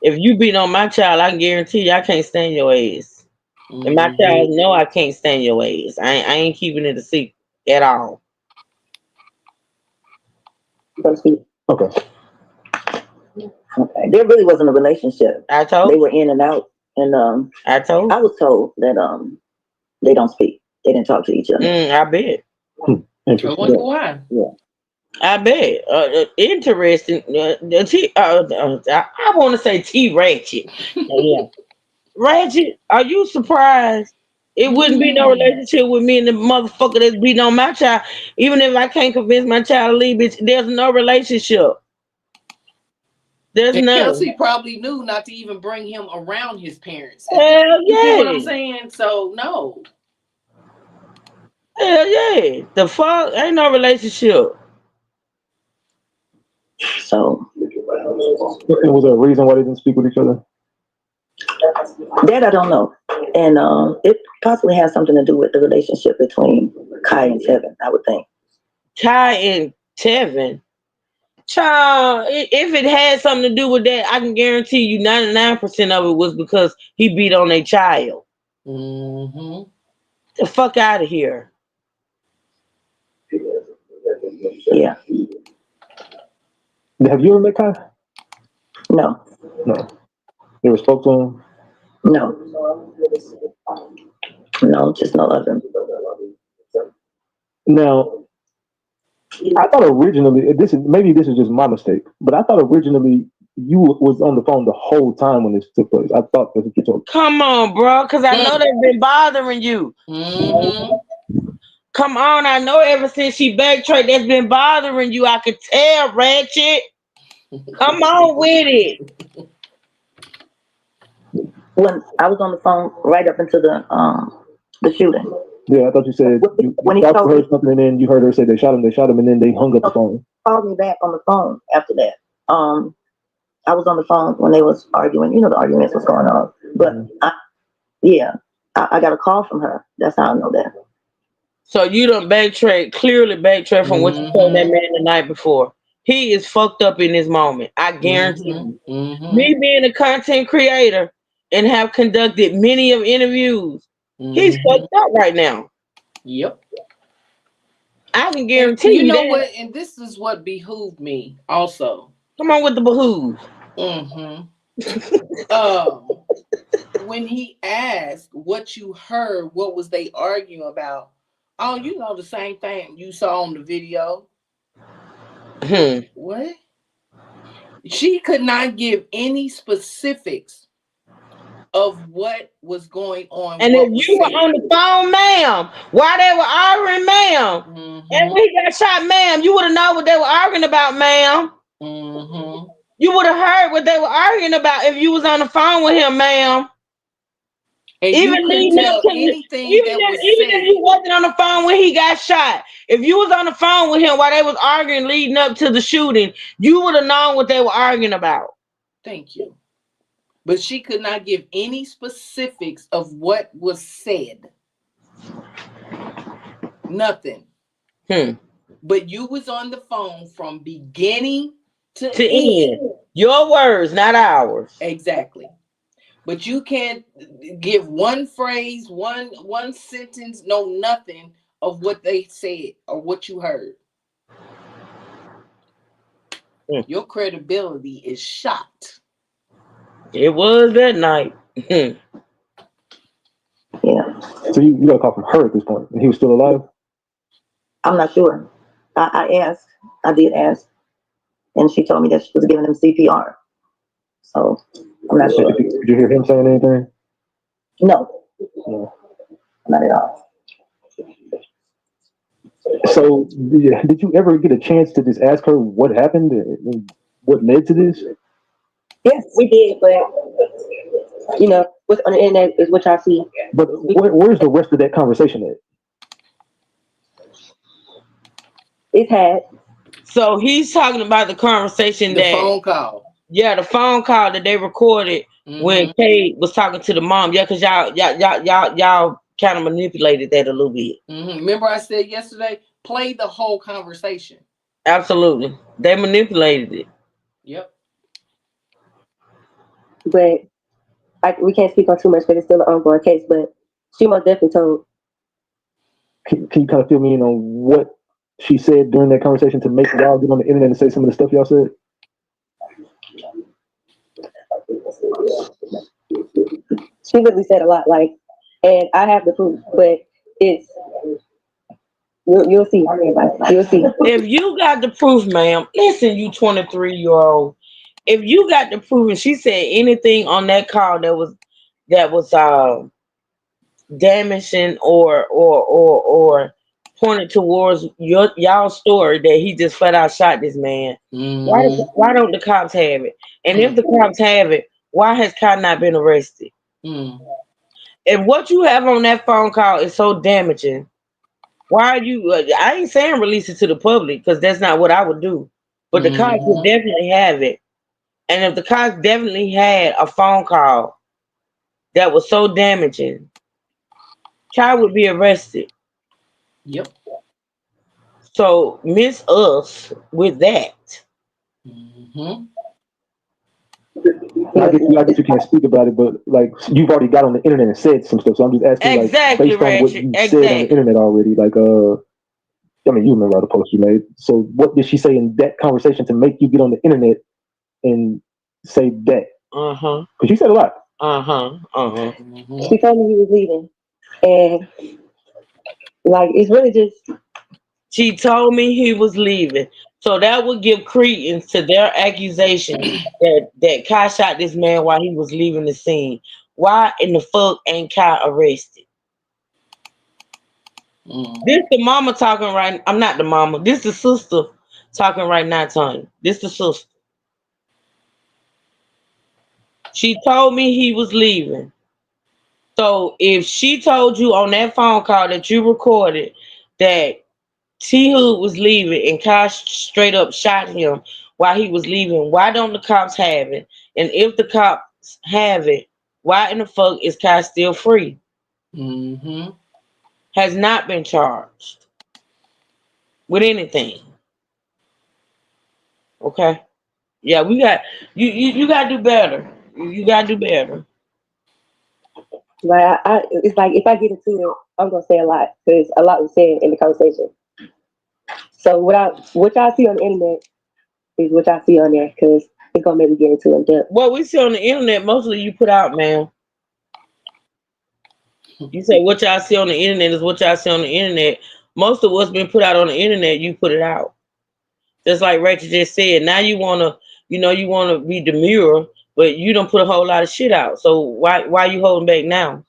If you beat on my child, I can guarantee you I can't stand your ass. And my child know I can't stand your ass. I ain't keeping it a secret at all. Okay. There really wasn't a relationship. They were in and out, and I was told that they don't speak. They didn't talk to each other. I bet. I wonder why. Yeah. I bet. Interesting. I want to say T Ratchet. Yeah. Ratchet, are you surprised? It wouldn't be no relationship with me and the motherfucker that's beating on my child. Even if I can't convince my child to leave, bitch, there's no relationship. There's none. Kelsey probably knew not to even bring him around his parents. Hell yeah. You see what I'm saying? So, no. Hell yeah. The fuck? Ain't no relationship. So. Was there a reason why they didn't speak with each other? That I don't know. And it possibly has something to do with the relationship between Kai and Tevin, I would think. Kai and Tevin? Child, if it had something to do with that, I can guarantee you 99% of it was because he beat on a child. The fuck out of here. Yeah. Have you ever met Kai? No. You ever spoke to him? No, just no other. Now, I thought originally, this is just my mistake, but I thought originally you was on the phone the whole time when this took place. I thought that you told. Come on, bro, because I know they've been bothering you. Come on, I know ever since she backtracked, that's been bothering you. I could tell, Ratchet. Come on with it. When I was on the phone right up until the shooting. Yeah, I thought you said when he heard something, and then you heard her say they shot him, and then they hung up the phone. Called me back on the phone after that. I was on the phone when they was arguing. You know, the arguments was going on. But I got a call from her. That's how I know that. So you don't clearly backtrack from what you told that man the night before. He is fucked up in this moment. I guarantee you. Me being a content creator, and have conducted many of interviews. He's Mm-hmm. fucked up right now. Yep. I can And guarantee you you know that. what? And this is what behooved me also. Come on with the behoove. Mm-hmm. When he asked what you heard, what was they arguing about? Oh, you know the same thing you saw on the video. What? She could not give any specifics of what was going on, And if what was you were said. on the phone, ma'am, while they were arguing, ma'am, and Mm-hmm. when he got shot, ma'am, you would have known what they were arguing about, ma'am. Mm-hmm. You would have heard what they were arguing about if you was on the phone with him, ma'am. And Even you couldn't leading up tell to anything that was even if you said. wasn't on the phone when he got shot, if you was on the phone with him while they was arguing leading up to the shooting, you would have known what they were arguing about. Thank you. But she could not give any specifics of what was said. Nothing. But you was on the phone from beginning to end. Your words, not ours. Exactly. But you can't give one phrase, one sentence, no nothing of what they said or what you heard. Your credibility is shot. It was that night. Yeah. So you got a call from her at this point, and he was still alive? I'm not sure. I asked. I did ask, and she told me that she was giving him CPR. So I'm not sure. Did you hear him saying anything? No, No. not at all. So did you ever get a chance to just ask her what happened and what led to this? Yes, we did, but you know, what's on the internet is what y'all see. But where's the rest of that conversation at? It's had. So he's talking about the conversation The phone call. Yeah, the phone call that they recorded when Kay was talking to the mom. Yeah, because y'all kind of manipulated that a little bit. Remember I said yesterday, play the whole conversation. Absolutely. They manipulated it. Yep. But we can't speak on too much because it's still an ongoing case, but she most definitely told. Can you kind of fill me in on what she said during that conversation to make y'all get on the internet and say some of the stuff y'all said? She literally said a lot, like, and I have the proof, but it's you'll see. You'll see. If you got the proof, ma'am, listen, you 23-year-old. If you got the proof and she said anything on that call that was damaging or pointed towards y'all story that he just flat out shot this man, why don't the cops have it? And if the cops have it, why has Kai not been arrested? If what you have on that phone call is so damaging, why are you? I ain't saying release it to the public because that's not what I would do. But the cops would definitely have it. And if the cops definitely had a phone call that was so damaging, Kai would be arrested. Yep. So miss us with that. I guess you can't speak about it, but like you've already got on the internet and said some stuff. So I'm just asking, Exactly, like, based on what Ratchet. you said on the internet already, like, I mean, you remember all the posts you made. So what did she say in that conversation to make you get on the internet and say that? Because you said a lot. She told me he was leaving, and like it's really just. She told me he was leaving, so that would give credence to their accusation that Kai shot this man while he was leaving the scene. Why in the fuck ain't Kai arrested? This the mama talking right. I'm not the mama. This the sister talking right now, Tony. This the sister. She told me he was leaving. So if she told you on that phone call that you recorded that T Hood was leaving and Kai straight up shot him while he was leaving, why don't the cops have it? And if the cops have it, why in the fuck is Kai still free? Has not been charged with anything. Okay. Yeah, we got you gotta do better. You gotta do better. Like it's like if I get into it, I'm gonna say a lot because a lot was said in the conversation. So what y'all see on the internet is what y'all see on there because it's gonna make me get into it in depth. What we see on the internet, mostly you put out, man. You say what y'all see on the internet is what y'all see on the internet. Most of what's been put out on the internet, you put it out. Just like Rachel just said. Now you wanna be demure, but you don't put a whole lot of shit out. So why you holding back now?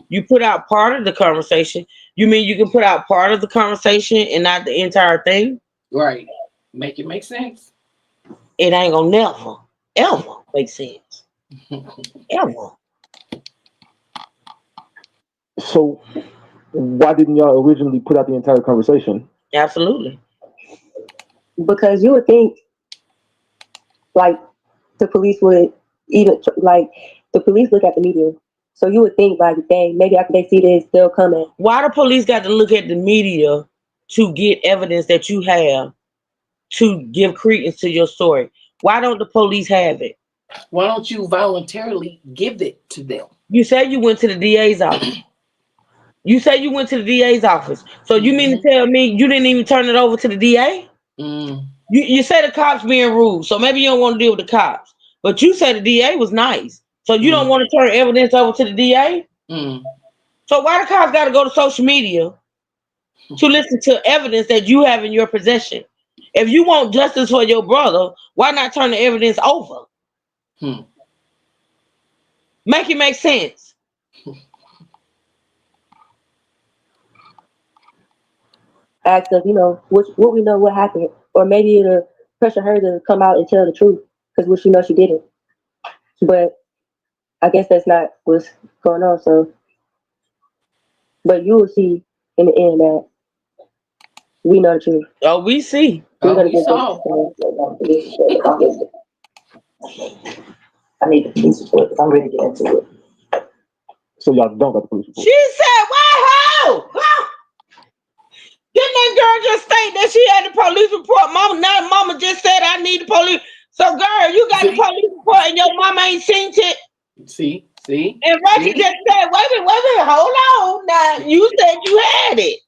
You put out part of the conversation. You mean you can put out part of the conversation and not the entire thing? Right. Make it make sense. It ain't gonna never, ever make sense. Ever. So why didn't y'all originally put out the entire conversation? Absolutely. Because you would think like the police would even like the police look at the media. So you would think like, dang, maybe after they see this, they'll come in. Why the police got to look at the media to get evidence that you have to give credence to your story? Why don't the police have it? Why don't you voluntarily give it to them? You said you went to the DA's office. You say you went to the DA's office. So you mean to tell me you didn't even turn it over to the DA? You say the cops being rude, so maybe you don't want to deal with the cops. But you said the DA was nice. So you don't want to turn evidence over to the DA? So why the cops got to go to social media to listen to evidence that you have in your possession? If you want justice for your brother, why not turn the evidence over? Make it make sense. Ask us, what we know what happened, or maybe it'll pressure her to come out and tell the truth because what she didn't. But I guess that's not what's going on. So, but you will see in the end that we know the truth. Oh, we see. We're gonna get I need the police report because I'm ready to get into it. So y'all don't got the police report? She said, "Wow, didn't that girl just state that she had the police report? Mama just said I need the police. So, girl, you got the police report and your mama ain't seen it. See. And Roger just said, wait a minute, hold on. Now, you said you had it.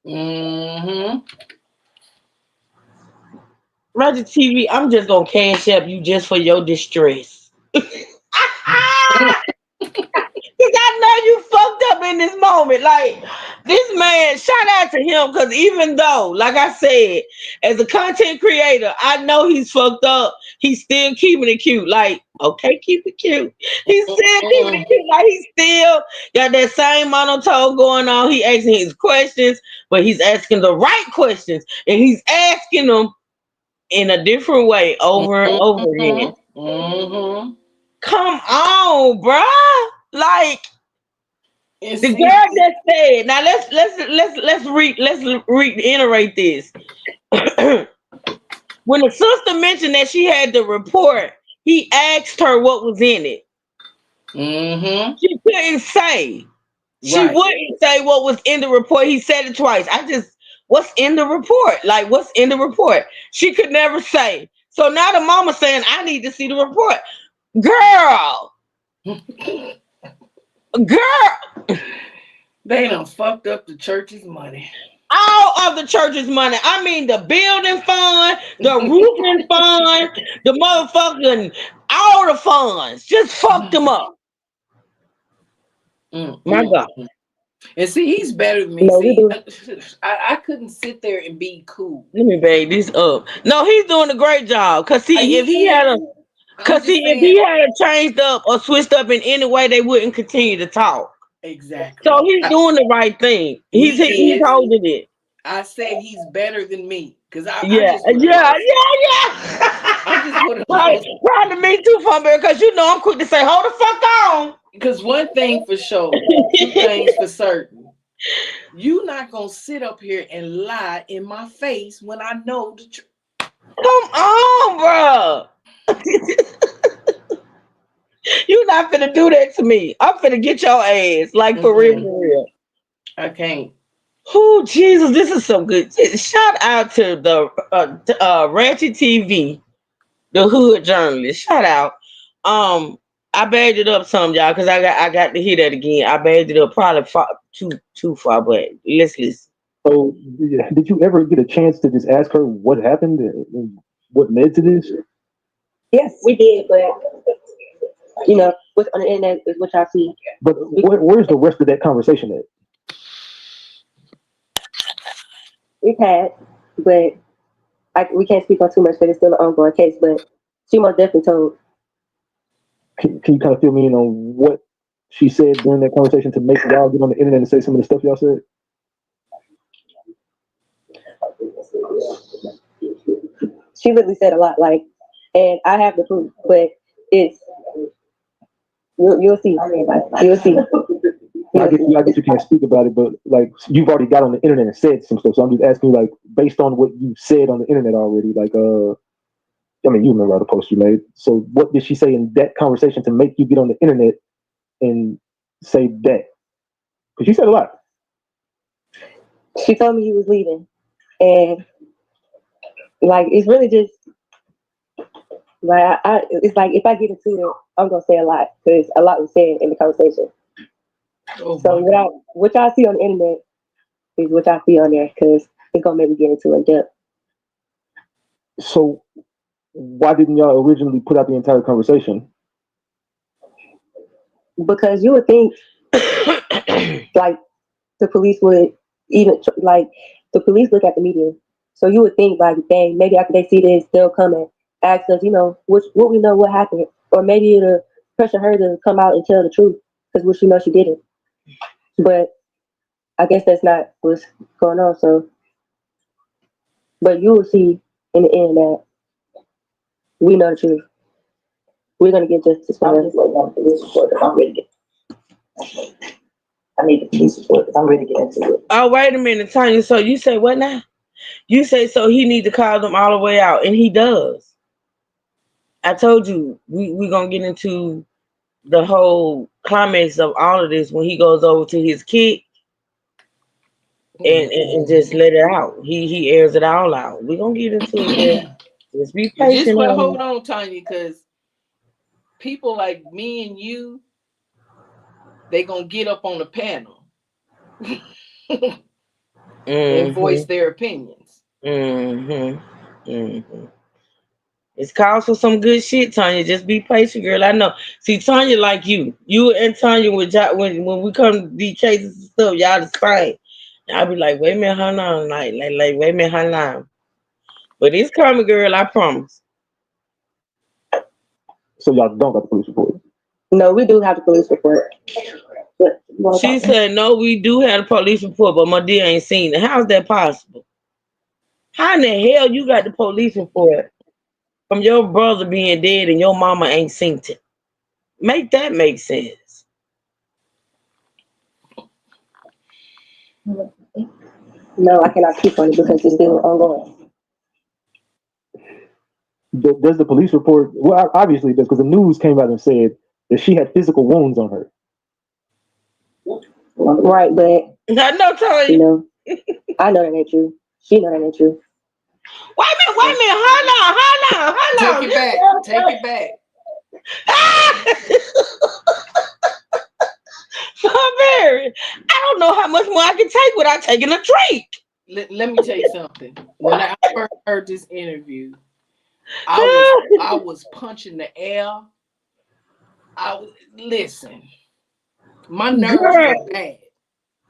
Roger TV, I'm just going to cash up you just for your distress. Because I know you fucked up in this moment. Like, this man, shout out to him, because even though, like I said, as a content creator, I know he's fucked up. He's still keeping it cute. Like, okay, keep it cute. He's still keeping it cute. Like, he's still got that same monotone going on. He asking his questions, but he's asking the right questions. And he's asking them in a different way over and over again. Come on, bruh. Like, the girl just said. Now let's reiterate this. When the sister mentioned that she had the report, he asked her what was in it. She couldn't say. She wouldn't say what was in the report. He said it twice. What's in the report? Like, what's in the report? She could never say. So now the mama saying, I need to see the report. Girl. Girl. They done fucked up the church's money. All of the church's money. I mean, the building fund, the roofing fund, the motherfucking, all the funds. Just fucked them up. My God. And see, he's better than me. No, I couldn't sit there and be cool. Let me bag this up. No, he's doing a great job. Cause see, if he had changed up or switched up in any way, they wouldn't continue to talk. Exactly. So he's doing the right thing. He's holding it. I said he's better than me. Cause I just Trying to me too, fun, because I'm quick to say, hold the fuck on. Because one thing for sure, two things for certain. You not gonna sit up here and lie in my face when I know the truth. Come on, bro. You not finna do that to me. I'm finna get your ass. Like, for real. I can't. Oh, Jesus, this is so good. Shout out to the Ratchet TV, the hood journalist. Shout out. I bagged it up some, y'all, because I got to hear that again. I bagged it up probably too far, but let's listen. So, did you ever get a chance to just ask her what happened and what led to this? Yes, we did, but what's on the internet is what y'all see. But where's the rest of that conversation at? We've had, but we can't speak on too much because it's still an ongoing case. But she most definitely told. Can you kind of fill me in on what she said during that conversation to make y'all get on the internet and say some of the stuff y'all said? She literally said a lot, like, and I have the proof, but it's you'll see. You'll see. I guess you can't speak about it, but like you've already got on the internet and said some stuff. So I'm just asking you, like, based on what you said on the internet already, like, I mean, you remember all the posts you made. So what did she say in that conversation to make you get on the internet and say that? Because she said a lot. She told me he was leaving, and like it's really just like it's like if I get into it, I'm gonna say a lot because a lot was said in the conversation. Oh, So what y'all see on the internet is what y'all see on there because it's gonna make me get into it in depth. So why didn't y'all originally put out the entire conversation? Because you would think like the police would like the police look at the media, so you would think like, dang, maybe after they see this, they'll come and ask us, what we know what happened, or maybe it'll pressure her to come out and tell the truth because what she knows she didn't. But I guess that's not what's going on. So, but you will see in the end that we know the truth. We're gonna get justice for her. I need the police report because I'm ready to get into it. Oh, wait a minute, Tanya. So you say what now? You say so he need to call them all the way out, and he does. I told you we gonna get into the whole climax of all of this when he goes over to his kid and just let it out. He airs it all out. We gonna get into it. Just be patient. Hold on, Tanya, because people like me and you, they gonna get up on the panel and voice their opinions. It's calls for some good shit, Tanya. Just be patient, girl. I know. See, Tanya like you. You and Tanya when we come to these cases and stuff, y'all the same. I'll be like, wait a minute, hold on. Like, wait a minute, hold on. But it's coming, girl, I promise. So y'all don't got the police report? No, we do have the police report. She said, no, we do have the police report, but my dear ain't seen it. How's that possible? How in the hell you got the police report from your brother being dead and your mama ain't seen it? Make that make sense. No, I cannot speak on it because it's still ongoing. Does the police report? Well, obviously it does, because the news came out and said that she had physical wounds on her. Right, but I know, Tanya. I know that ain't true. She know that ain't true. Wait a minute, hold on. Take it back. Strawberry, I don't know how much more I can take without taking a drink. Let me tell you something. When I first heard this interview, I was punching the air. Listen. My nerves were bad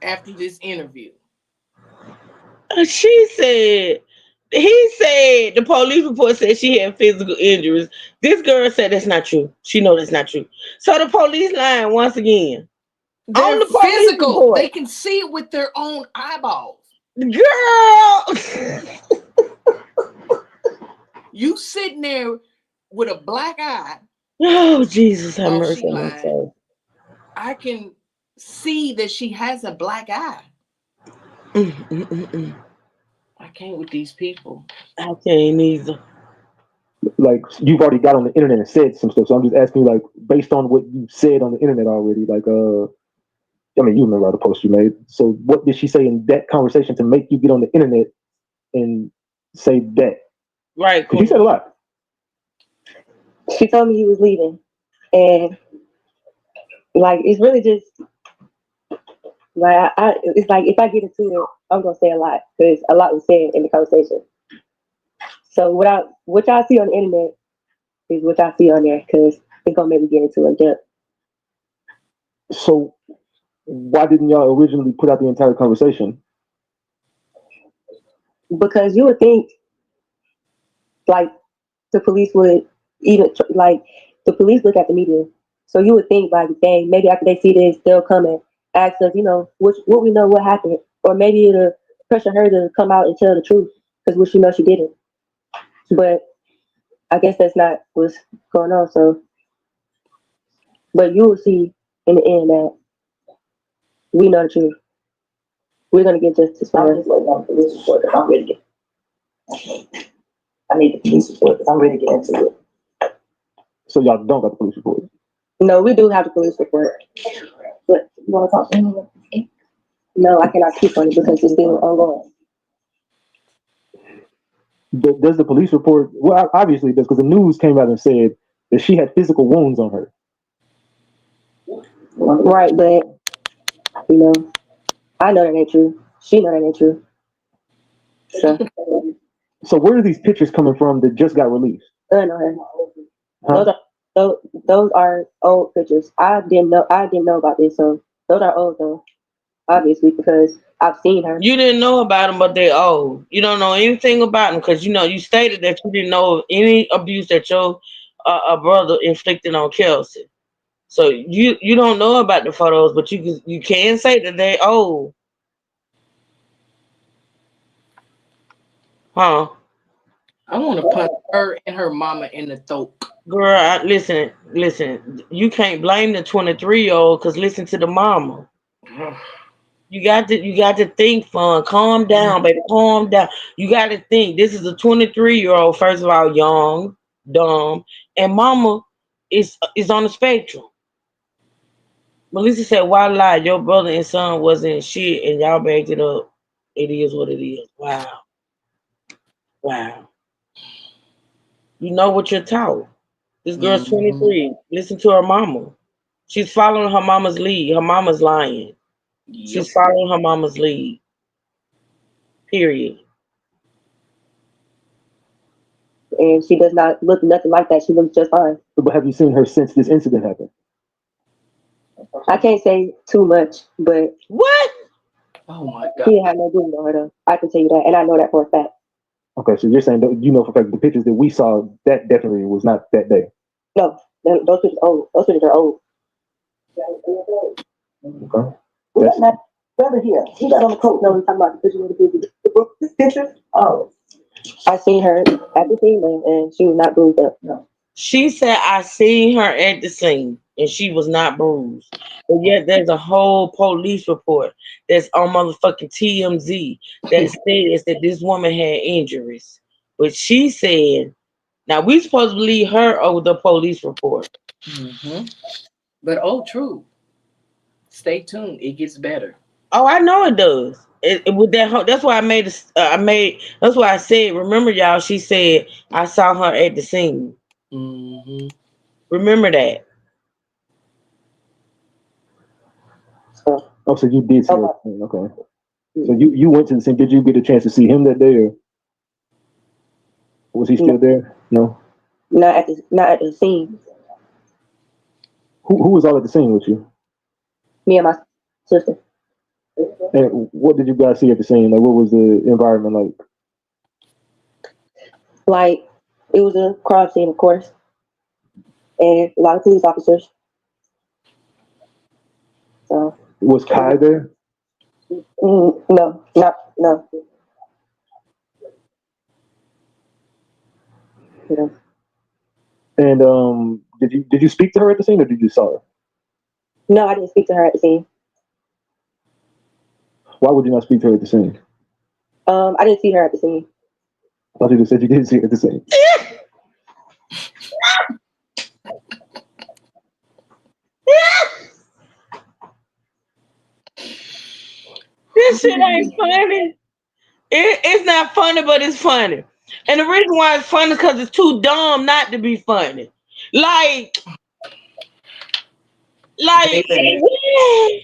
after this interview. He said the police report said she had physical injuries. This girl said that's not true. She know that's not true. So the police lying once again. They're on the police physical. report. They can see it with their own eyeballs. Girl, you sitting there with a black eye. Oh Jesus, have mercy on my soul. I can see that she has a black eye. I can't with these people. I can't either. Like, you've already got on the internet and said some stuff, so I'm just asking you, like, based on what you said on the internet already, like, I mean, you remember all the posts you made. So what did she say in that conversation to make you get on the internet and say that? Right. Because you said a lot. She told me he was leaving, and Like it's really just like it's like if I get into it, I'm gonna say a lot because a lot was said in the conversation. So what y'all see on the internet is what y'all see on there because it's gonna make me get into it depth. So why didn't y'all originally put out the entire conversation? Because you would think like the police would even like the police look at the media, so you would think like, dang, maybe after they see this, they'll come and ask us, what we know what happened, or maybe it'll pressure her to come out and tell the truth because we should know she didn't. But I guess that's not what's going on. So, but you will see in the end that we know the truth. We're gonna get justice for her. I'm just waiting on the police report because I'm ready to get. I need the police report because I'm ready to get into it. So y'all don't got the police report? No, we do have the police report. But you want to talk to him? No, I cannot speak on it because it's still ongoing. Does the police report? Well, obviously it does because the news came out and said that she had physical wounds on her. Right, but I know that ain't true. She know that ain't true. So where are these pictures coming from that just got released? I know her. Huh? Those are old pictures. I didn't know about this, so those are old though. Obviously, because I've seen her. You didn't know about them, but they old. You don't know anything about them because you stated that you didn't know of any abuse that your brother inflicted on Kelsey. So you don't know about the photos, but you can say that they old, huh? I want to punch her and her mama in the throat. Girl, listen. You can't blame the 23-year-old because listen to the mama. You got to think, fun. Calm down, baby. Calm down. You got to think. This is a 23-year-old. First of all, young, dumb, and mama is on the spectrum. Melissa said, "Why lie? Your brother and son wasn't shit, and y'all backed it up. It is what it is. Wow. You know what you're taught. This girl's 23. Listen to her mama. She's following her mama's lead. Her mama's lying. Yep. She's following her mama's lead. Period. And she does not look nothing like that. She looks just fine. But have you seen her since this incident happened? I can't say too much, but what? Oh my God. She had no business on her though. I can tell you that, and I know that for a fact. Okay, so you're saying that you know for a fact the pictures that we saw, that definitely was not that day. No, those pictures are old. Those pictures are old. Okay. We got my brother here. He got on the coat. No, we're talking about the picture of the Pictures? Oh. I seen her at the scene and she was not bruised up. No. She said, I seen her at the scene and she was not bruised. But yet there's a whole police report that's on motherfucking TMZ that says that this woman had injuries. But she said, now we supposed to believe her over the police report. Mm-hmm. But true. Stay tuned. It gets better. Oh, I know it does. With that, that's why that's why I said, remember y'all, she said, I saw her at the scene. Mm-hmm. Remember that. Oh, so you did see her. Okay. So you went to the scene. Did you get a chance to see him that day, or was he still there? No. Not at the scene. Who was all at the scene with you? Me and my sister. And what did you guys see at the scene? Like, what was the environment like? Like, it was a crime scene, of course, and a lot of police officers. So. Was Kai there? No. Yeah. And did you speak to her at the scene, or did you saw her? No, I didn't speak to her at the scene. Why would you not speak to her at the scene? I didn't see her at the scene. I thought you just said you didn't see her at the scene. This shit ain't funny. It's not funny, but it's funny. And the reason why it's funny is because it's too dumb not to be funny. Like Like, Baby. what?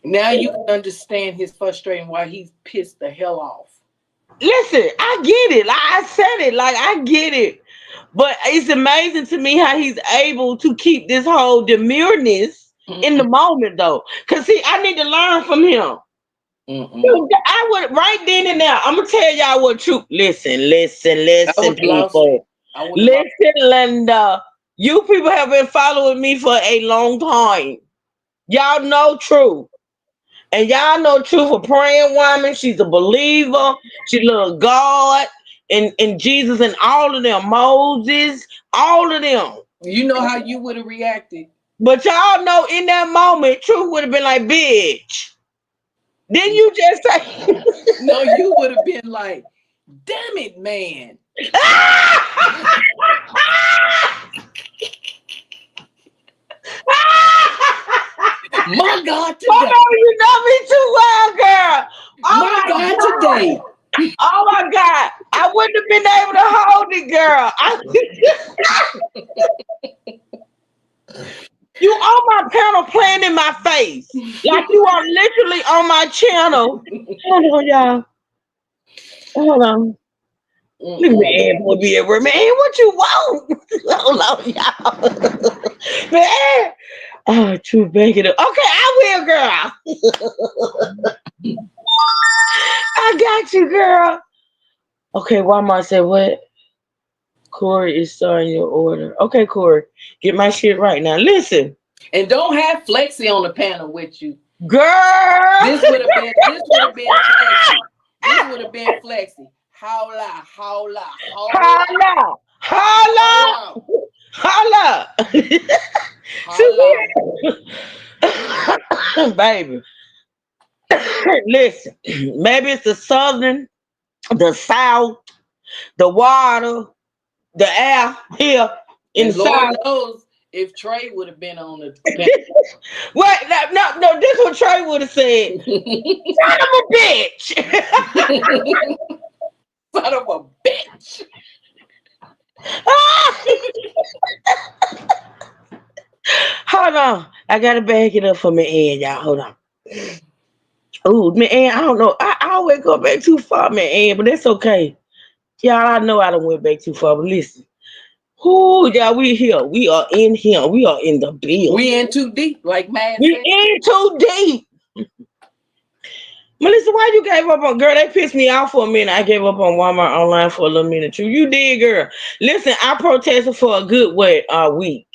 Now you can understand his frustration why he's pissed the hell off. Listen, I get it. Like I said it. Like I get it. But it's amazing to me how he's able to keep this whole demureness in the moment, though. Cause see, I need to learn from him. I would right then and there. I'm gonna tell y'all what truth. Listen, I would have lost it. people. I would have lost Listen, Linda. You people have been following me for a long time. Y'all know truth. And y'all know truth, a praying woman. She's a believer. She loves God and Jesus and all of them. Moses, all of them. You know how you would have reacted. But y'all know in that moment, truth would have been like, bitch. Didn't you just say? No, you would have been like, damn it, man. My God, today. Oh, you know me too well, girl. Oh my God, today. Oh my God. I wouldn't have been able to hold it, girl. You on my panel playing in my face. Like you are literally on my channel. Hold on, y'all. Hold on. Look at me, boy, be at work. Man, what you want? Hold on, y'all. Man. Oh, true, back it up. Okay, I will, girl. I got you, girl. Okay, Walmart said what? Corey is starting your order. Okay, Corey, get my shit right now. Listen. And don't have Flexi on the panel with you. Girl. This would have been Flexi. This would have been Flexi. Holla, holla, holla. Holla. Holla. Holla. Baby. Listen, maybe it's the southern, the south, the water, the air here in the Lord south. knows if Trey would have been on the Wait, no, this is what Trey would have said. Son of a bitch. Son of a bitch. Hold on. I gotta back it up for me, y'all. Hold on. Oh, man, I don't know. I always go back too far, man, but that's okay. Y'all, I know I done went back too far, but listen. Ooh, y'all, we here. We are in here. We are in the bill. We in too deep, like Mad We in too deep. Melissa, why you gave up on girl? They pissed me off for a minute. I gave up on Walmart online for a little minute too. You did, girl. Listen, I protested for a good week.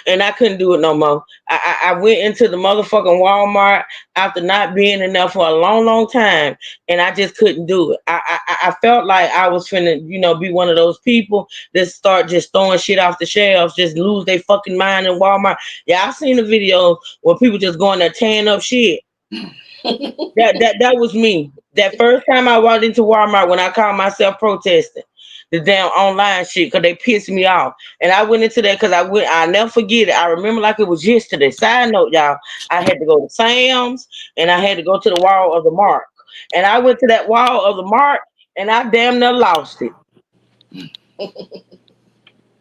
And I couldn't do it no more. I went into the motherfucking Walmart after not being in there for a long time, and I just couldn't do it. I felt like I was finna, be one of those people that start just throwing shit off the shelves, just lose their fucking mind in Walmart. Yeah, I seen the video where people just going there tearing up shit. That was me. That first time I walked into Walmart when I called myself protesting the damn online shit because they pissed me off. And I went into that because I'll never forget it. I remember like it was yesterday. Side note, y'all, I had to go to Sam's and I had to go to the Wall of the Mark. And I went to that Wall of the Mark and I damn near lost it.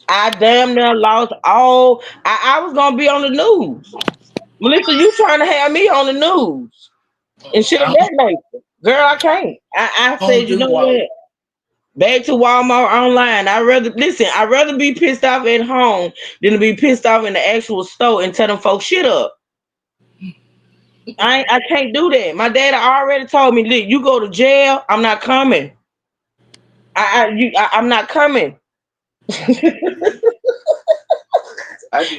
I damn near lost all. I was going to be on the news. Melissa, you trying to have me on the news and shit of that nature. Girl, I can't. I said, you know what? Back to Walmart online. I'd rather be pissed off at home than to be pissed off in the actual store and tell them folks shit up. I can't do that. My dad already told me, look, you go to jail, I'm not coming. I'm not coming. And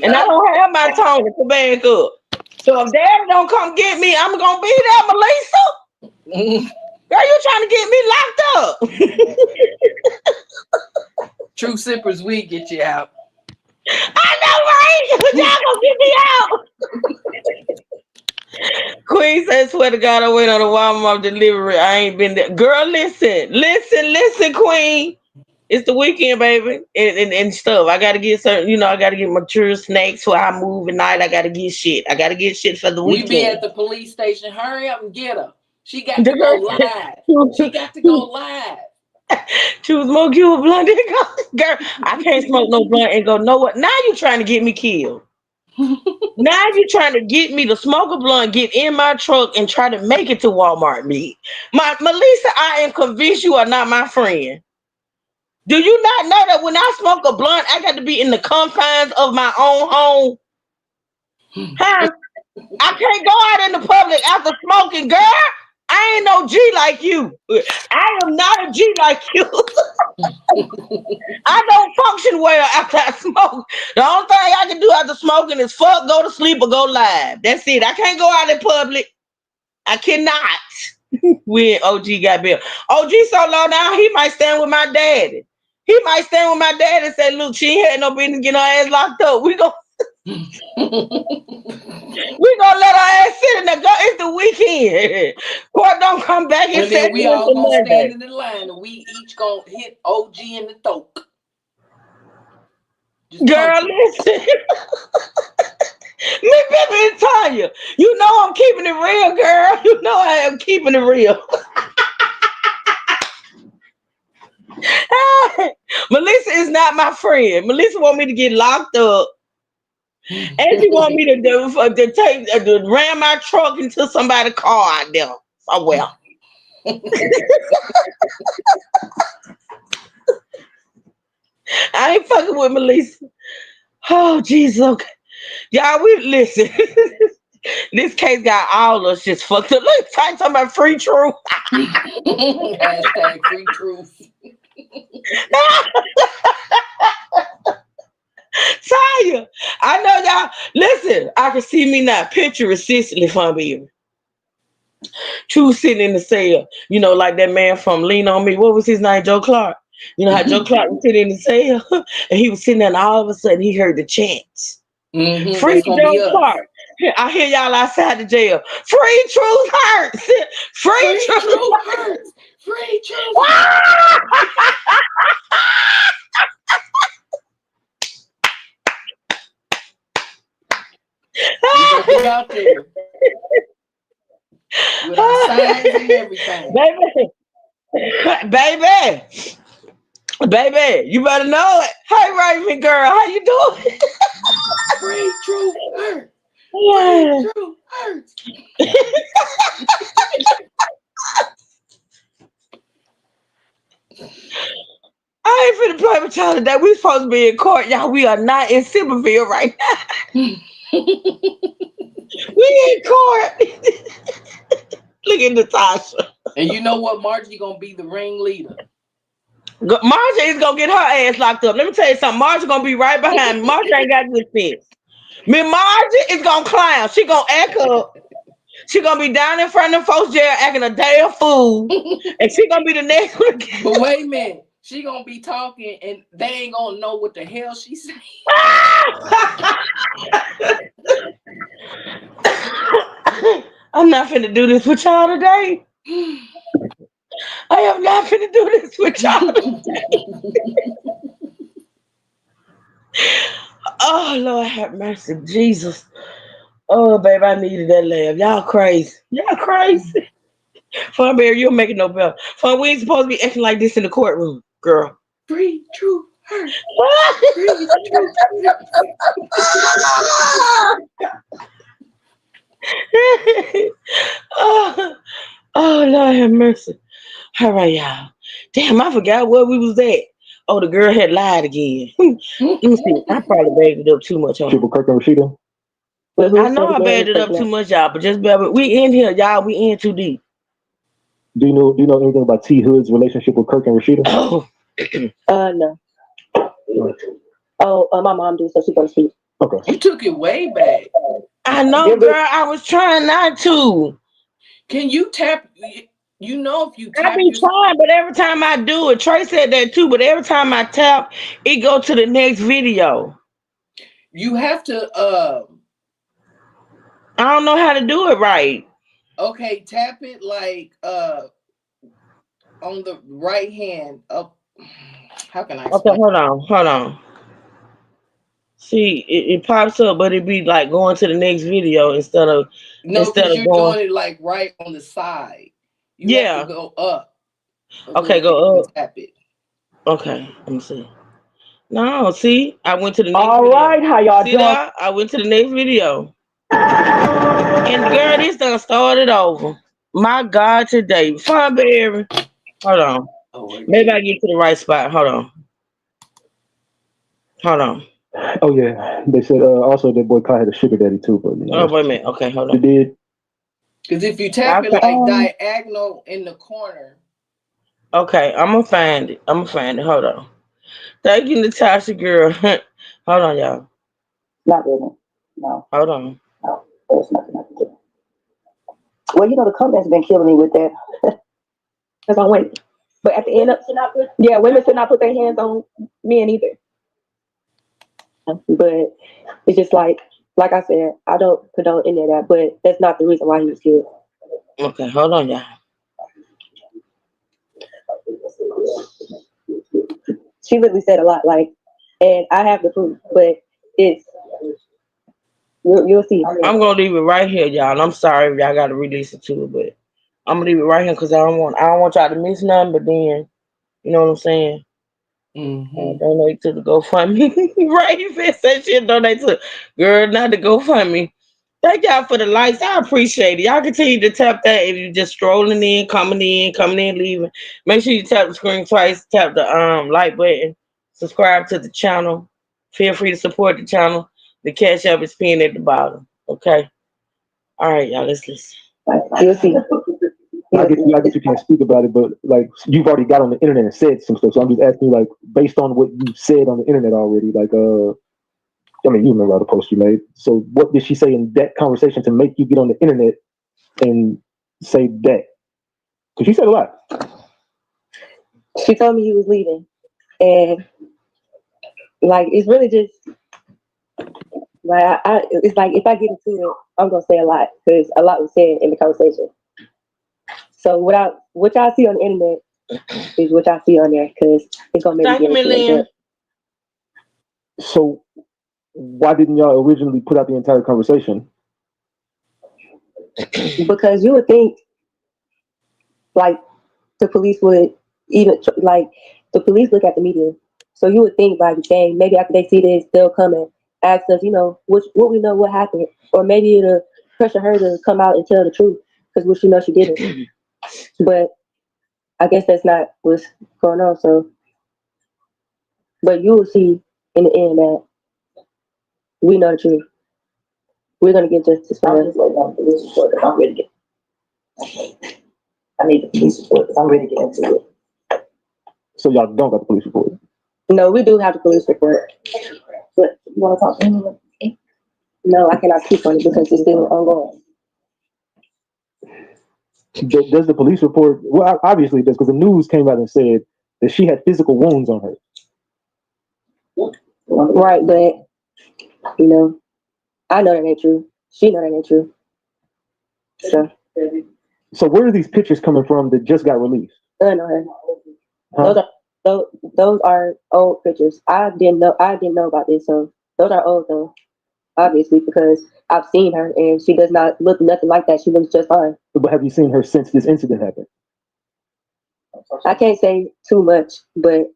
I don't have my tone to back up. So if dad don't come get me, I'm gonna be there, Melissa. Girl, you trying to get me locked up. True Sippers, we get you out. I know, right? Y'all gonna get me out. Queen says, swear to God, I wait on the Walmart delivery. I ain't been there. Girl, listen, Queen. It's the weekend, baby, and stuff. I gotta get certain, I gotta get mature snacks for I move at night. I gotta get shit. For the weekend. We be at the police station. Hurry up and get her. She got to go live. Choose more Cuba blunt. Girl, I can't smoke no blunt and go nowhere. Now you trying to get me killed. Now you trying to get me to smoke a blunt, get in my truck, and try to make it to Walmart. Melissa, I am convinced you are not my friend. Do you not know that when I smoke a blunt, I got to be in the confines of my own home? Huh? I can't go out in the public after smoking, girl. I ain't no G like you. I am not a G like you. I don't function well after I smoke. The only thing I can do after smoking is fuck, go to sleep, or go live. That's it. I can't go out in public. I cannot. When OG got bail. OG so low now, he might stand with my daddy. He might stand with my dad and say, look, she ain't had no business getting her ass locked up. We gonna let her ass sit in there. Go. It's the weekend. Court don't come back and And then we Saturday all to gonna stand Monday. in the line and we each gonna hit OG in the throat. Just Girl, punch him. listen. Me, baby, Tanya. You know I'm keeping it real, girl. You know I am keeping it real. Melissa is not my friend. Melissa want me to get locked up. And she want me to ram my truck into somebody's car out there somewhere. I ain't fucking with Melissa. Oh, Jesus. Okay. Y'all, we listen. This case got all us just fucked up. Look, talking about free truth. Hashtag free truth. Tanya, I know y'all. Listen, I can see me now. Picture it, Cicely from me. True sitting in the cell. You know, like that man from Lean On Me. What was his name? Joe Clark. You know how Joe Clark was sitting in the cell? And he was sitting there and all of a sudden he heard the chants. Free That's gonna be Joe us. Clark. I hear y'all outside the jail. Free truth hurts. Free truth hurts. Free truth hurts. We're gonna be out there with our signs and everything. Baby, you better know it. Hey, Raven girl, how you doing? Free truth hurts. Free truth hurts. I ain't finna play with y'all today. We supposed to be in court, y'all. We are not in Silverville right now. We in court. Look at Natasha. And you know what? Margie gonna be the ringleader. Margie is gonna get her ass locked up. Let me tell you something. Margie gonna be right behind me. Margie ain't got good sense. Me, Margie is gonna clown. She gonna act up. She gonna be down in front of folks jail acting a damn fool, and she gonna be the next one. But wait a minute, she gonna be talking, and they ain't gonna know what the hell she's saying. I'm not finna do this with y'all today. I am not finna do this with y'all today. Oh Lord, have mercy, Jesus. Oh, babe, I needed that laugh. Y'all crazy. Y'all crazy. Fun Bear, you're making no better. Fun, we ain't supposed to be acting like this in the courtroom, girl. Free truth hurts. Free truth oh, Lord have mercy. All right, y'all. Damn, I forgot where we was at. Oh, the girl had lied again. Let me see. I probably bagged it up too much. Triple Kirk and Rashida. I know I bagged it up too much, y'all, but just bear with. We in here, y'all. We in too deep. Do you know anything about T Hood's relationship with Kirk and Rashida? Oh. No. My mom do, so she goes to sleep. Okay. You took it way back. I know, girl. I was trying not to. Can you tap? You know, if you tap, I be trying, but every time I do it, Trey said that too. But every time I tap, it go to the next video. You have to. I don't know how to do it right. Okay, tap it like on the right hand up. How can I explain? Okay, hold on. See, it pops up, but it be like going to the next video instead of because you're going. doing it like right on the side. You have to go up. Okay, go up. Tap it. Okay, let me see. No, see, I went to the next All video. right, how y'all See doing? that? I went to the next video. And girl, this done started over. My God, today. Fun Berry. Hold on. Maybe I get to the right spot. Hold on. Hold on. Oh yeah, they said also that boy Kai had a sugar daddy too, but you know, Oh, wait a minute. Okay, hold they on. did. Because if you tap it like diagonal in the corner. Okay, I'm going to find it. Hold on. Thank you, Natasha, girl. Hold on, y'all. Not really. No, Hold on. no. There's nothing I can do. Well, you know, the comments been killing me with that. Because I'm waiting. But at the end of women should not put their hands on men either. But it's just like I said, I don't condone any of that, but that's not the reason why he was killed. Okay, hold on, y'all. She literally said a lot, like, and I have the proof, but it's you'll see. I'm going to leave it right here, y'all. And I'm sorry if y'all got to release it to it, but I'm going to leave it right here because I don't want y'all to miss nothing, but then, you know what I'm saying? Donate to the GoFundMe. Right? You said shit, donate to girl, not the GoFundMe. Thank y'all for the likes. I appreciate it. Y'all continue to tap that if you're just strolling in, coming in, leaving. Make sure you tap the screen twice, tap the like button, subscribe to the channel. Feel free to support the channel. The cash app is pinned at the bottom. Okay. All right, y'all, let's listen. You'll see. I guess you can't speak about it, but like you've already got on the internet and said some stuff. So I'm just asking you, like, based on what you said on the internet already, like, I mean, you remember all the posts you made. So what did she say in that conversation to make you get on the internet and say that? Because she said a lot. She told me he was leaving, and like it's really just like it's like if I get into it, I'm gonna say a lot because a lot was said in the conversation. So what y'all see on the internet is what y'all see on there because it's gonna make me get into it. So why didn't y'all originally put out the entire conversation? Because you would think like the police would even like the police look at the media, so you would think like, dang, maybe after they see this, they'll come and ask us, you know, what we know what happened, or maybe it'll pressure her to come out and tell the truth because we know she didn't. But I guess that's not what's going on. So, but you will see in the end that we know the truth. We're gonna get justice for her. I'm just waiting on the police report because I'm ready to get. I need the police report because I'm ready to get into it. So y'all don't got the police report? No, we do have the police report. But you want to talk to him? No, I cannot speak on it because it's still ongoing. Does the police report? Well, obviously it does, because the news came out and said that she had physical wounds on her. Right, but you know, I know that ain't true. She know that ain't true. So where are these pictures coming from that just got released? I know her. Huh? Those are old pictures. I didn't know about this, so those are old though. Obviously, because I've seen her and she does not look nothing like that. She looks just fine. But have you seen her since this incident happened? I can't say too much, but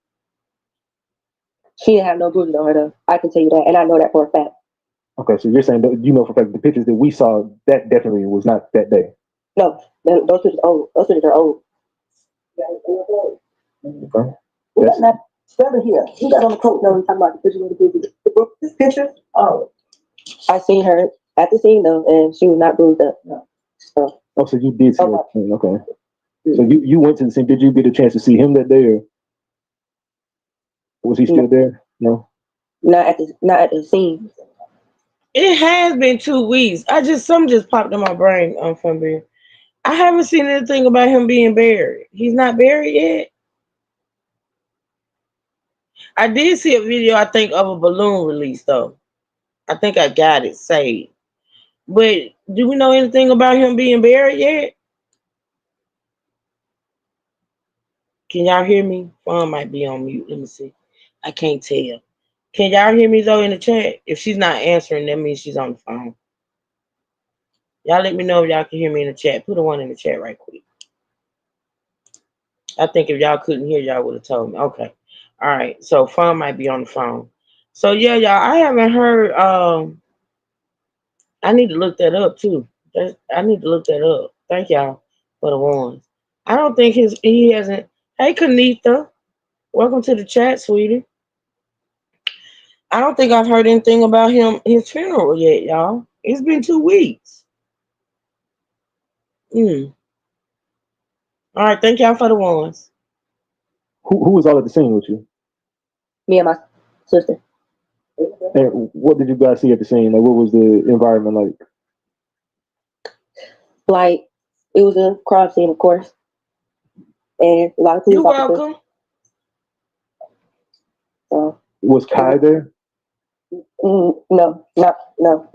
she didn't have no bruises on her though. I can tell you that, and I know that for a fact. Okay, so you're saying that you know for a fact the pictures that we saw, that definitely was not that day. No, those pictures are old. Those pictures are old. Okay. That's not brother here. He got on the coat. No, we're talking about the picture of the baby. This picture? Oh. I seen her at the scene though, and she was not bruised up. No. So. Oh, so you did see her. Okay. So you went to the scene. Did you get a chance to see him that day, or was he still there? No. Not at the scene. It has been 2 weeks. Something just popped in my brain from being. I haven't seen anything about him being buried. He's not buried yet. I did see a video, I think, of a balloon release though. I think I got it saved. But do we know anything about him being buried yet? Can y'all hear me? Phone might be on mute. Let me see. I can't tell. Can y'all hear me though in the chat? If she's not answering, that means she's on the phone. Y'all let me know if y'all can hear me in the chat. Put a 1 in the chat right quick. I think if y'all couldn't hear, y'all would have told me. Okay. All right, so Fun might be on the phone. So yeah, y'all, I haven't heard. I need to look that up too. I need to look that up. Thank y'all for the ones. I don't think he hasn't. Hey, Kanitha, welcome to the chat, sweetie. I don't think I've heard anything about his funeral yet, y'all. It's been 2 weeks. Mm. All right, thank y'all for the ones. Who was all at the scene with you? Me and my sister. And what did you guys see at the scene? Like, what was the environment like? Like, it was a crime scene, of course, and a lot of police You're officers. welcome. So, Was Kai there? no, not no.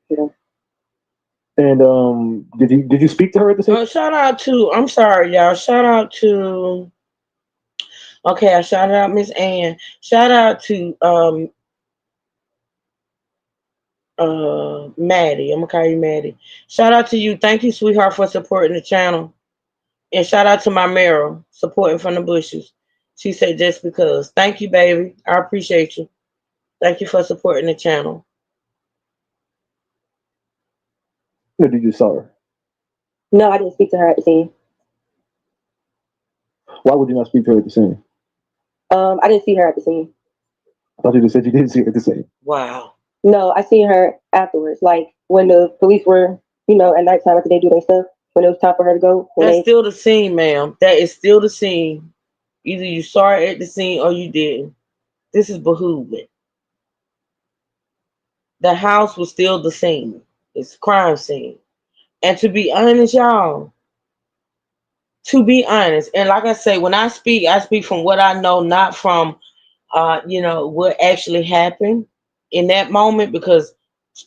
Yeah. And did you speak to her at the scene? Shout out to. I'm sorry, y'all. Shout out to. Okay, I shouted out Miss Ann. Shout out to Maddie. I'm gonna call you Maddie. Shout out to you. Thank you, sweetheart, for supporting the channel. And shout out to my Meryl supporting from the bushes. She said just because. Thank you, baby. I appreciate you. Thank you for supporting the channel. Or did you saw her? No, I didn't speak to her at the scene. Why would you not speak to her at the scene? I didn't see her at the scene. I thought you just said you didn't see her at the scene. Wow. No, I seen her afterwards. Like when the police were, at nighttime after they do their stuff. When it was time for her to go. That's still the scene, ma'am. That is still the scene. Either you saw it at the scene or you didn't. This is behooving. The house was still the scene. It's a crime scene. And to be honest, y'all, and like I say, when I speak from what I know, not from what actually happened in that moment, because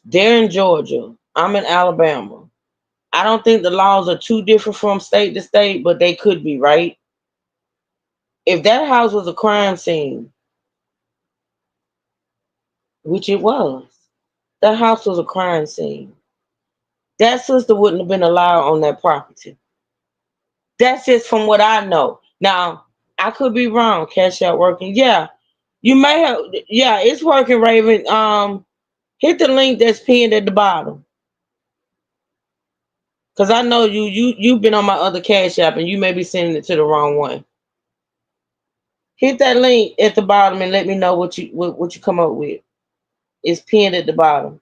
they're in Georgia. I'm in Alabama. I don't think the laws are too different from state to state, but they could be, right? If that house was a crime scene, which it was, that house was a crime scene. That sister wouldn't have been allowed on that property. That's just from what I know. Now, I could be wrong. Cash out working. Yeah. You may have, yeah, it's working, Raven. Hit the link that's pinned at the bottom. Cause I know you've been on my other Cash App and you may be sending it to the wrong one. Hit that link at the bottom and let me know what you come up with. It's pinned at the bottom.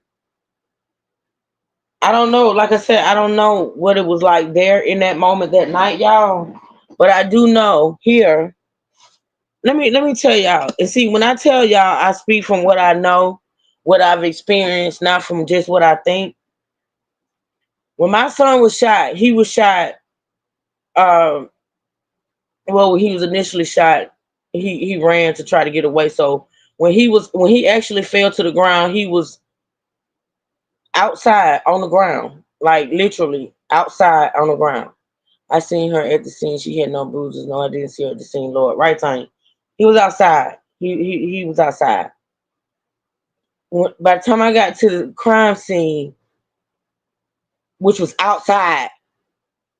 I don't know. Like I said, I don't know what it was like there in that moment that night, y'all. But I do know here. Let me tell y'all. And see, when I tell y'all, I speak from what I know, what I've experienced, not from just what I think. When my son was shot, he was shot. Um, well, he was initially shot. He ran to try to get away. So when he actually fell to the ground, he was outside on the ground, like literally outside on the ground. I seen her at the scene. She had no bruises. No, I didn't see her at the scene. Lord, right time. He was outside. He was outside. By the time I got to the crime scene, which was outside,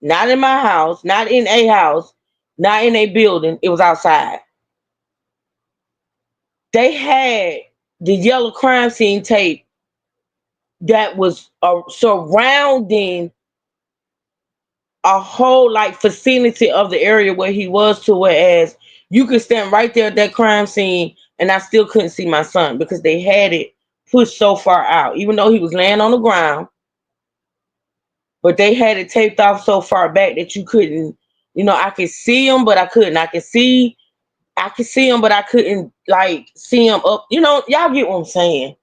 not in my house, not in a house, not in a building, it was outside. They had the yellow crime scene tape that was surrounding a whole like vicinity of the area where he was, to whereas you could stand right there at that crime scene and I still couldn't see my son because they had it pushed so far out, even though he was laying on the ground, but they had it taped off so far back that you couldn't, I could see him, but I couldn't. I could see him, but I couldn't like see him up. Y'all get what I'm saying.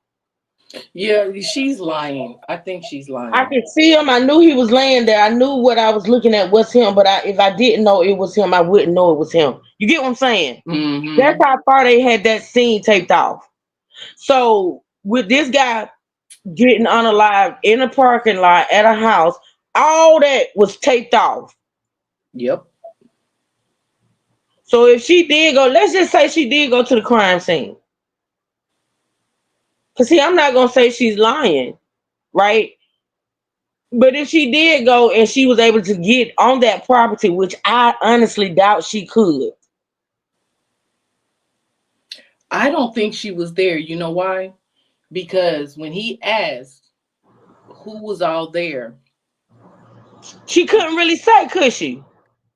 Yeah, she's lying. I think she's I lying. could see him. I knew he was laying there. I knew what I was looking at was him, but if I didn't know it was him, I wouldn't know it was him. You get what I'm saying? Mm-hmm. That's how far they had that scene taped off. So with this guy getting unalive in a parking lot at a house, all that was taped off. Yep. So if she did go, let's just say she did go to the crime scene. Because see, I'm not going to say she's lying, right? But if she did go and she was able to get on that property, which I honestly doubt she could. I don't think she was there. You know why? Because when he asked who was all there, She couldn't really say, could she?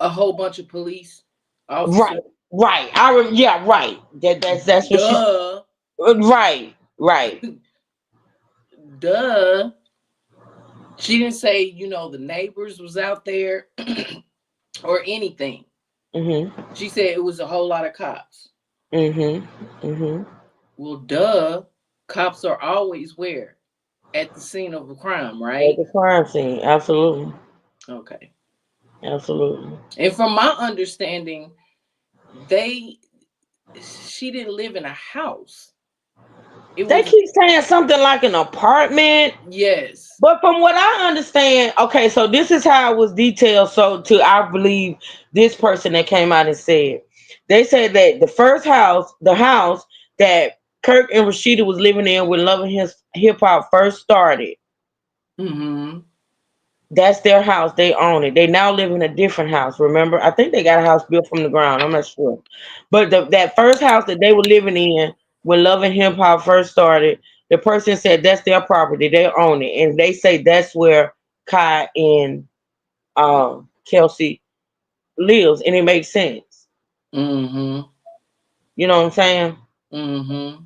a whole bunch of police Right, officers. right. Yeah, right. That's what she. Duh. Right, right. Duh. She didn't say, the neighbors was out there or anything. Mhm, She said it was a whole lot of cops. mhm, mhm. Well, duh. Cops are always where? At the scene of a crime, At right? the crime scene, absolutely, Okay. absolutely. And from my understanding, they she didn't live in a house. It They was keep saying something like an apartment. yes. But from what I understand, okay, so this is how it was detailed. So to I believe this person that came out and said, they said that the first house, the house that Kirk and Rashida was living in when Love and Hip Hop first started, Mm-hmm. that's their house. They own it. They now live in a different house. Remember, I think they got a house built from the ground. I'm not sure, but that first house that they were living in when Love and Hip Hop first started, the person said that's their property. They own it, and they say that's where Kai and Kelsey lives, and it makes sense. Mm-hmm. You know what I'm saying? Mm-hmm.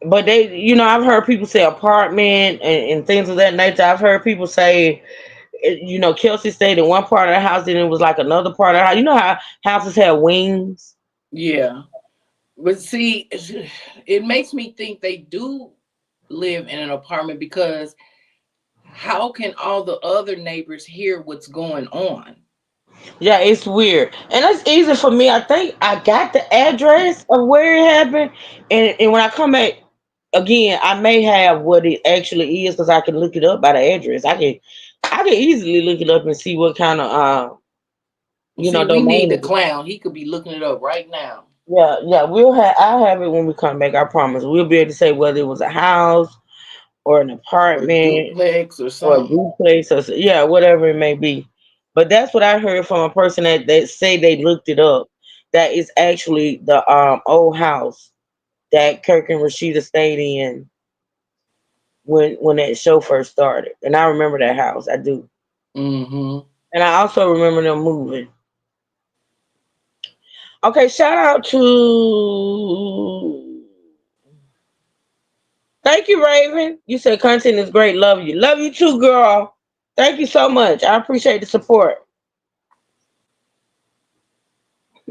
But they, I've heard people say apartment and things of that nature. I've heard people say Kelsey stayed in one part of the house, then it was like another part of the house. You know how houses have wings? Yeah. But see, it makes me think they do live in an apartment because how can all the other neighbors hear what's going on? Yeah, it's weird. And it's easy for me. I think I got the address of where it happened. And when I come back again, I may have what it actually is because I can look it up by the address. I can easily look it up and see what kind of See, we need domain the it is. clown. He could be looking it up right now. Yeah, yeah, I'll have it when we come back, I promise. We'll be able to say whether it was a house or an Or apartment duplex or or a something. duplex or yeah, whatever it may be. But that's what I heard from a person that say they looked it up. That is actually the old house that Kirk and Rashida stayed in when that show first started. And I remember that house. I do. Mm-hmm. And I also remember them moving. Okay, shout out to thank you, Raven. You said content is great. Love you. Love you too, girl. Thank you so much. I appreciate the support.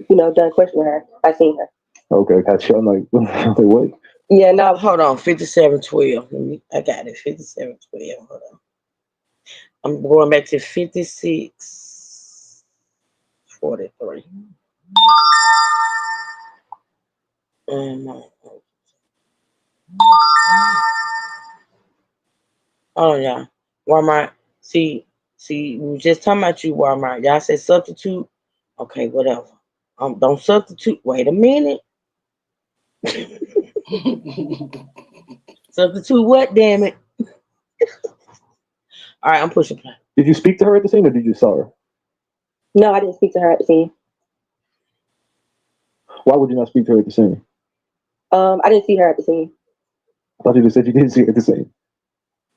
Done questioning her. I seen her. Okay, gotcha. I'm like, what? Yeah, no, Hold on, 5712. I got it. 5712. Hold on. I'm going back to 5643. Oh yeah. Walmart. See, we were just talking about you, Walmart. Y'all said substitute. Okay, whatever. Don't substitute. Wait a minute. Substitute what, damn it? All right, I'm pushing play. Did you speak to her at the scene or did you saw her? no, I didn't speak to her at the scene. Why would you not speak to her at the scene? I didn't see her at the scene. I thought you just said you didn't see her at the scene.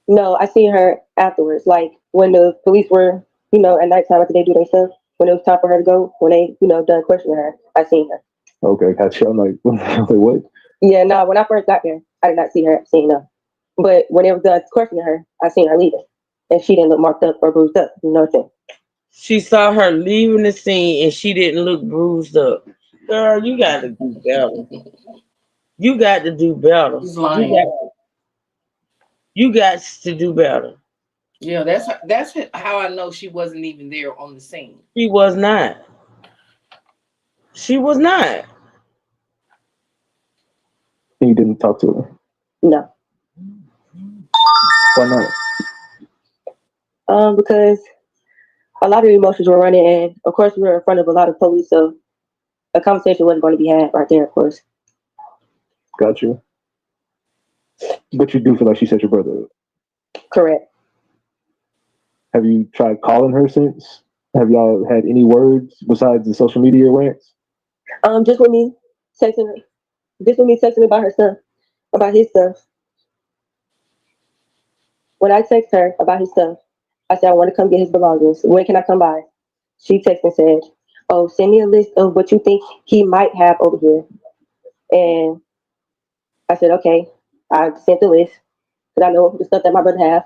No, I seen her afterwards. Like when the police were, at nighttime after they do their stuff, when it was time for her to go, when they, done questioning her, I seen her. Okay, gotcha. I'm like, what? Yeah, no, when I first got there, I did not see her at the scene, no. But when it was done questioning her, I seen her leaving. And she didn't look marked up or bruised up, you know what I'm saying? She saw her leaving the scene and she didn't look bruised up. Girl, you got to do better. You got to do better. He's lying. You got to do better. Yeah, that's how I know she wasn't even there on the scene. She was not. She was not. And you didn't talk to her? No. Why not? Because a lot of emotions were running, and of course we were in front of a lot of police, so a conversation wasn't going to be had right there, of course. Got you. But you do feel like she set your brother up? Correct. Have you tried calling her since? Have y'all had any words besides the social media rants? Just with me texting her, just with me texting about her stuff, about his stuff. When I text her about his stuff, I said I want to come get his belongings. When can I come by? She texted and said, "Oh, send me a list of what you think he might have over here." And I said, "Okay." I sent the list because I know the stuff that my brother have.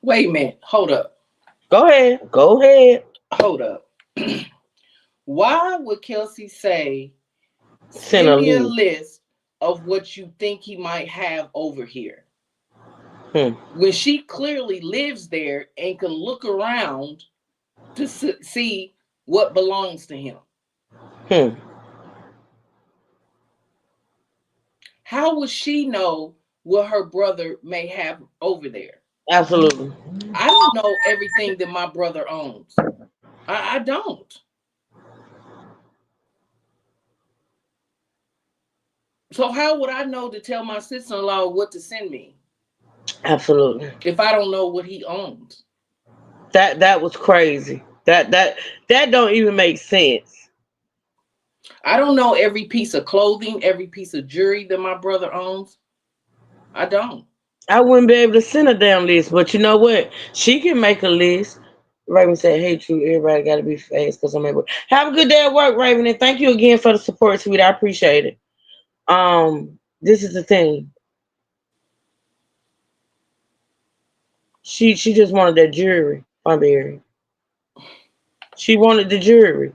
Wait a minute. Hold up. Go ahead. Go ahead. Hold up. Why would Kelsey say, Send send a me a list. list of what you think he might have over here? Hmm. When she clearly lives there and can look around to see what belongs to him. Hmm. How would she know what her brother may have over there? Absolutely. I don't know everything that my brother owns. I don't. So how would I know to tell my sister-in-law what to send me Absolutely. if I don't know what he owns? That was crazy. That don't even make sense. I don't know every piece of clothing, every piece of jewelry that my brother owns. I don't. I wouldn't be able to send a damn list, but you know what? She can make a list. Raven said, "Hey, true, everybody got to be fast because I'm able." Have a good day at work, Raven, and thank you again for the support, sweetie. I appreciate it. This is the thing. She just wanted that jewelry, Barry. She wanted the jewelry.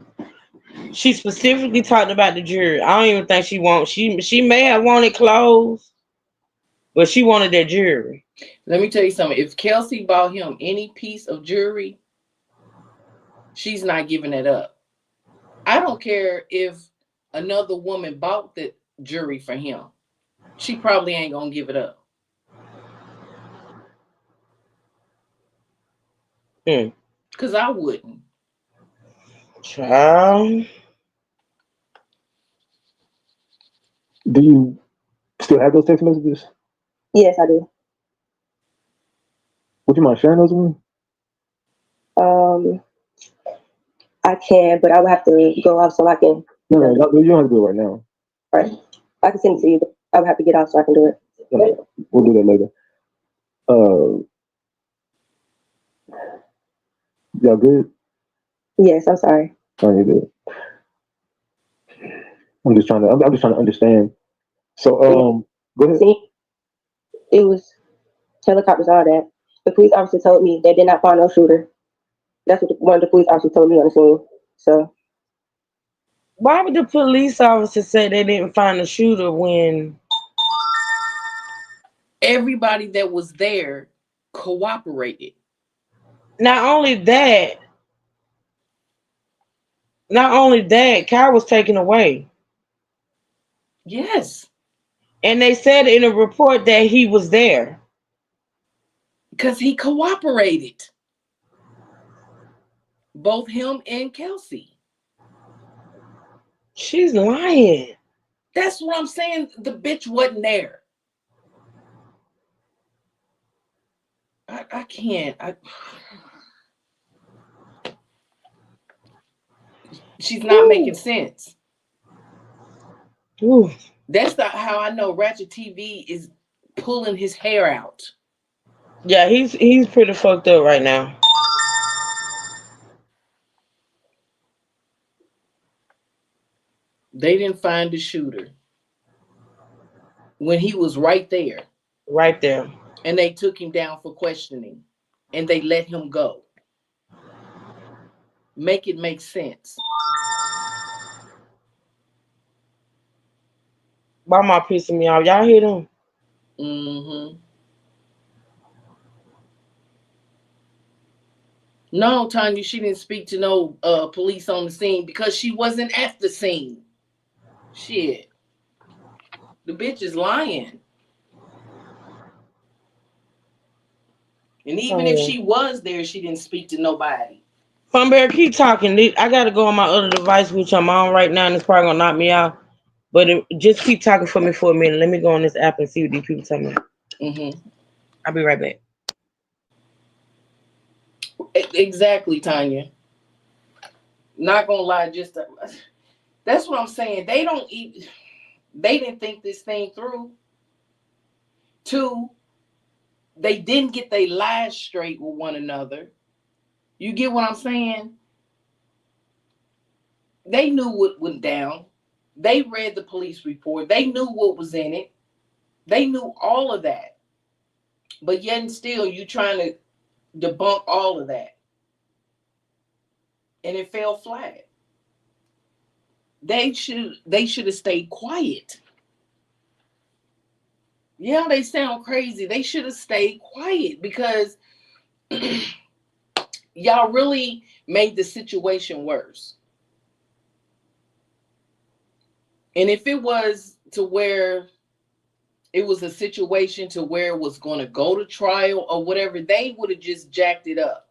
She specifically talked about the jewelry. I don't even think she wants. She may have wanted clothes, but she wanted that jewelry. Let me tell you something. If Kelsey bought him any piece of jewelry, she's not giving it up. I don't care if another woman bought the jewelry for him. She probably ain't gonna give it up. Cause I wouldn't. Child. Do you still have those text messages? Yes, I do. Would you mind sharing those with me? I can, but I would have to go off so I can. No, you don't have to do it right now. All right. I can send it to you, but I would have to get off so I can do it. No, we'll do that later. Y'all good? Yes, I'm sorry. Oh, you're good. I'm just trying to understand. So, go ahead. See, it was helicopters, all that. The police officer told me they did not find no shooter. That's what one of the police officers told me on the scene. So, why would the police officer say they didn't find the shooter when everybody that was there cooperated? Not only that, Kyle was taken away. Yes. And they said in a report that he was there. Because he cooperated. Both him and Kelsey. She's lying. That's what I'm saying. The bitch wasn't there. I can't. She's not making sense. Ooh. That's how I know Ratchet TV is pulling his hair out. Yeah, he's pretty fucked up right now. They didn't find the shooter when he was right there. Right there. And they took him down for questioning. And they let him go. Make it make sense. Mama pissing me off. Y'all hear them? Mm-hmm. No, Tanya, she didn't speak to no police on the scene because she wasn't at the scene. Shit. The bitch is lying. And even if she was there, she didn't speak to nobody. Fun Bear, keep talking. I gotta go on my other device, which I'm on right now, and it's probably gonna knock me out. But just keep talking for me for a minute. Let me go on this app and see what these people tell me. Mm-hmm. I'll be right back. Exactly, Tanya. Not gonna lie, that's what I'm saying. They don't eat. They didn't think this thing through. Two, they didn't get their lives straight with one another. You get what I'm saying? They knew what went down. They read the police report. They knew what was in it. They knew all of that. But yet and still, you trying to debunk all of that. And it fell flat. They should have stayed quiet. Yeah, they sound crazy. They should have stayed quiet because y'all really made the situation worse. And if it was to where it was a situation to where it was going to go to trial or whatever, they would have just jacked it up.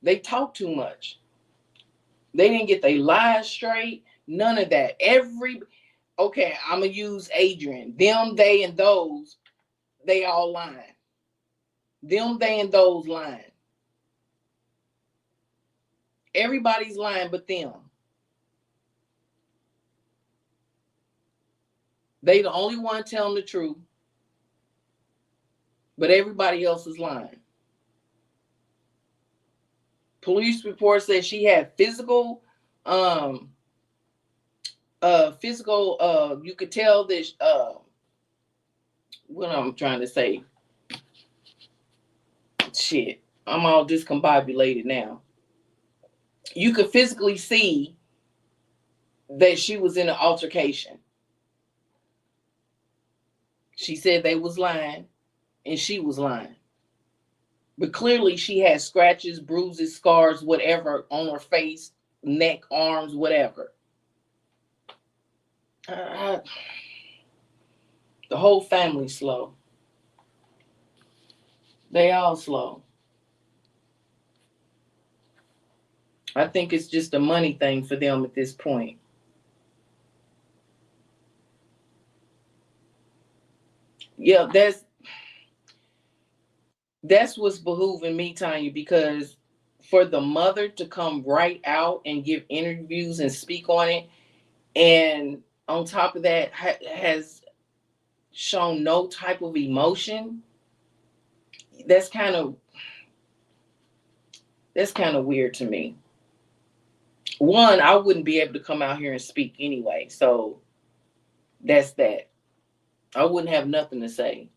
They talk too much. They didn't get their lies straight. None of that. Okay, I'm going to use Adrian. Them, they, and those, they all lying. Them, they, and those lying. Everybody's lying but them. They the only one telling the truth. But everybody else is lying. Police report says she had physical, you could tell this, what I'm trying to say. Shit, I'm all discombobulated now. You could physically see that she was in an altercation. She said they was lying and she was lying. But clearly she had scratches, bruises, scars, whatever on her face, neck, arms, whatever. The whole family's slow. They all slow. I think it's just a money thing for them at this point. Yeah, that's what's behooving me, Tanya, because for the mother to come right out and give interviews and speak on it, and on top of that has shown no type of emotion, that's kind of weird to me. One, I wouldn't be able to come out here and speak anyway, so that's that. I wouldn't have nothing to say.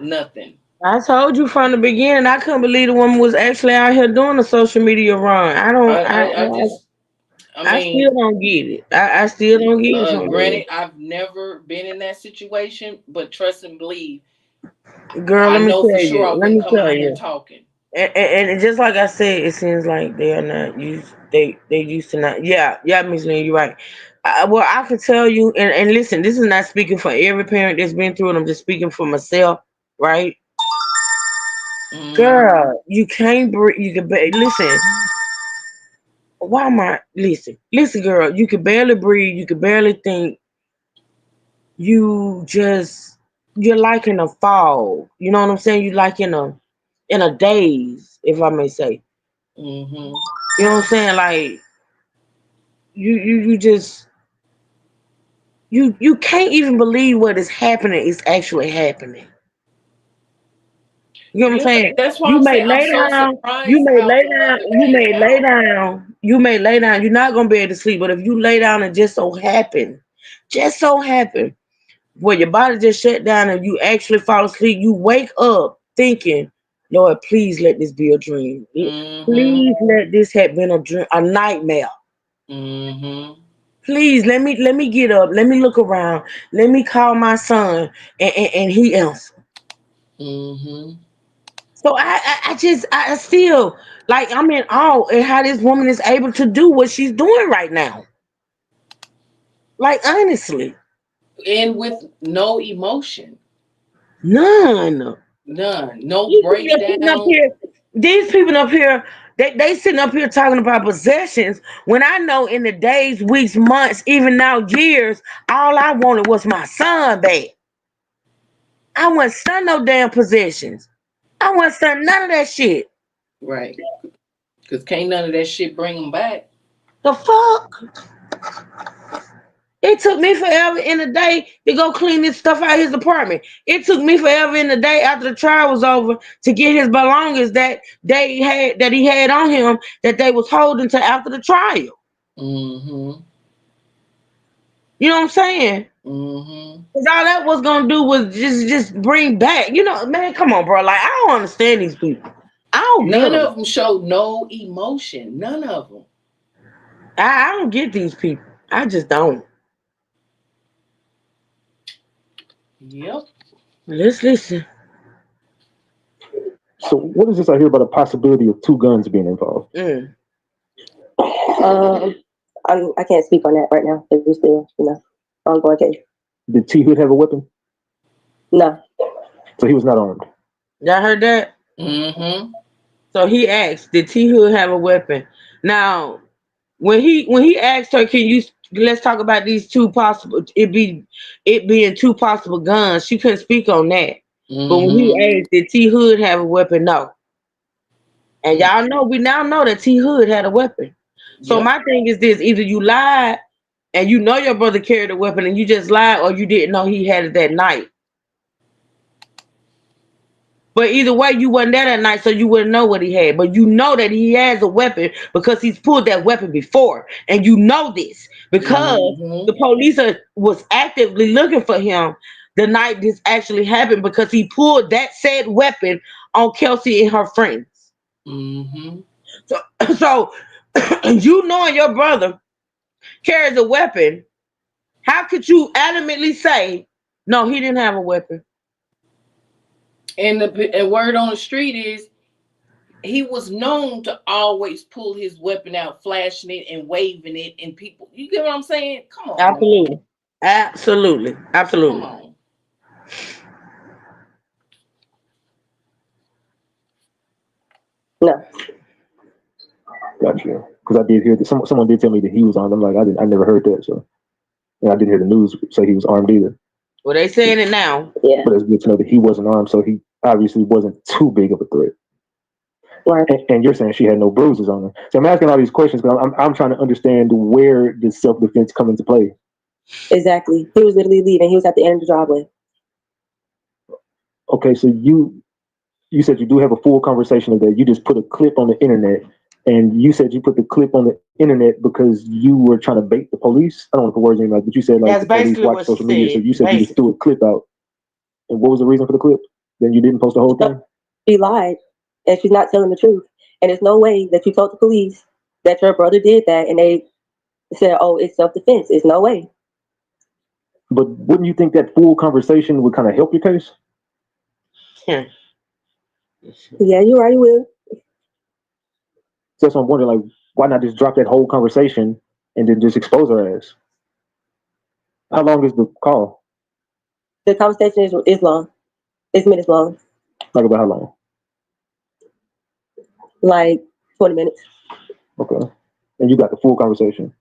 Nothing. I told you from the beginning, I couldn't believe the woman was actually out here doing a social media run. I still I mean, don't get it. I still don't get it from her. granted, I've never been in that situation, but trust and believe, Girl, I let me know for tell sure I you. Let wouldn't me come tell out here you. talking. And just like I said, it seems like they are not used. They used to not. Yeah, Miss Lynn, you're right. Well, I can tell you, and listen, this is not speaking for every parent that's been through it. I'm just speaking for myself, right? Mm-hmm. Girl, you can't breathe. You can listen. Why am I listen? Listen, girl, you can barely breathe. You can barely think. You just you're like in a fog. You know what I'm saying? You like in a daze, if I may say. Mm-hmm. You know what I'm saying? Like you just you can't even believe what is happening is actually happening. You know what I'm Yeah, saying? that's why You I'm may saying I'm lay so down, you surprised may how lay the down, mother you backed may lay out. down, you may lay down. You're not gonna be able to sleep, but if you lay down and just so happen, where your body just shut down and you actually fall asleep, you wake up thinking, Lord, please let this be a dream. Mm-hmm. Please let this have been a dream, a nightmare. Mm-hmm. Please let me get up. Let me look around. Let me call my son, and he answered. Mm-hmm. So I still like I'm in awe at how this woman is able to do what she's doing right now. Like honestly, And with no emotion. none. None. No These people are sitting up breakdown. here. These people up here, they sitting up here talking about possessions. When I know in the days, weeks, months, even now years, all I wanted was my son back. I wasn't studying no damn possessions. I wasn't studying none of that shit. Right. Because can't none of that shit bring them back. The fuck? It took me forever in the day to go clean this stuff out of his apartment. It took me forever in the day after the trial was over to get his belongings that he had on him that they was holding to after the trial. Mm-hmm. You know what I'm saying? Mm-hmm. Because all that was gonna do was just bring back. You know, man, come on, bro. Like, I don't understand these people. I don't get None them. of them show no emotion. None of them. I don't get these people. I just don't. Yep. Let's listen. So what is this I hear about a possibility of two guns being involved? I can't speak on that right now because we're still, ongoing case. Did T Hood have a weapon? No. So he was not armed. Y'all heard that? Mm-hmm. So he asked, did T Hood have a weapon? Now, when he asked her, can you let's talk about these two possible it being two possible guns, she couldn't speak on that. But when he Mm-hmm. asked, did T Hood have a weapon? No. And y'all know we now know that T Hood had a weapon. So Yep. my thing is this: either you lied and you know your brother carried a weapon and you just lied, or you didn't know he had it that night. But either way, you wasn't there that night, so you wouldn't know what he had. But you know that he has a weapon because he's pulled that weapon before. And you know this because Mm-hmm. the police was actively looking for him the night this actually happened because he pulled that said weapon on Kelsey and her friends. Mm-hmm. So you knowing your brother carries a weapon, how could you adamantly say, no, he didn't have a weapon? And the word on the street is he was known to always pull his weapon out, flashing it and waving it, and people. You get what I'm saying? Come on, man. Absolutely. Absolutely. Come Absolutely. on. No. Gotcha. Because I did hear that someone did tell me that he was armed. I'm like, I never heard that. So, and I didn't hear the news say he was armed either. Well, they saying it now. Yeah. But it's good to know that he wasn't armed, so he obviously wasn't too big of a threat. Right. And you're saying she had no bruises on her. So I'm asking all these questions because I'm trying to understand where does self-defense come into play. Exactly. He was literally leaving. He was at the end of the driveway. Okay, so you said you do have a full conversation of that. You just put a clip on the internet, and you said you put the clip on the internet because you were trying to bait the police. I don't want to put words in your mouth, but you said like That's the police basically watch what she social media, so said. you said you just threw a clip out. And what was the reason for the clip? Then you didn't post the whole thing? She lied, and she's not telling the truth. And there's no way that you told the police that your brother did that, and they said, "Oh, it's self-defense." It's no way. But wouldn't you think that full conversation would kind of help your case? Yeah. Yeah, you're right. You will. So that's what I'm wondering, like, why not just drop that whole conversation and then just expose her ass? How long is the call? The conversation is long. It's minutes long. Like about how long? Like 20 minutes. Okay. And you got the full conversation.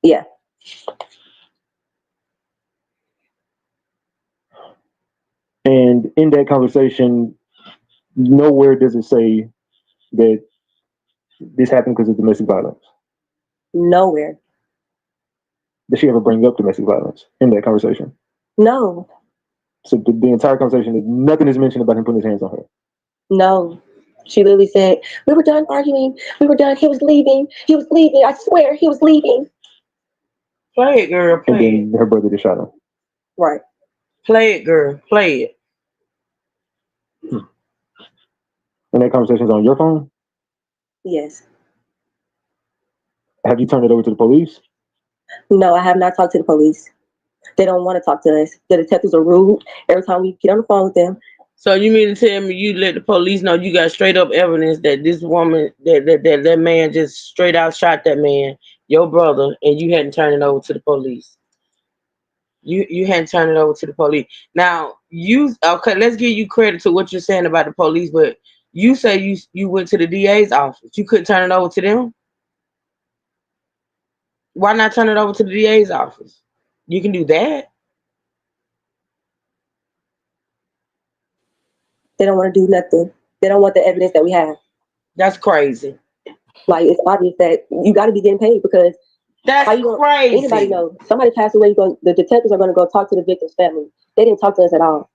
Yeah. And in that conversation, nowhere does it say that this happened because of domestic violence. Nowhere. Did she ever bring up domestic violence in that conversation? No. So the entire conversation, nothing is mentioned about him putting his hands on her. No. She literally said, "We were done arguing. We were done. He was leaving. He was leaving. I swear he was leaving." Play it, girl. And Play it. then her brother just shot him. Right. Play it, girl. Play it. And that conversation's on your phone? Yes. Have you turned it over to the police? No, I have not talked to the police. They don't want to talk to us. The detectives are rude. Every time we get on the phone with them. So you mean to tell me you let the police know you got straight up evidence that this woman, that man just straight out shot that man, your brother, and you hadn't turned it over to the police? You hadn't turned it over to the police. Now okay, let's give you credit to what you're saying about the police, but you say you went to the DA's office. You couldn't turn it over to them? Why not turn it over to the DA's office? You can do that. They don't want to do nothing. They don't want the evidence that we have. That's crazy. Like, it's obvious that you got to be getting paid because That's how you gonna, crazy. anybody know somebody passed away? The detectives are going to go talk to the victim's family. They didn't talk to us at all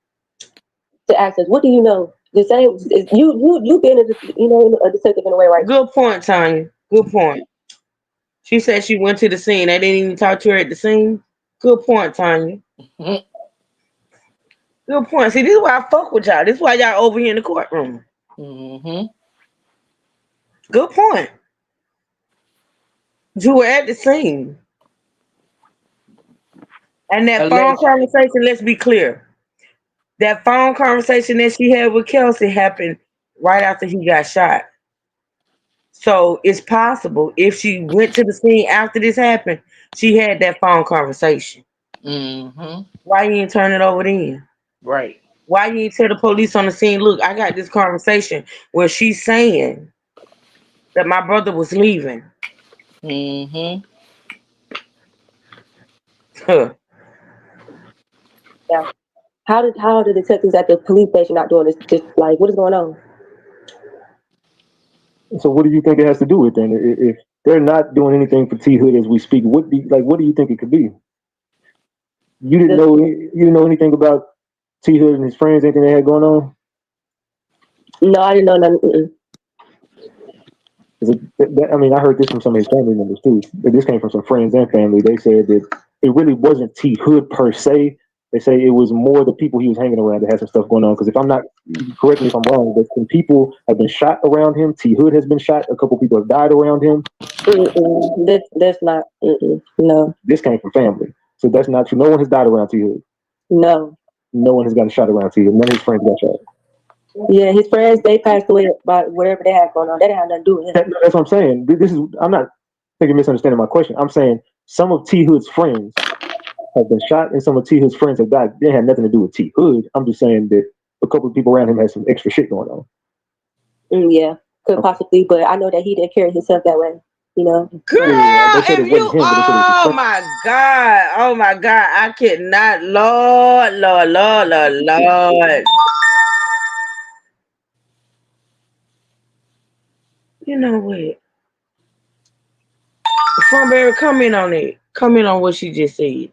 to ask us, what do you know? The same, you being a detective in a way, right? Good point, Tanya. Good point. She said she went to the scene. They didn't even talk to her at the scene. Good point, Tanya. Good point. See, this is why I fuck with y'all. This is why y'all over here in the courtroom. Mm-hmm. Good point. You were at the scene. And that phone Allegedly. conversation, let's be clear. That phone conversation that she had with Kelsey happened right after he got shot. So it's possible if she went to the scene after this happened, she had that phone conversation. Mm-hmm. Why you ain't turn it over then? Right. Why you ain't tell the police on the scene, look, I got this conversation where she's saying that my brother was leaving. Mm-hmm. Huh. Yeah. How are the detectives at the police station not doing this? Just like, what is going on? So what do you think it has to do with then? If they're not doing anything for T Hood as we speak, what do you think it could be? You didn't know anything about T Hood and his friends, anything they had going on? No, I didn't know nothing. I mean, I heard this from some of his family members too. This came from some friends and family. They said that it really wasn't T Hood per se. They say it was more the people he was hanging around that had some stuff going on. Because if I'm not, correct me if I'm wrong, but some people have been shot around him. T Hood has been shot. A couple people have died around him. That's not. No. This came from family, so that's not true. No one has died around T Hood. No. No one has gotten shot around T Hood. None of his friends got shot. Yeah, his friends, they passed away by whatever they had going on. That didn't have nothing to do with him. That's what I'm saying. I'm not thinking misunderstanding my question. I'm saying some of T Hood's friends have been shot and some of T Hood's friends have died. They had nothing to do with T Hood. I'm just saying that a couple of people around him had some extra shit going on. Yeah, could possibly, but I know that he didn't carry himself that way. You know, girl, if you, oh my God, I cannot, Lord. You know what? Strawberry, comment on it. Comment on what she just said.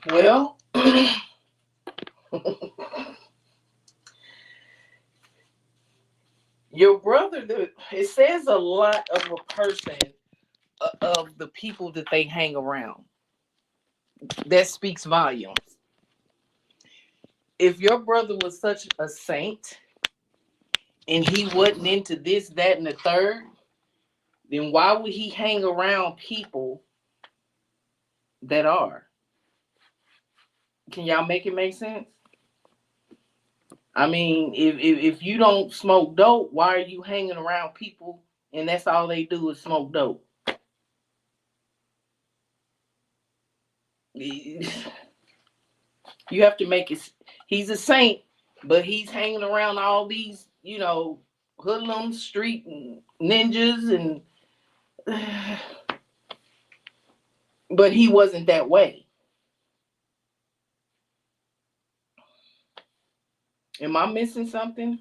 Well, your brother, it says a lot of a person, of the people that they hang around. That speaks volumes. If your brother was such a saint and he wasn't into this, that, and the third, then why would he hang around people that are? Can y'all make it make sense? I mean, if you don't smoke dope, why are you hanging around people and that's all they do is smoke dope? You have to make it. He's a saint, but he's hanging around all these, hoodlums, street ninjas, and but he wasn't that way. Am I missing something?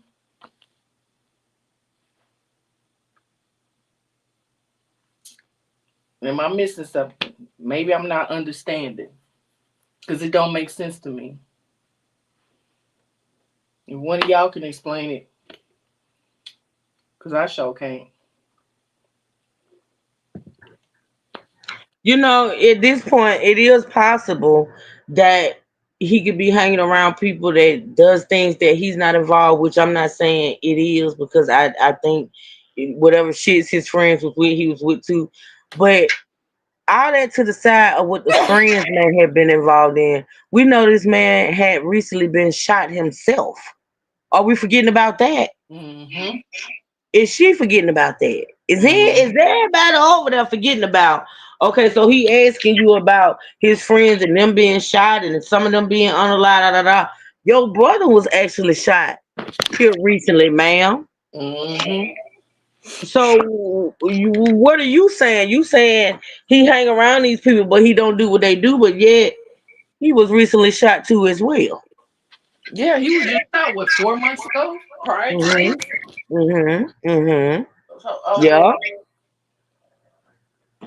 Am I missing something? Maybe I'm not understanding because it don't make sense to me. If one of y'all can explain it, because I sure can't. At this point, it is possible that he could be hanging around people that does things that he's not involved, which I'm not saying it is because I think whatever shits his friends was with, he was with too. But all that to the side of what the friends may have been involved in, we know this man had recently been shot himself. Are we forgetting about that? Mm-hmm. Is she forgetting about that? Is everybody over there forgetting about? Okay, so he asking you about his friends and them being shot and some of them being unalive. Your brother was actually shot here recently, ma'am. Mm-hmm. So what are you saying? You saying he hang around these people, but he don't do what they do, but yet he was recently shot too as well. Yeah, he was just out, what, 4 months ago? Prior to Mm-hmm. this? Mm-hmm. So, Yeah.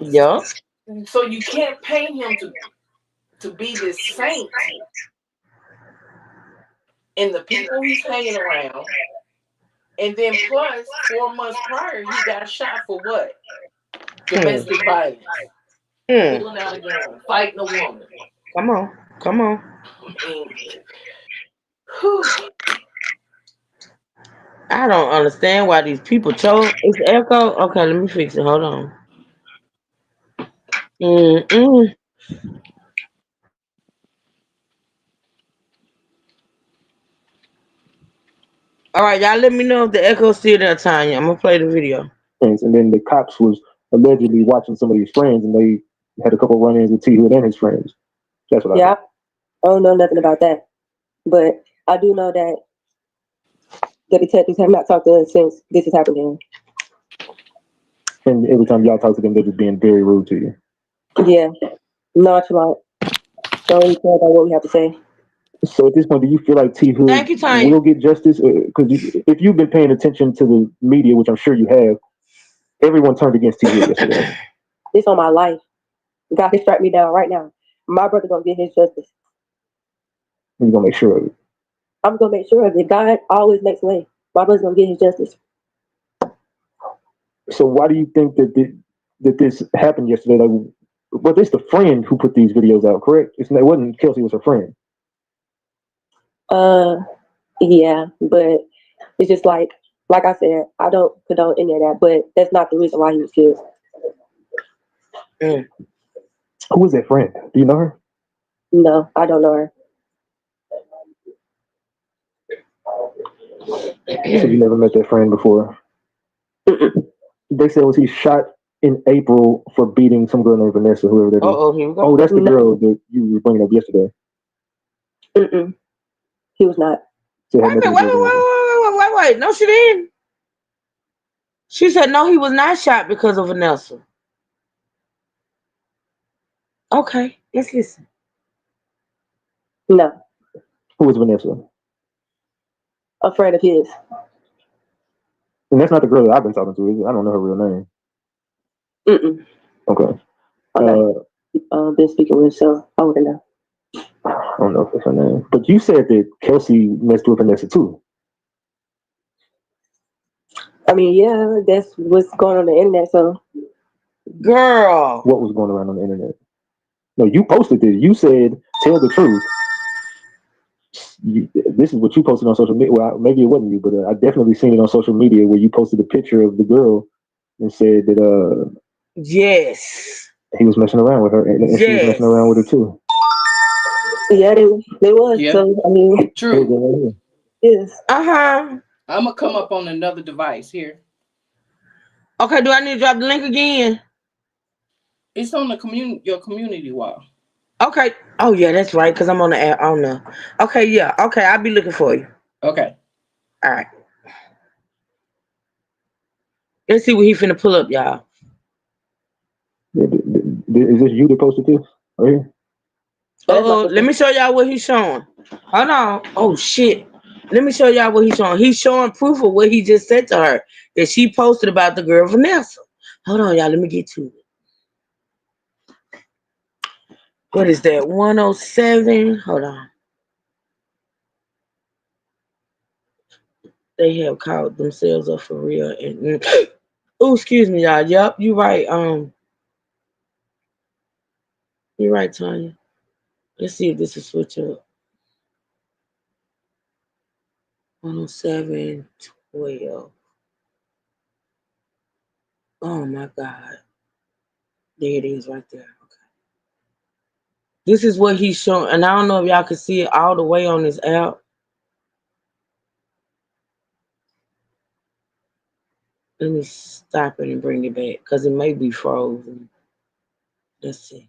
Yeah. so you can't paint him to be this saint and the people he's hanging around. And then plus 4 months prior, he got shot for what? Hmm. Domestic violence, Hmm. pulling out a gun, fighting a woman. Come on. Come on. I mean, whew. I don't understand why these people chose. It's echo. Okay, let me fix it. Hold on. Mm-mm. All right, y'all. Let me know if the echo's still there, Tanya. I'm gonna play the video. And then the cops was allegedly watching some of his friends, and they had a couple run-ins with T Hood and his friends. That's what I Yeah, heard. I don't know nothing about that, but I do know that the detectives have not talked to us since this has happened to him. And every time y'all talk to them, they're just being very rude to you. Yeah, nonchalant. Don't really care about what we have to say. So at this point, do you feel like T Hood Thank you, Tanya. will get justice? Because if you've been paying attention to the media, which I'm sure you have, everyone turned against T Hood yesterday. This on my life. God can strike me down right now. My brother gonna get his justice. You're gonna make sure of it. I'm gonna make sure of it. God always makes a way. My brother's gonna get his justice. So why do you think that this happened yesterday? Like, well, it's the friend who put these videos out, correct? It wasn't Kelsey, it was her friend. Yeah, but it's just like I said, I don't condone any of that, but that's not the reason why he was killed. Who is that friend? Do you know her? No, I don't know her. So you never met that friend before? They said was he shot in April for beating some girl named Vanessa, whoever that is. Oh, here we go. Oh, that's the No. girl that you were bringing up yesterday. He was not. So it Wait had a minute. nothing to do with Vanessa. Wait. No, she didn't. She said no, he was not shot because of Vanessa. Okay, let's listen. No, Who was Vanessa? a friend of his. And that's not the girl that I've been talking to, is it? I don't know her real name. Okay. I'm not been speaking with, so I wouldn't know. I don't know if that's her name. But you said that Kelsey messed with Vanessa too. I mean, yeah, that's what's going on the internet. So, girl, what was going around on the internet? No, you posted this. You said, "Tell the truth." This is what you posted on social media. Well, maybe it wasn't you, but I definitely seen it on social media where you posted a picture of the girl and said that yes, he was messing around with her, and she was messing around with her too. yeah, they was. Yeah. So, I mean, True. yes. I'm gonna come up on another device here. Okay, do I need to drop the link again? It's on your community wall. Okay. Oh yeah, that's right. Cause I'm on the app. On the. Okay, yeah. Okay, I'll be looking for you. Okay. All right. Let's see what he finna pull up, y'all. Is this you that posted this? Right here? Let me show y'all what he's showing. Hold on. Oh shit. Let me show y'all what he's showing. He's showing proof of what he just said to her that she posted about the girl Vanessa. Hold on, y'all. Let me get to it. What is that? 107. Hold on. They have called themselves up for real. And oh, excuse me, y'all. Yup, you right. You're right, Tanya. Let's see if this will switch up. 107, 12. Oh my God. There it is right there. Okay. This is what he's showing. And I don't know if y'all can see it all the way on this app. Let me stop it and bring it back because it may be frozen. Let's see.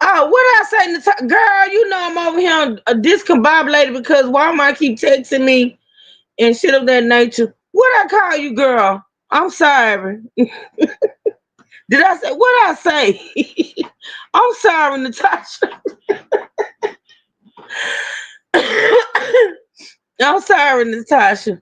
Oh, what I say in the top? Girl, you know I'm over here discombobulated because Walmart keep texting me and shit of that nature. What I call you, girl? I'm sorry. Did I say what did I say? I'm sorry, Natasha. I'm sorry, Natasha.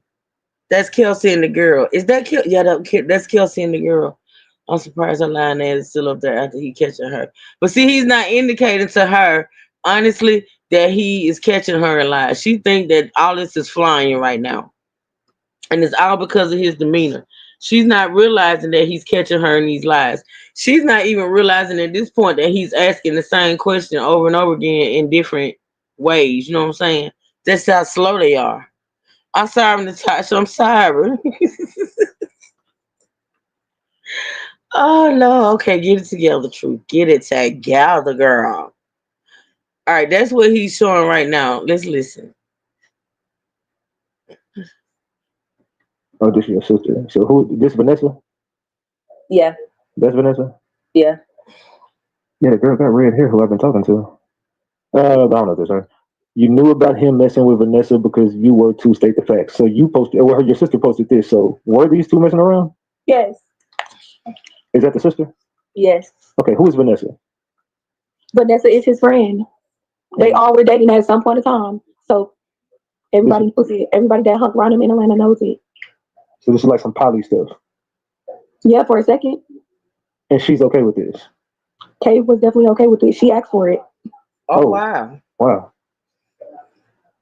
That's Kelsey and the girl. Is that Yeah, that's Kelsey and the girl. I'm surprised her line is still up there after he catching her. But see, he's not indicating to her, honestly, that he is catching her in lies. She think that all this is flying right now. And it's all because of his demeanor. She's not realizing that he's catching her in these lies. She's not even realizing at this point that he's asking the same question over and over again in different ways. You know what I'm saying? That's how slow they are. I'm sorry, Natasha. I'm sorry. Oh no. Okay, get it together, Truth. Get it together, girl. All right, that's what he's showing right now. Let's listen. Oh, this is your sister. So who? This Vanessa? Yeah, That's Vanessa. yeah. Yeah, the girl got red hair. Who I've been talking to. I don't know this. Right? You knew about him messing with Vanessa because you were to state the facts. So you posted, or your sister posted this. So were these two messing around? Yes, Is that the sister? yes. Okay, who is Vanessa? Vanessa is his friend. They all were dating at some point in time. So everybody knows it. Everybody that hung around him in Atlanta knows it. So this is like some poly stuff. Yeah, for a second. And she's okay with this. Kay was definitely okay with it. She asked for it. Oh wow. Wow.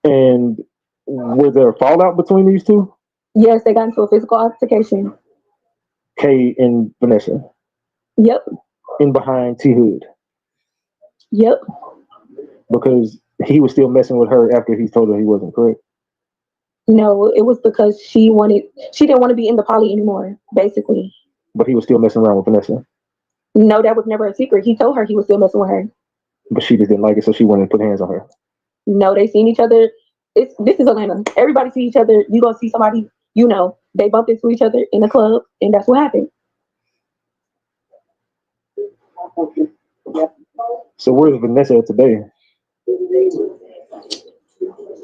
And was there a fallout between these two? Yes, they got into a physical altercation. Kay and Vanessa. Yep. In behind T Hood. Yep. Because he was still messing with her after he told her he wasn't correct. No, it was because she didn't want to be in the poly anymore, basically. But he was still messing around with Vanessa. No, that was never a secret. He told her he was still messing with her. But she just didn't like it, so she wanted to put hands on her. No, they seen each other. This is Atlanta. Everybody see each other. You gonna see somebody, they bump into each other in the club, and that's what happened. So where's Vanessa today?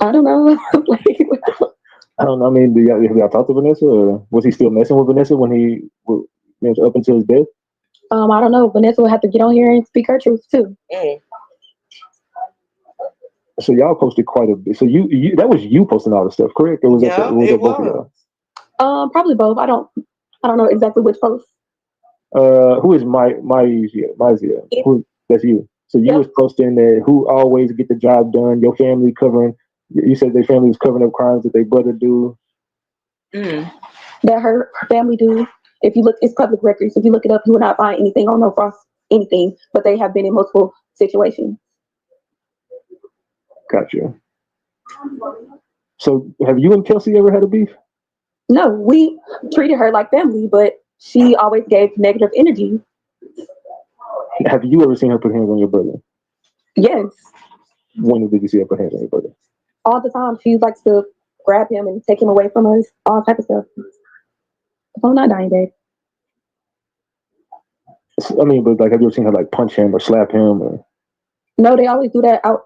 I don't know. I don't know. I mean, have y'all talked to Vanessa, or was he still messing with Vanessa when he was up until his death? I don't know. Vanessa will have to get on here and speak her truth too. So y'all posted quite a bit. So you that was you posting all the stuff, correct? Or was that both of y'all? Probably both. I don't know exactly which post. Who is Myzia? That's you. So you was posting that who always get the job done. Your family covering. You said their family was covering up crimes that their brother do. That her family do. If you look, it's public records. If you look it up, you will not find anything on No Frost, anything. But they have been in multiple situations. Gotcha. So have you and Kelsey ever had a beef? No, we treated her like family, but she always gave negative energy. Have you ever seen her put hands on your brother? Yes. When did you see her put hands on your brother? All the time. She likes to grab him and take him away from us, all type of stuff. I'm not dying, babe. I mean, but like, have you ever seen her like punch him or slap him? Or? No, they always do that out.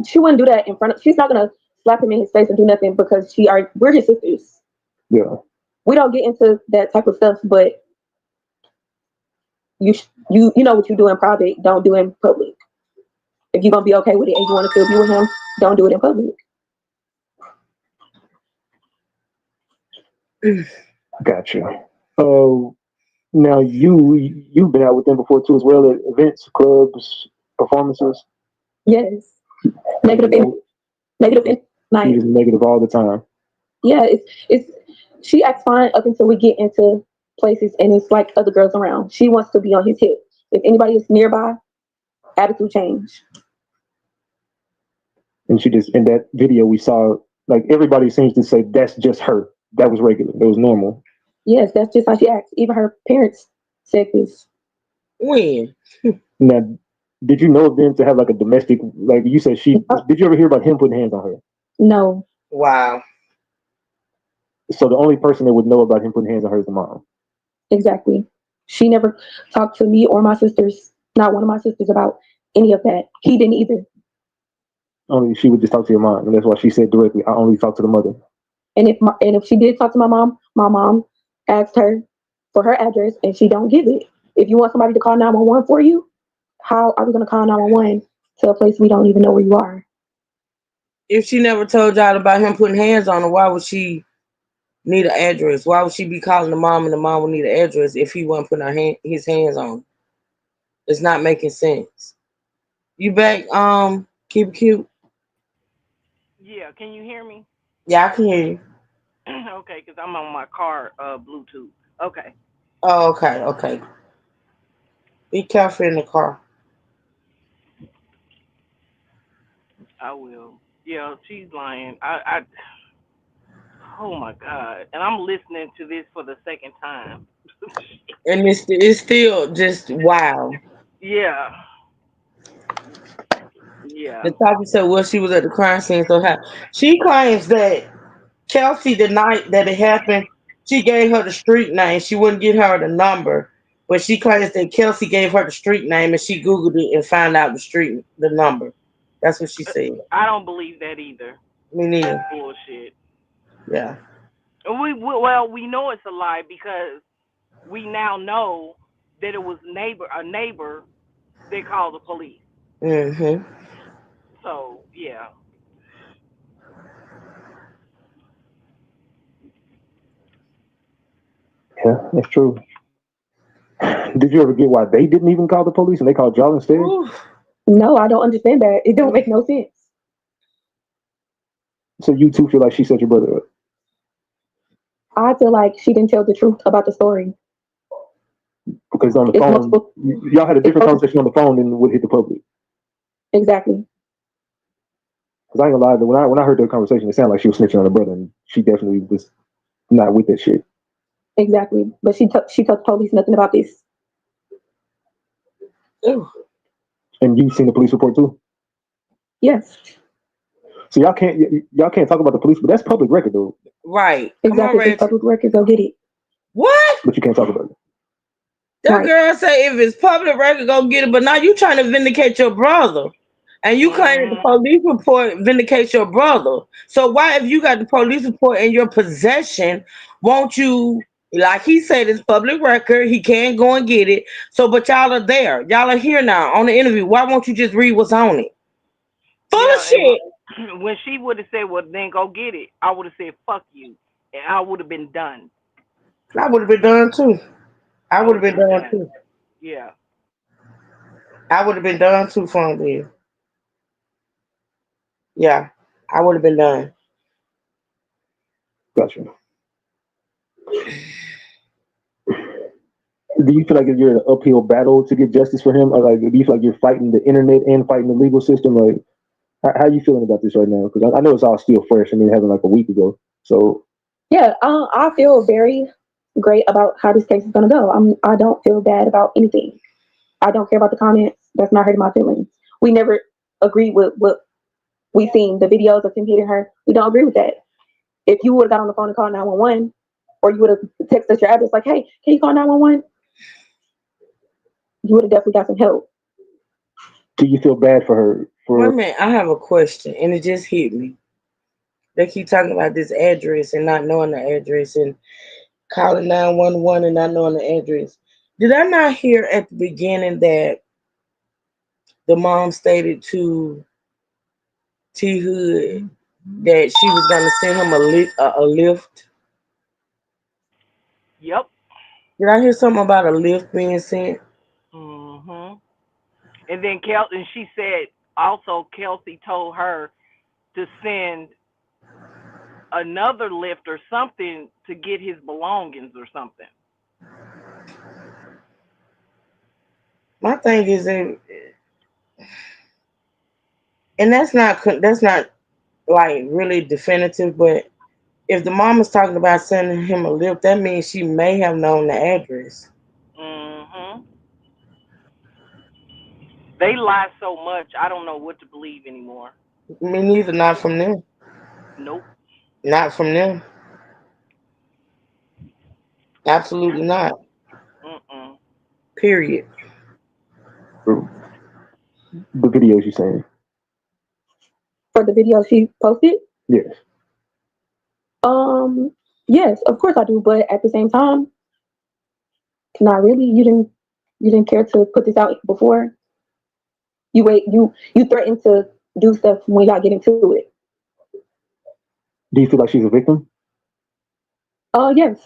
She wouldn't do that in front of. She's not gonna slap him in his face or do nothing because we're his sisters. Yeah. We don't get into that type of stuff, but you know what you do in private, don't do in public. If you're gonna be okay with it and you want to still be with him, don't do it in public. Gotcha. Now you've been out with them before too, as well, at events, clubs, performances. Yes. Negative. She's negative all the time. Yeah, it's. She acts fine up until we get into places, and it's like other girls around. She wants to be on his hip. If anybody is nearby, attitude change. And she just, in that video we saw, like, everybody seems to say that's just her. That was regular. That was normal. Yes, that's just how she acts. Even her parents said this. When? Now, did you know of them to have like a domestic, like you said, did you ever hear about him putting hands on her? No. Wow. So the only person that would know about him putting hands on her is the mom. Exactly. She never talked to me or my sisters, not one of my sisters, about any of that. He didn't either. Only she would just talk to your mom, and that's why she said directly, I only talk to the mother. And if she did talk to my mom asked her for her address, and she don't give it. If you want somebody to call 911 for you, how are we going to call 911 to a place we don't even know where you are? If she never told y'all about him putting hands on her, why would she need an address? Why would she be calling the mom and the mom would need an address if he wasn't putting his hands on her? It's not making sense. You back, keep it cute? Yeah, can you hear me? Yeah, I can hear you. Okay, because I'm on my car Bluetooth. Okay. Oh, okay, okay. Be careful in the car. I will. Yeah, she's lying. I oh my God. And I'm listening to this for the second time. And it's still just wow. Yeah. Yeah. The topic said, well, she was at the crime scene, so she claims that Kelsey, the night that it happened, she gave her the street name. She wouldn't give her the number, but she claims that Kelsey gave her the street name and she Googled it and found out the number. That's what she said. I don't believe that either. Me That's neither. bullshit. Yeah. And we know it's a lie because we now know that it was a neighbor that called the police. Mm-hmm. So yeah. Yeah, that's true. Did you ever get why they didn't even call the police and they called y'all instead? Ooh. No, I don't understand that. It don't make no sense. So you too feel like she set your brother up? I feel like she didn't tell the truth about the story. Because on the It's phone, multiple. y'all had a different It's conversation on the phone than would hit the public. exactly. Because I ain't gonna lie, when I heard that conversation, it sounded like she was snitching on her brother, and she definitely was not with that shit. Exactly. But she told the police nothing about this. Ooh. And you've seen the police report too. Yes. So y'all can't talk about the police, but that's public record though. Right. Exactly. If it's public record, go get it. What? But you can't talk about it. That Right. girl say if it's public record, go get it. But now you trying to vindicate your brother. And you claim that the police report vindicates your brother. So why, if you got the police report in your possession, won't you, like he said, it's public record, he can't go and get it. So, but y'all are there. Y'all are here now on the interview. Why won't you just read what's on it? Full of Yeah, shit. and when she would have said, "Well, then go get it," I would have said, "Fuck you," and I would have been done. I would have been done too. I would have been done done. too. Yeah. I would have been done too, Phone Bill. Yeah, I would have been done. Gotcha. Do you feel like you're in an uphill battle to get justice for him, or like do you feel like you're fighting the internet and fighting the legal system? Like, how are you feeling about this right now? Because I know it's all still fresh. I mean, it happened like a week ago. So Yeah. I feel very great about how this case is gonna go. I don't feel bad about anything. I don't care about the comments. That's not hurting my feelings. We never agreed with what we seen, the videos of him hitting her. We don't agree with that. If you would have got on the phone and called 911, or you would have texted us your address like, hey, can you call 911? You would have definitely got some help. do you feel bad for her? Wait a minute, I have a question, and it just hit me. They keep talking about this address and not knowing the address and calling 911 and not knowing the address. Did I not hear at the beginning that the mom stated to T Hood that she was going to send him a lift? Yep. Did I hear something about a lift being sent? Mhm. And then and she said also Kelsey told her to send another lift or something to get his belongings or something. My thing is, and that's not like really definitive, but if the mom is talking about sending him a lift, that means she may have known the address. Mhm. They lie so much, I don't know what to believe anymore. Me neither, not from them. Nope. Not from them. Absolutely not. Mm-mm. Period. The videos you're saying? For the video she posted? Yes. Yes, of course I do, but at the same time, not really. You didn't. You didn't care to put this out before. You threatened to do stuff when y'all get into it. Do you feel like she's a victim? Yes,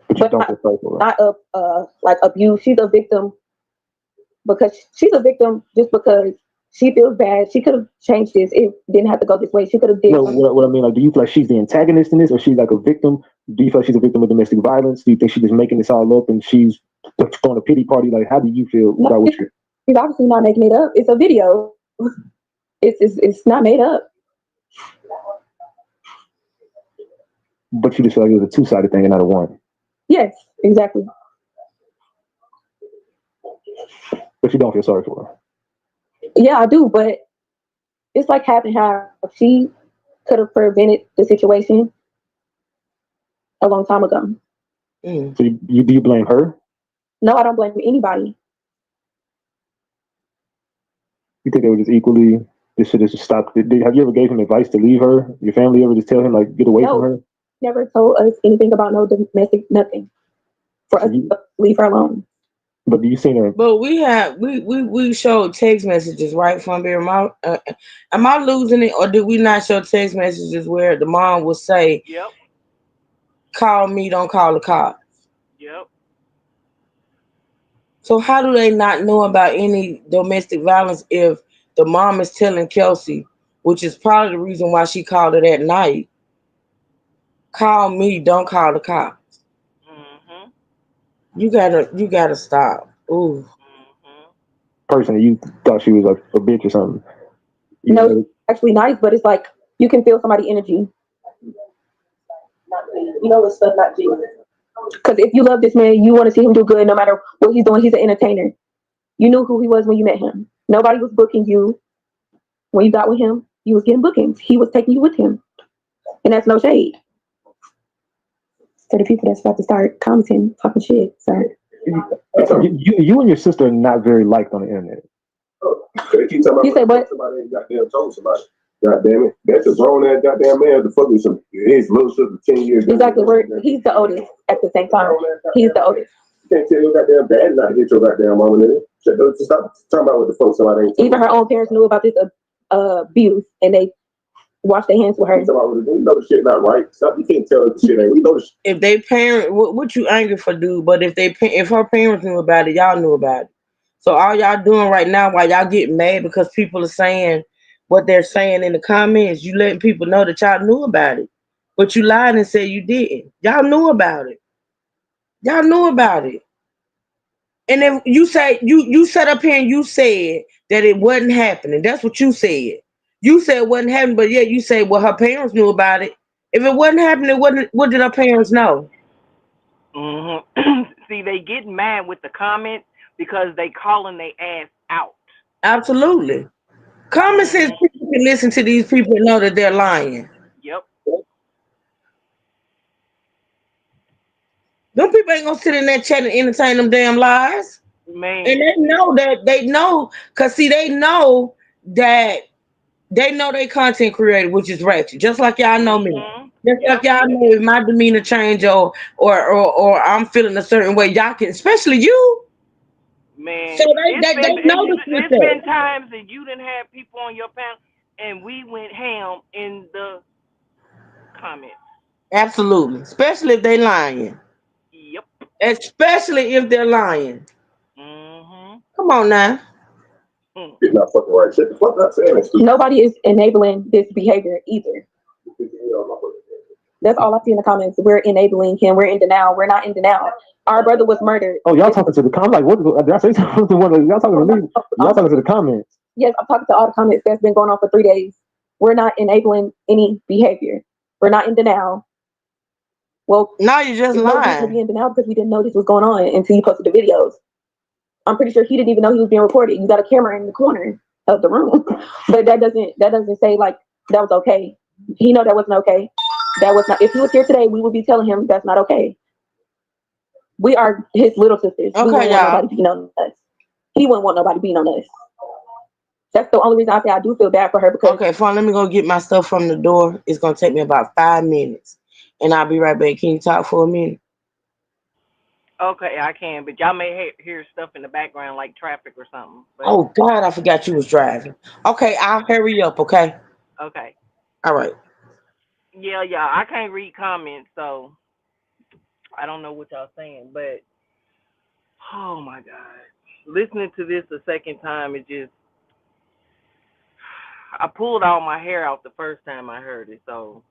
But you but don't feel sorry for her. not of like abuse. She's a victim because she's a victim just because she feels bad. She could have changed this. It didn't have to go this way. She could have did. No, what I mean, like, do you feel like she's the antagonist in this, or she's like a victim? Do you feel like she's a victim of domestic violence? Do you think she's just making this all up and she's throwing a pity party? Like, how do you feel about what you're? She's obviously not making it up. It's a video. It's not made up. But you just feel like it was a two-sided thing and not a one. Yes, exactly. But you don't feel sorry for her. Yeah, I do, but it's like half and half. She could have prevented the situation a long time ago. So do you blame her? No, I don't blame anybody. You think they were just equally? This should have just stopped. Have you ever gave him advice to leave her? Your family ever just tell him like get away from her? Never told us anything about no domestic nothing. For us to leave her alone. But do you seen her? But we showed text messages right from there. Am I losing it, or did we not show text messages where the mom would say, Yep. "Call me, don't call the cops"? Yep. So how do they not know about any domestic violence if the mom is telling Kelsey, which is probably the reason why she called her that night, call me, don't call the cops. Mm-hmm. You gotta stop. Ooh. Mm-hmm. Personally, you thought she was like a bitch or something. No, she's actually nice, but it's like you can feel somebody's energy. You know, it's stuff not genuine. Because if you love this man, you want to see him do good no matter what he's doing. He's an entertainer. You knew who he was when you met him. Nobody was booking you when you got with him. You was getting bookings. He was taking you with him. And that's no shade. For the people that's about to start commenting, talking shit. Sorry. You and your sister are not very liked on the internet. You said what? Somebody ain't goddamn told somebody. God damn it. That's a grown ass goddamn man to fuck with some his little sister 10 years. Exactly. He's the oldest at the same time. He's the oldest. You can't tell your goddamn dad not to hit your goddamn mama, nigga. Stop talking about what the fuck somebody ain't. Even her own parents knew about this abuse and they washed their hands with her. You know the shit not right. Stop. You can't tell us the shit ain't. We know the shit. If they parent, what you angry for, dude? But if her parents knew about it, y'all knew about it. So all y'all doing right now, while y'all getting mad because people are saying what they're saying in the comments, you letting people know that y'all knew about it, but you lied and said you didn't. Y'all knew about it. Y'all knew about it. And then you say you sat up here and you said that it wasn't happening. That's what you said. You said it wasn't happening, but yet you say, well, her parents knew about it. If it wasn't happening, what did her parents know? Mm-hmm. See, they get mad with the comments because they calling their ass out. Absolutely. Common sense people can listen to these people and know that they're lying. Yep. Them people ain't gonna sit in that chat and entertain them damn lies. Man. And they know, cause see, they know that they know they content creator, which is ratchet. Just like y'all know me. Just like y'all know if my demeanor change or I'm feeling a certain way, y'all can, especially you. Man, so they know the it's been times that you didn't have people on your panel and we went ham in the comments. Absolutely. Especially if they lying. Yep. Especially if they're lying. Mm-hmm. Come on now. You're not fucking right. Shit, the fuck not saying that. Nobody is enabling this behavior either. That's all I see in the comments. We're enabling him. We're in denial. We're not in denial. Our brother was murdered. Oh, y'all talking to the comments? Like, what? Did I say something to one of y'all talking to me? Y'all talking to the comments? Yes, I'm talking to all the comments that's been going on for 3 days. We're not enabling any behavior. We're not in denial. Well, now you just lying. No reason to be in denial because we didn't know this was going on until you posted the videos. I'm pretty sure he didn't even know he was being recorded. You got a camera in the corner of the room, but that doesn't say like that was okay. He know that wasn't okay. That was not. If he was here today, we would be telling him that's not okay. We are his little sisters. Okay, we wouldn't want nobody beating on us. He wouldn't want nobody beating on us. That's the only reason I say I do feel bad for her because. Okay, fine. Let me go get my stuff from the door. It's gonna take me about 5 minutes, and I'll be right back. Can you talk for a minute? Okay, I can, but y'all may hear stuff in the background like traffic or something. But Oh God, I forgot you was driving. Okay, I'll hurry up. Okay. okay, All right. yeah, I can't read comments, so I don't know what y'all saying. But oh my God, listening to this a second time, it just I pulled all my hair out the first time I heard it, so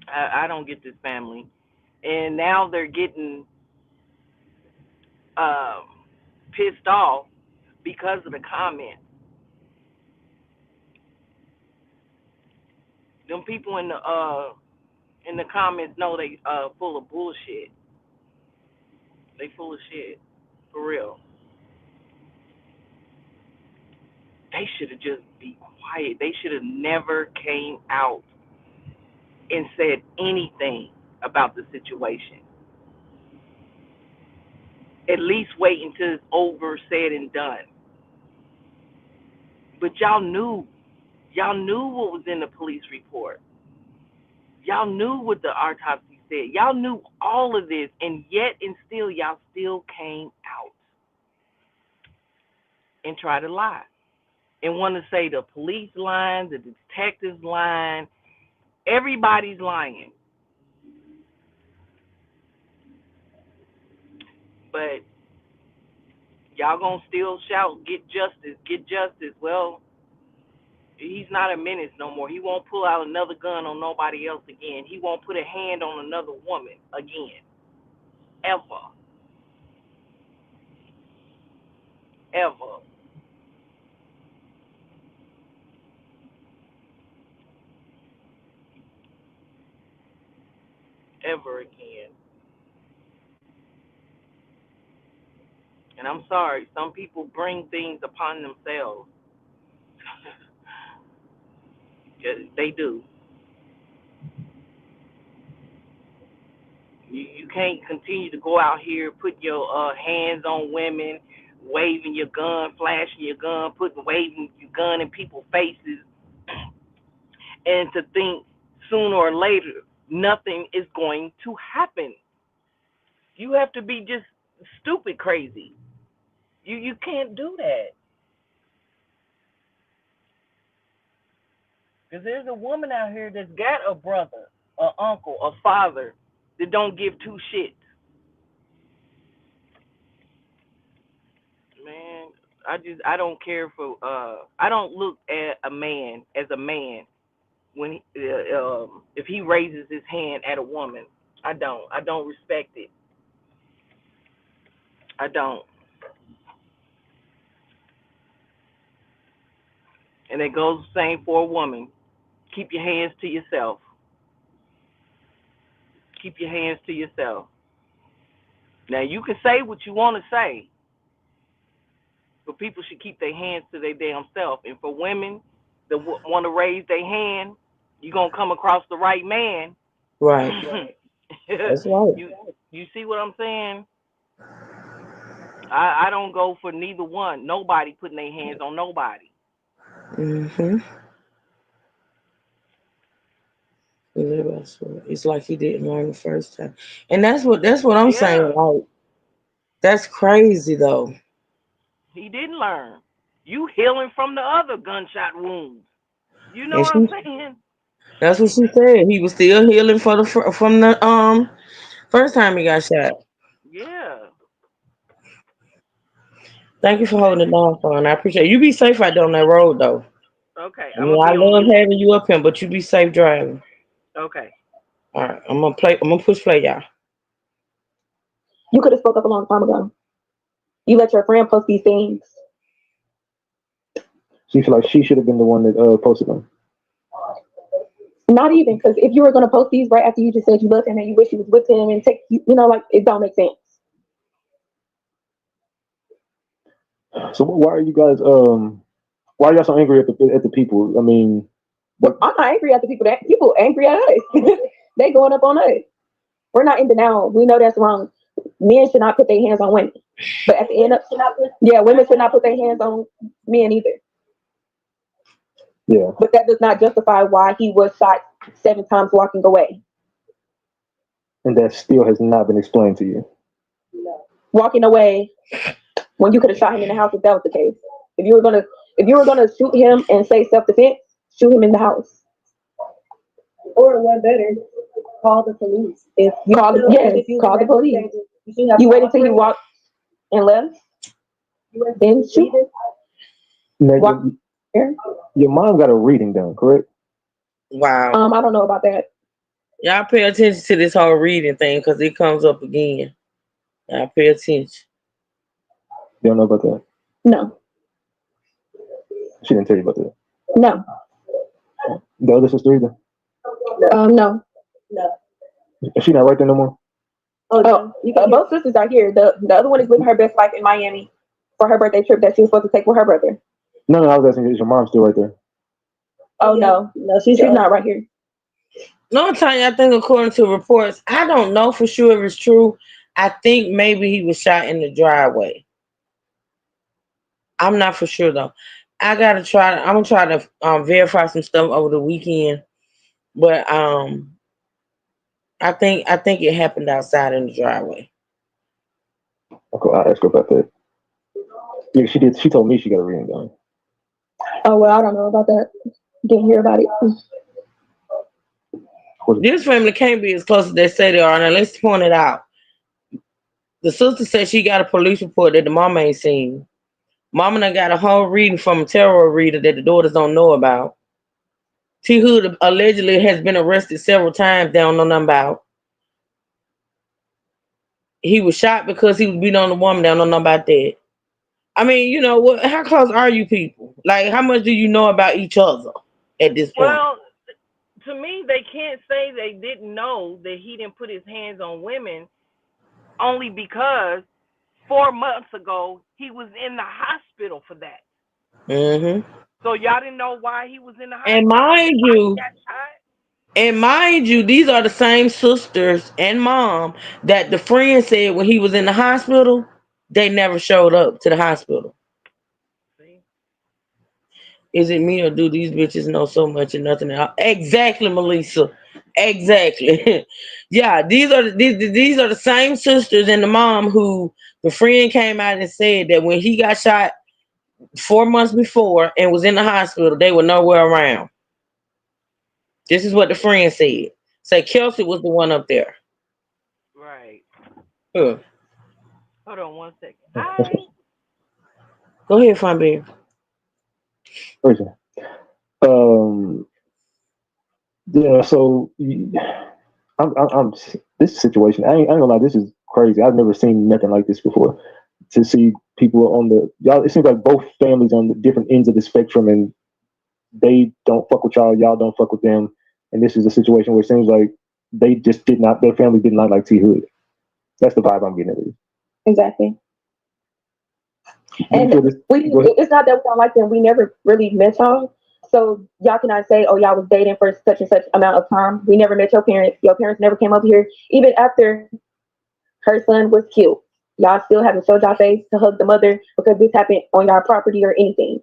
I don't get this family, and now they're getting um, pissed off because of the comments. Them people in the comments know they full of bullshit. They full of shit. For real. They should have just be quiet. They should have never came out and said anything about the situation. At least wait until it's over, said and done. But y'all knew. Y'all knew what was in the police report. Y'all knew what the autopsy said. Y'all knew all of this, and yet and still y'all still came out and tried to lie. And want to say the police lying, the detectives lying, everybody's lying. But y'all gonna still shout, get justice, get justice. Well, he's not a menace no more. He won't pull out another gun on nobody else again. He won't put a hand on another woman again. Ever. Ever. Ever again. And I'm sorry, some people bring things upon themselves. They do. You can't continue to go out here, put your hands on women, waving your gun, flashing your gun, waving your gun in people's faces, and to think sooner or later nothing is going to happen. You have to be just stupid crazy. You can't do that. Because there's a woman out here that's got a brother, a uncle, a father that don't give two shits. Man, I don't care for I don't look at a man as a man when if he raises his hand at a woman. I don't respect it. I don't. And it goes the same for a woman. Keep your hands to yourself. Keep your hands to yourself. Now you can say what you want to say, but people should keep their hands to their damn self. And for women that want to raise their hand, you're gonna come across the right man. Right. That's right. You see what I'm saying? I don't go for neither one. Nobody putting their hands on nobody. Mm-hmm. It's like he didn't learn the first time, and that's what I'm saying. Yeah, Like that's crazy though. he didn't learn. You healing from the other gunshot wounds. You know And what I'm she, saying? that's what she said. He was still healing from the first time he got shot. Yeah. Thank you for holding it down, son. I appreciate it. You be safe out there on that road though. Okay, I I'm mean, gonna I be on love mute. having you up here, but you be safe driving. Okay. All right, I'm gonna play. I'm gonna push play, y'all. You could have spoke up a long time ago. You let your friend post these things. She feel like she should have been the one that posted them. Not even, because if you were going to post these right after you just said you loved him and you wish you was with him and take, like, it don't make sense. So why are you guys why are y'all so angry at the people? I mean, Well, I'm not angry at the people. That people angry at us. They going up on us. We're not in denial. We know that's wrong. Men should not put their hands on women. But at the end of women should not put their hands on men either. yeah. But that does not justify why he was shot 7 times walking away. And that still has not been explained to you. walking away when you could have shot him in the house if that was the case. If you were gonna shoot him and say self-defense, shoot him in the house. Or what better, call the police. If you call the police. You waited till he walked and left, then shoot. Now, your mom got a reading done, correct? Wow. I don't know about that. Y'all pay attention to this whole reading thing because it comes up again. Y'all pay attention. You don't know about that? No. She didn't tell you about that? No. The other sister either? No. Is she not right there no more? Both sisters are here. The other one is with her best life in Miami for her birthday trip that she was supposed to take with her brother. No, I was asking, is your mom still right there? Oh no, she's not right here. No, Tanya, I think according to reports, I don't know for sure if it's true. I think maybe he was shot in the driveway. I'm not for sure though. I'm gonna try to verify some stuff over the weekend, but I think it happened outside in the driveway. Okay, I'll ask her about that. Yeah, she did. She told me she got a reading done. Oh well, I don't know about that. Didn't hear about it. This family can't be as close as they say they are. Now let's point it out. The sister said she got a police report that the mama ain't seen. Mama done got a whole reading from a tarot reader that the daughters don't know about. T Hood allegedly has been arrested several times they don't know nothing about. He was shot because he was beating on the woman, they don't know nothing about that. I mean, you know, what? How close are you people? Like, how much do you know about each other at this point? Well, to me, they can't say they didn't know that he didn't put his hands on women only because 4 months ago he was in the hospital for that. Mm-hmm. So y'all didn't know why he was in the hospital? And mind you, these are the same sisters and mom that the friend said when he was in the hospital, they never showed up to the hospital. See? Is it me or do these bitches know so much and nothing else? Exactly, Melissa. Exactly. Yeah, these are the same sisters and the mom who the friend came out and said that when he got shot 4 months before and was in the hospital, they were nowhere around. This is what the friend said. Say Kelsey was the one up there. Right. Huh. Hold on 1 second. Hi. Go ahead, Fun Bear. Okay. Yeah. So, I'm this situation. I ain't gonna lie. This is crazy. I've never seen nothing like this before. To see people on the y'all, it seems like both families on the different ends of the spectrum, and they don't fuck with y'all. Y'all don't fuck with them. And this is a situation where it seems like they just did not. Their family did not like T Hood. That's the vibe I'm getting at least. Exactly. And it's not that we don't like them. We never really met y'all. So y'all cannot say, oh, y'all was dating for such and such amount of time. We never met your parents. Your parents never came up here. Even after her son was killed, y'all still haven't showed y'all face to hug the mother because this happened on y'all property or anything.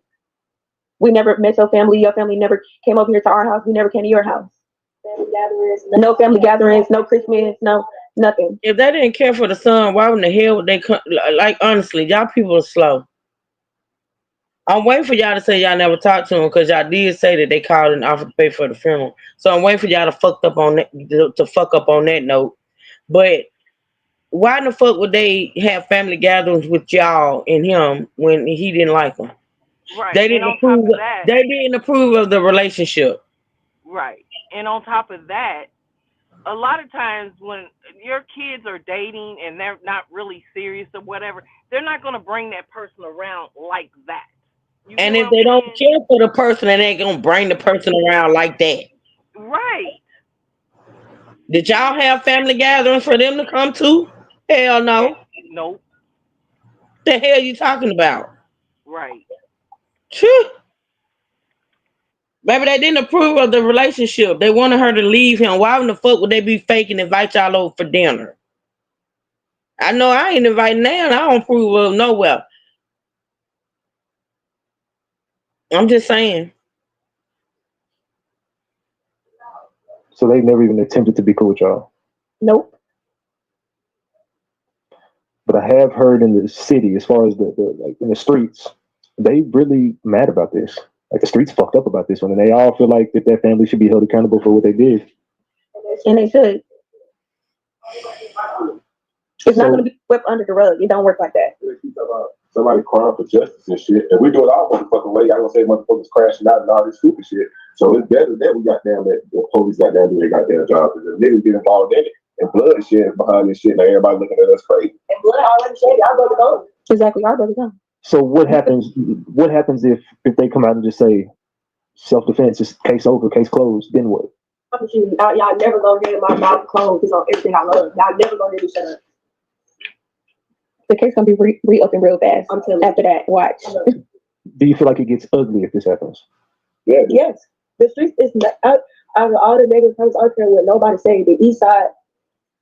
We never met your family. Your family never came over here to our house. We never came to your house. No family gatherings, no Christmas, no nothing. If they didn't care for the son, why in the hell would they come? Like, honestly, y'all people are slow. I'm waiting for y'all to say y'all never talked to him because y'all did say that they called and offered to pay for the funeral. So I'm waiting for y'all to fuck up on that note. But why in the fuck would they have family gatherings with y'all and him when he didn't like them? Right. They didn't approve. They didn't approve of the relationship. Right. And on top of that, a lot of times when your kids are dating and they're not really serious or whatever, they're not going to bring that person around like that. And if they don't care for the person, they ain't gonna bring the person around like that. Right. Did y'all have family gatherings for them to come to? Hell no. Nope. The hell you talking about? Right. Phew. Maybe they didn't approve of the relationship. They wanted her to leave him. Why in the fuck would they be faking invite y'all over for dinner? I know I ain't inviting now. I don't approve of nowhere. I'm just saying. So they never even attempted to be cool with y'all. Nope. but I have heard in the city, as far as the like in the streets, they really mad about this. Like the streets fucked up about this one, and they all feel like that their family should be held accountable for what they did. And they should. It's not going to be swept under the rug. It don't work like that. Somebody crying for justice and shit, and we do it our motherfucking way. Y'all gonna say motherfuckers crashing out and all this stupid shit. So it's better that we got down that the police got down do their goddamn job, because the niggas get involved in it and blood shit behind this shit. Now everybody looking at us crazy. And blood already shed. Y'all brother gone. Exactly, our brother gone. So what happens? What happens if they come out and just say self defense is case over, case closed? Then what? Y'all never gonna hear my mouth closed. It's on everything I love. Y'all never gonna hear me shut up. The case gonna be reopened real fast. I'm telling you. After that, watch. Do you feel like it gets ugly if this happens? Yeah. Yes. The streets is not out of all the neighborhoods out there with nobody saying the east side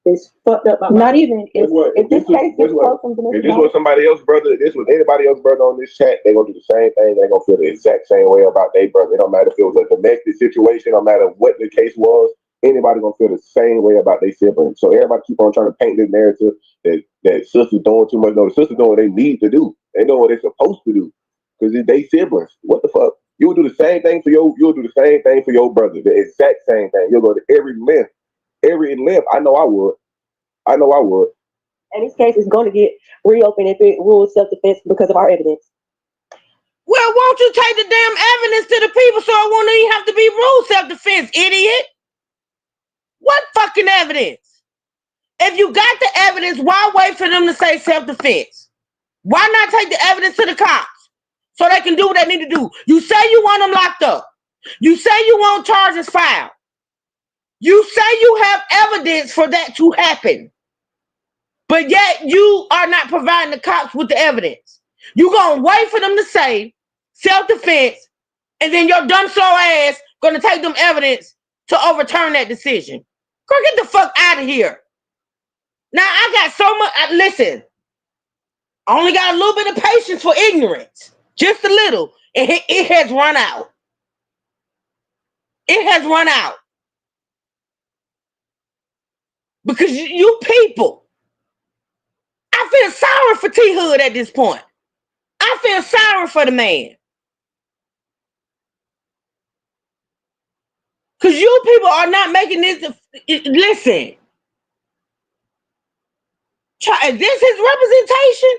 is fucked up. Not even if this case gets close from the if this was somebody else, brother, this was anybody else, brother, on this chat, they gonna do the same thing. They gonna feel the exact same way about their brother. It don't matter if it was a domestic situation, no matter what the case was. Anybody gonna feel the same way about their siblings. So everybody keep on trying to paint this narrative that sister's doing too much. No, the sister's doing what they need to do. They know what they're supposed to do because they siblings. What the fuck? You'll do the same thing for you'll do the same thing for your brother. The exact same thing. You'll go to every length. I know I would. And this case is going to get reopened if it rules self-defense because of our evidence. Well, won't you take the damn evidence to the people so it won't even have to be ruled self-defense, idiot? What fucking evidence? If you got the evidence, why wait for them to say self-defense? Why not take the evidence to the cops so they can do what they need to do? You say you want them locked up. You say you want charges filed. You say you have evidence for that to happen. But yet you are not providing the cops with the evidence. You're going to wait for them to say self-defense, and then your dumb slow ass going to take them evidence to overturn that decision. Girl, get the fuck out of here. Now, I got so much. Listen, I only got a little bit of patience for ignorance. Just a little. And it has run out. It has run out. Because you people, I feel sorry for T Hood at this point. I feel sorry for the man. Because you people are not making this. Listen. Is this his representation?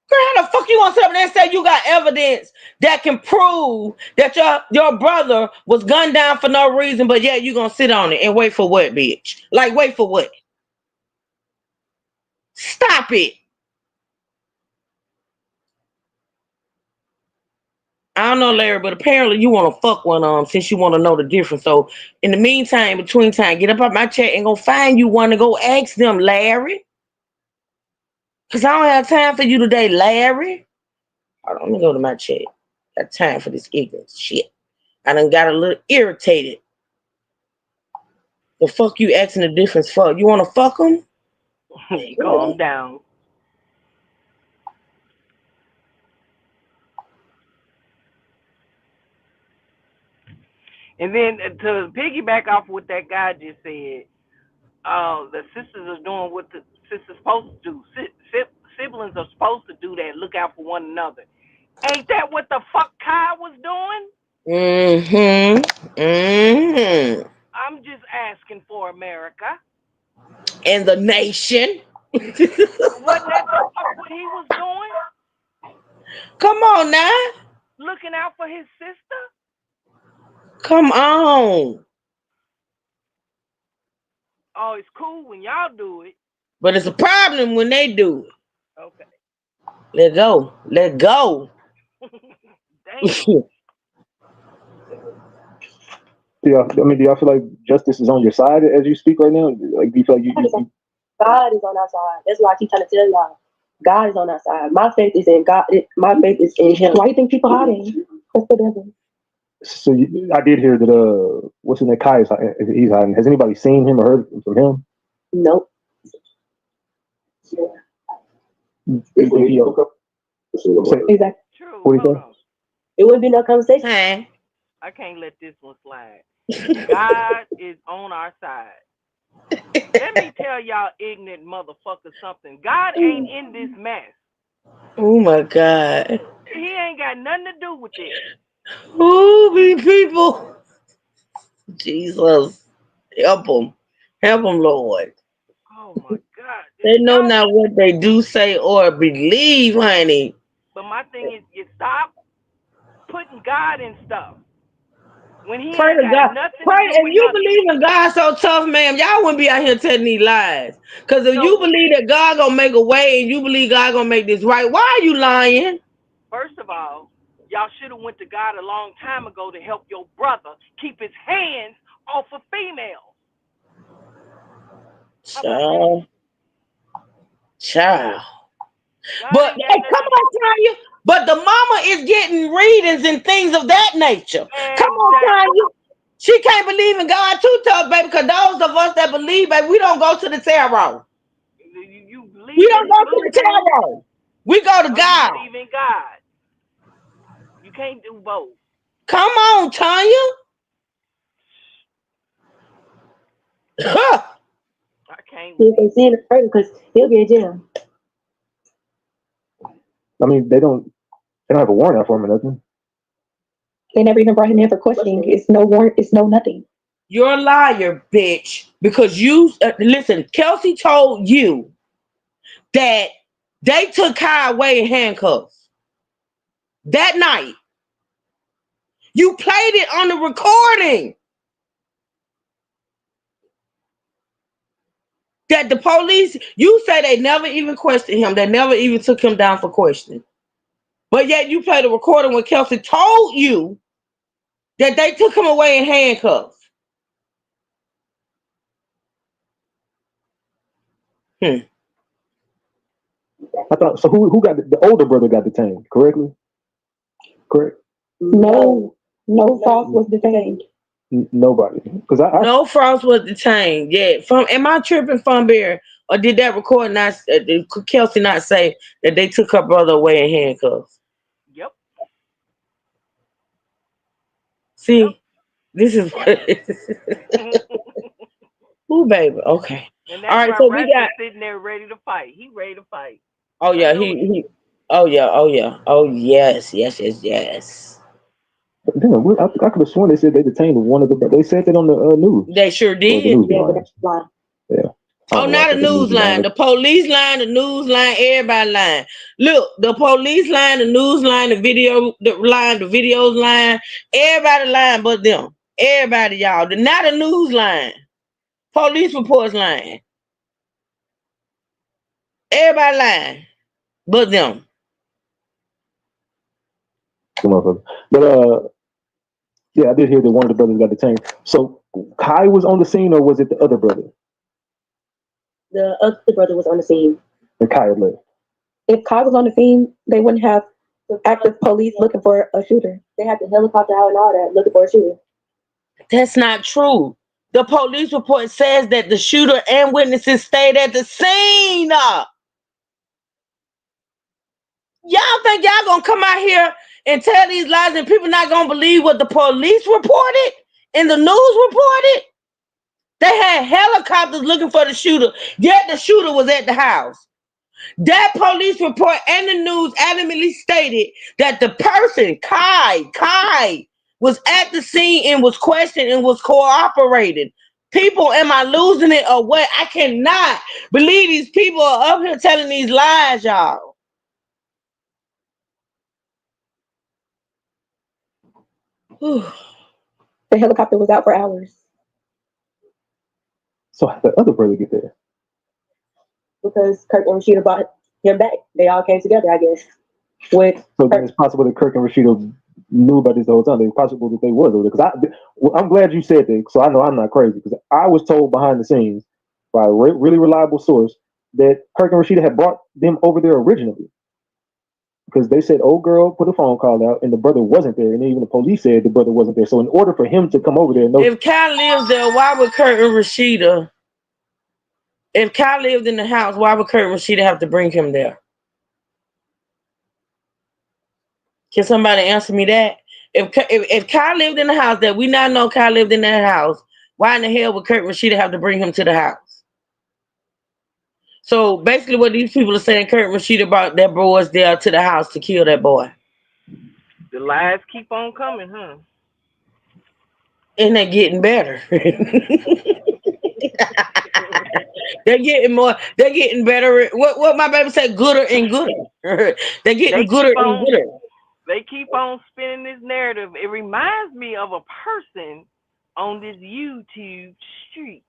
Girl, how the fuck you want to sit up there and say you got evidence that can prove that your brother was gunned down for no reason, but yet you gonna sit on it and wait for what, bitch? Like, wait for what? Stop it. I don't know, Larry, but apparently you want to fuck one of them since you want to know the difference. So in the meantime, between time, get up out my chat and go find you one to go ask them, Larry. Because I don't have time for you today, Larry. Hold on, let me go to my chat. Got time for this ignorance shit. I done got a little irritated. The fuck you asking the difference for? You want to fuck them? Calm down. And then to piggyback off what that guy just said, the sisters are doing what the sisters supposed to do. Siblings are supposed to do that. Look out for one another. Ain't that what the fuck Kai was doing? I'm just asking for America. And the nation. Wasn't that the fuck what he was doing? Come on now. Looking out for his sister? Come on. Oh, it's cool when y'all do it. But it's a problem when they do it. Okay. Let go. Let go. Damn. Do y'all feel like justice is on your side as you speak right now? Like, do you feel like you God is on our side. That's why I keep trying to tell y'all. God is on our side. My faith is in God. My faith is in Him. Why do you think people hiding? That's the devil. So I did hear that what's in the Kai he's hiding. Has anybody seen him or heard from him? Nope. Exactly. True. What do you think? It wouldn't be no conversation. I can't let this one slide. God is on our side. Let me tell y'all ignorant motherfuckers something. God ain't in this mess. Oh my God. He ain't got nothing to do with this. Ooh, these people. Jesus. Help them. Help them, Lord. Oh my God. They know Y'all, not what they do say or believe, honey. but my thing is, you stop putting God in stuff when He Pray ain't to got God. nothing to Pray, do if with you nothing. believe in God so tough, ma'am, y'all wouldn't be out here telling these lies. Because if you So, believe that God gonna make a way and you believe God gonna make this right, why are you lying? first of all, y'all should have went to God a long time ago to help your brother keep his hands off of females. How about that? Child. Child. God But ain't got hey, come nothing. on, Tanya. But the mama is getting readings and things of that nature. Come on, Exactly. Tanya. She can't believe in God too tough, baby, because those of us that believe, baby, we don't go to the tarot. You We believe don't in go to the voodoo tarot. We go to or you God. believe in God. You can't do both. Come on, Tanya. Huh. I can't with He these can see in the people. person because he'll be in jail. I mean, they don't have a warrant out for him or nothing. They never even brought him in for questioning. It's no warrant. It's no nothing. You're a liar, bitch. Because you, listen, Kelsey told you that they took Kai away in handcuffs that night. You played it on the recording. That the police, you say they never even questioned him. They never even took him down for questioning. But yet you played a recording when Kelsey told you that they took him away in handcuffs. Hmm. I thought so. Who got the older brother got detained? Correctly? Correct. No Frost was detained. Nobody. Because I No Frost was detained. Yeah. Am I tripping, Fun Bear? Or did that recording not, did Kelsey not say that they took her brother away in handcuffs? Yep. See, Yep. this is what. Ooh, baby. Okay. And All that's right. why So we Russ got. is sitting there ready to fight. He ready to fight. Oh I yeah. know it. Oh yeah. Oh yeah. Oh yes. Yes. Yes. Yes. damn, I could have sworn they said they detained one of the. They said that on the news. They sure Or the did. news Yeah, but line. that's why. Yeah. I Oh, don't know why I not a think the news news line. line. The police line, the news line, everybody line. Look, the police line, the news line, the video line, the videos line, everybody line but them. Everybody, y'all. Not a news line. Police reports line. Everybody line but them. But yeah, I did hear that one of the brothers got detained. So Kai was on the scene, or was it the other brother? The other brother was on the scene. And Kai had left. If Kai was on the scene, they wouldn't have active police looking for a shooter. They had the helicopter out and all that looking for a shooter. That's not true. The police report says that the shooter and witnesses stayed at the scene. Y'all think y'all gonna come out here and tell these lies and people not gonna believe what the police reported and the news reported? They had helicopters looking for the shooter, yet the shooter was at the house. That police report and the news adamantly stated that the person, Kai, was at the scene and was questioned and was cooperating. People, am I losing it or what? I cannot believe these people are up here telling these lies, y'all. The helicopter was out for hours. So how did the other brother get there? Because Kirk and Rashida brought him back. They all came together, I guess. With So then it's possible that Kirk and Rashida knew about this the whole time. It's possible that they was over there. Because I'm glad you said that. So I know I'm not crazy. Because I was told behind the scenes by a really reliable source that Kirk and Rashida had brought them over there originally. Because they said old girl put a phone call out and the brother wasn't there, and even the police said the brother wasn't there. So in order for him to come over there, If Kai lives there, why would Kurt and Rashida? If Kai lived in the house, why would Kurt and Rashida have to bring him there? Can somebody answer me that? If Kai lived in the house that we now know Kai lived in that house, Why in the hell would Kurt Rashida have to bring him to the house? So basically, what these people are saying, Kurt Rashida brought that boys there to the house to kill that boy. The lies keep on coming, huh? And they're getting better. They're getting more. They're getting better. What my baby said, gooder and gooder. They're getting They gooder keep and on gooder. they keep on spinning this narrative. It reminds me of a person on this YouTube street.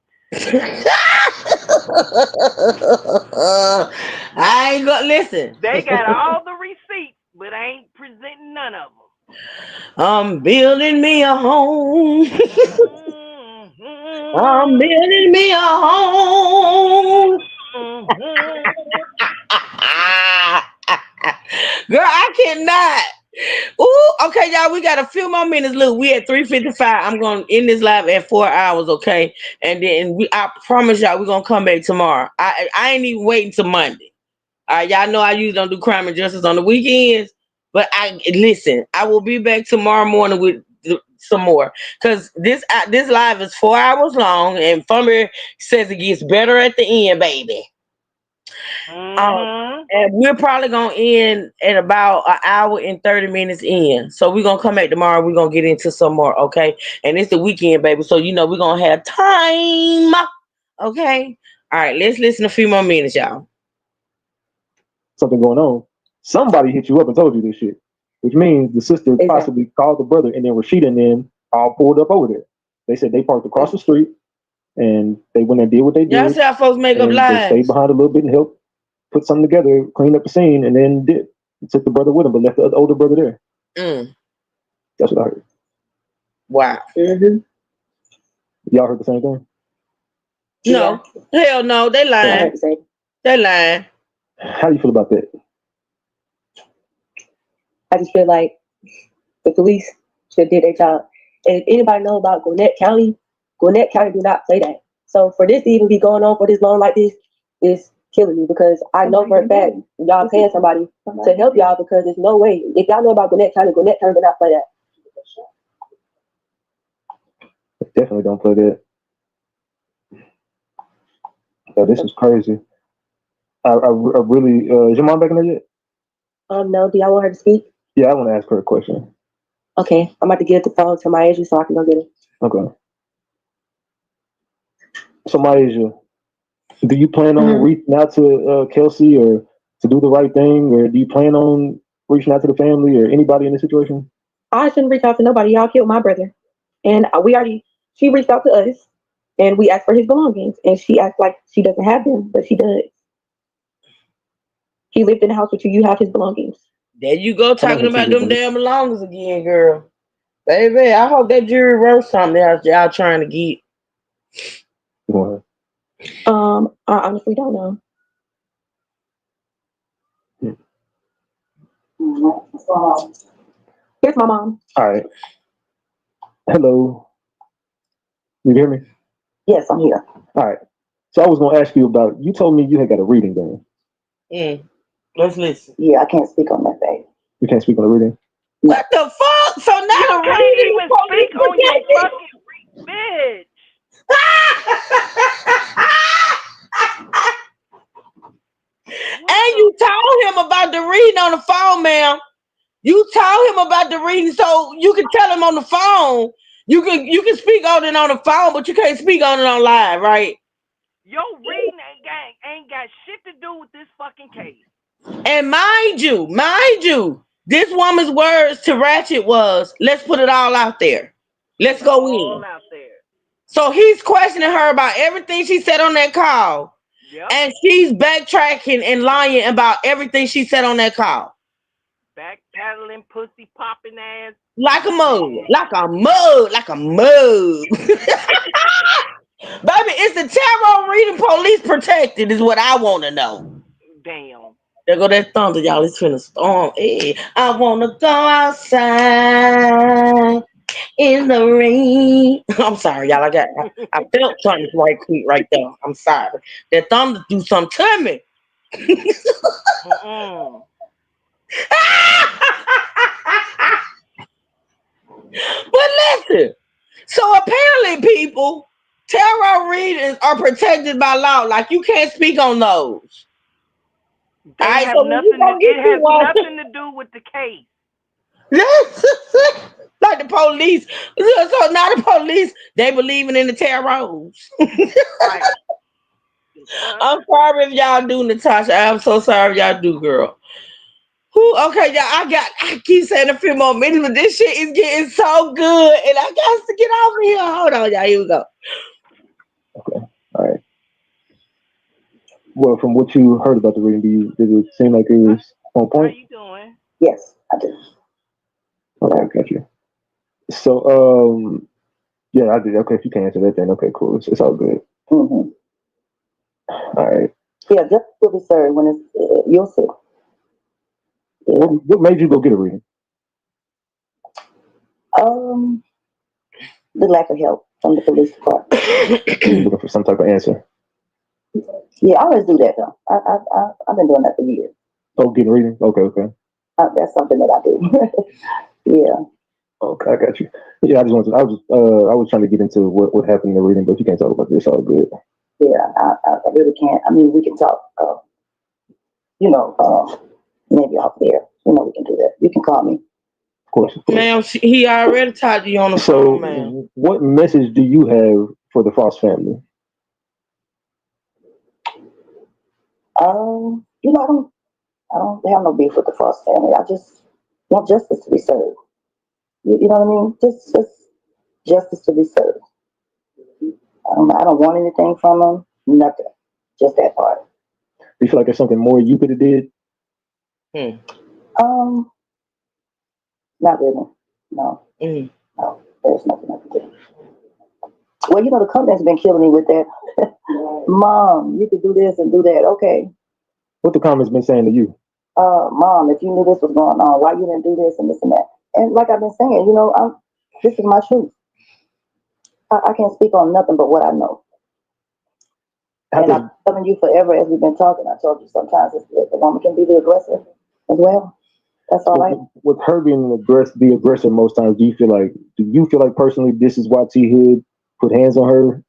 I ain't gonna listen. They got all the receipts, but I ain't presenting none of them. I'm building me a home. I'm Mm-hmm. building me a home. Mm-hmm. Girl, I cannot. Ooh, okay, y'all. We got a few more minutes. Look, we at 3:55. I'm gonna end this live at 4 hours, okay? And then I promise y'all, we're gonna come back tomorrow. I ain't even waiting till Monday. All right, y'all know I usually don't do crime and justice on the weekends, but I listen. I will be back tomorrow morning with some more because this live is 4 hours long, and Fummer says it gets better at the end, baby. Mm-hmm. And we're probably gonna end at about an hour and 30 minutes in. So we're gonna come back tomorrow. We're gonna get into some more, okay? And it's the weekend, baby. So you know we're gonna have time. Okay. All right, let's listen a few more minutes, y'all. Something going on. Somebody hit you up and told you this shit, which means the sister possibly called the brother, and then Rashida and them all pulled up over there. They said they parked across the street, and they went and did what they did. Y'all see how folks make up and they stayed lies. behind a little bit and helped put something together, clean up the scene, and then did. Took the brother with him, but left the older brother there. That's what I heard. Wow. Y'all heard the same thing? No. Hell no. They lying. They lying. How do you feel about that? I just feel like the police should do their job. And if anybody know about Gwinnett County do not play that. So for this to even be going on for this long like this is killing me because I know for a fact y'all paying somebody to help y'all because there's no way. If y'all know about Gwinnett County do not play that. Definitely don't play that. Yeah, this is crazy. I really, is your mom back in there yet? No, do y'all want her to speak? Yeah, I want to ask her a question. Okay, I'm about to give the phone to Myasia so I can go get it. Okay. So Myasia, do you plan on reaching out to Kelsey or to do the right thing, or do you plan on reaching out to the family or anybody in this situation? I shouldn't reach out to nobody. Y'all killed my brother, and she reached out to us, and we asked for his belongings, and she acts like she doesn't have them, but she does. He lived in the house with you. You have his belongings. There you go, talking about them damn belongings again, girl. Baby, I hope that jury wrote something else y'all trying to get. I honestly don't know. Here's my mom. All right. Hello. You hear me? Yes, I'm here. All right. So I was going to ask you about, you told me you had got a reading done. Let's listen. Yeah, I can't speak on that, babe. You can't speak on the reading? What the fuck? So now You can't even speak on your fucking bitch. And you told him about the reading on the phone, ma'am. You told him about the reading, so you can tell him on the phone. You can speak on it on the phone, but you can't speak on it on live, right? Your reading ain't got shit to do with this fucking case. And mind you, this woman's words to Ratchet was, "Let's put it all out there. Let's go in." Out there. So he's questioning her about everything she said on that call. Yep. And she's backtracking and lying about everything she said on that call. Backpedaling, pussy popping ass. Like a mug. Baby, is the tarot reading police protected is what I want to know. Damn. There go that thunder, y'all. It's finna storm. Hey, I want to go outside in the rain. I'm sorry, y'all. I felt something right quick right there. I'm sorry. That thunder do something to me. But listen, so apparently, people, tarot readings are protected by law. Like you can't speak on those. They All right, have so when you nothing. go It get you has one, nothing to do with the case. like the police. So now the police, they believing in the tarots. Right. I'm sorry if y'all do, Natasha. I'm so sorry if y'all do, girl. Okay, y'all. I keep saying a few more minutes, but this shit is getting so good, and I got to get off of here. Hold on, y'all. Here we go. Okay. All right. Well, from what you heard about the reading, did it seem like it was on How point? you doing? Yes, I do. Okay, got you. So, yeah, I did. Okay, if you can answer that, then okay, cool. It's all good. Mm-hmm. All right. Yeah, just will be served when it's you'll see. Yeah. What made you go get a reading? The lack of help from the police department. You looking for some type of answer? Yeah, I always do that though. I've been doing that for years. Oh, getting a reading? Okay. That's something that I do. Yeah. Okay, I got you. Yeah, I just wanted to, I was trying to get into what happened in the reading, but you can't talk about this. All good. Yeah, I really can't. I mean, we can talk, maybe off there. We can do that. You can call me. Of course. Ma'am, he already talked to you on the phone, ma'am. What message do you have for the Frost family? I don't have no beef with the Frost family. I just want justice to be served. You know what I mean? Just justice to be served. I don't want anything from them. Nothing. Just that part. Do you feel like there's something more you could have did? Not really. No. No. There's nothing I can do. Well, the company's been killing me with that. Mom, you could do this and do that. Okay. What the comments been saying to you? Mom, if you knew this was going on, why you didn't do this and this and that? And like I've been saying, this is my truth. I can't speak on nothing but what I know. And I'm telling you forever as we've been talking, I told you sometimes the woman can be the aggressor as well. That's all right. With her being the aggressor most times, do you feel like personally this is why T Hood put hands on her?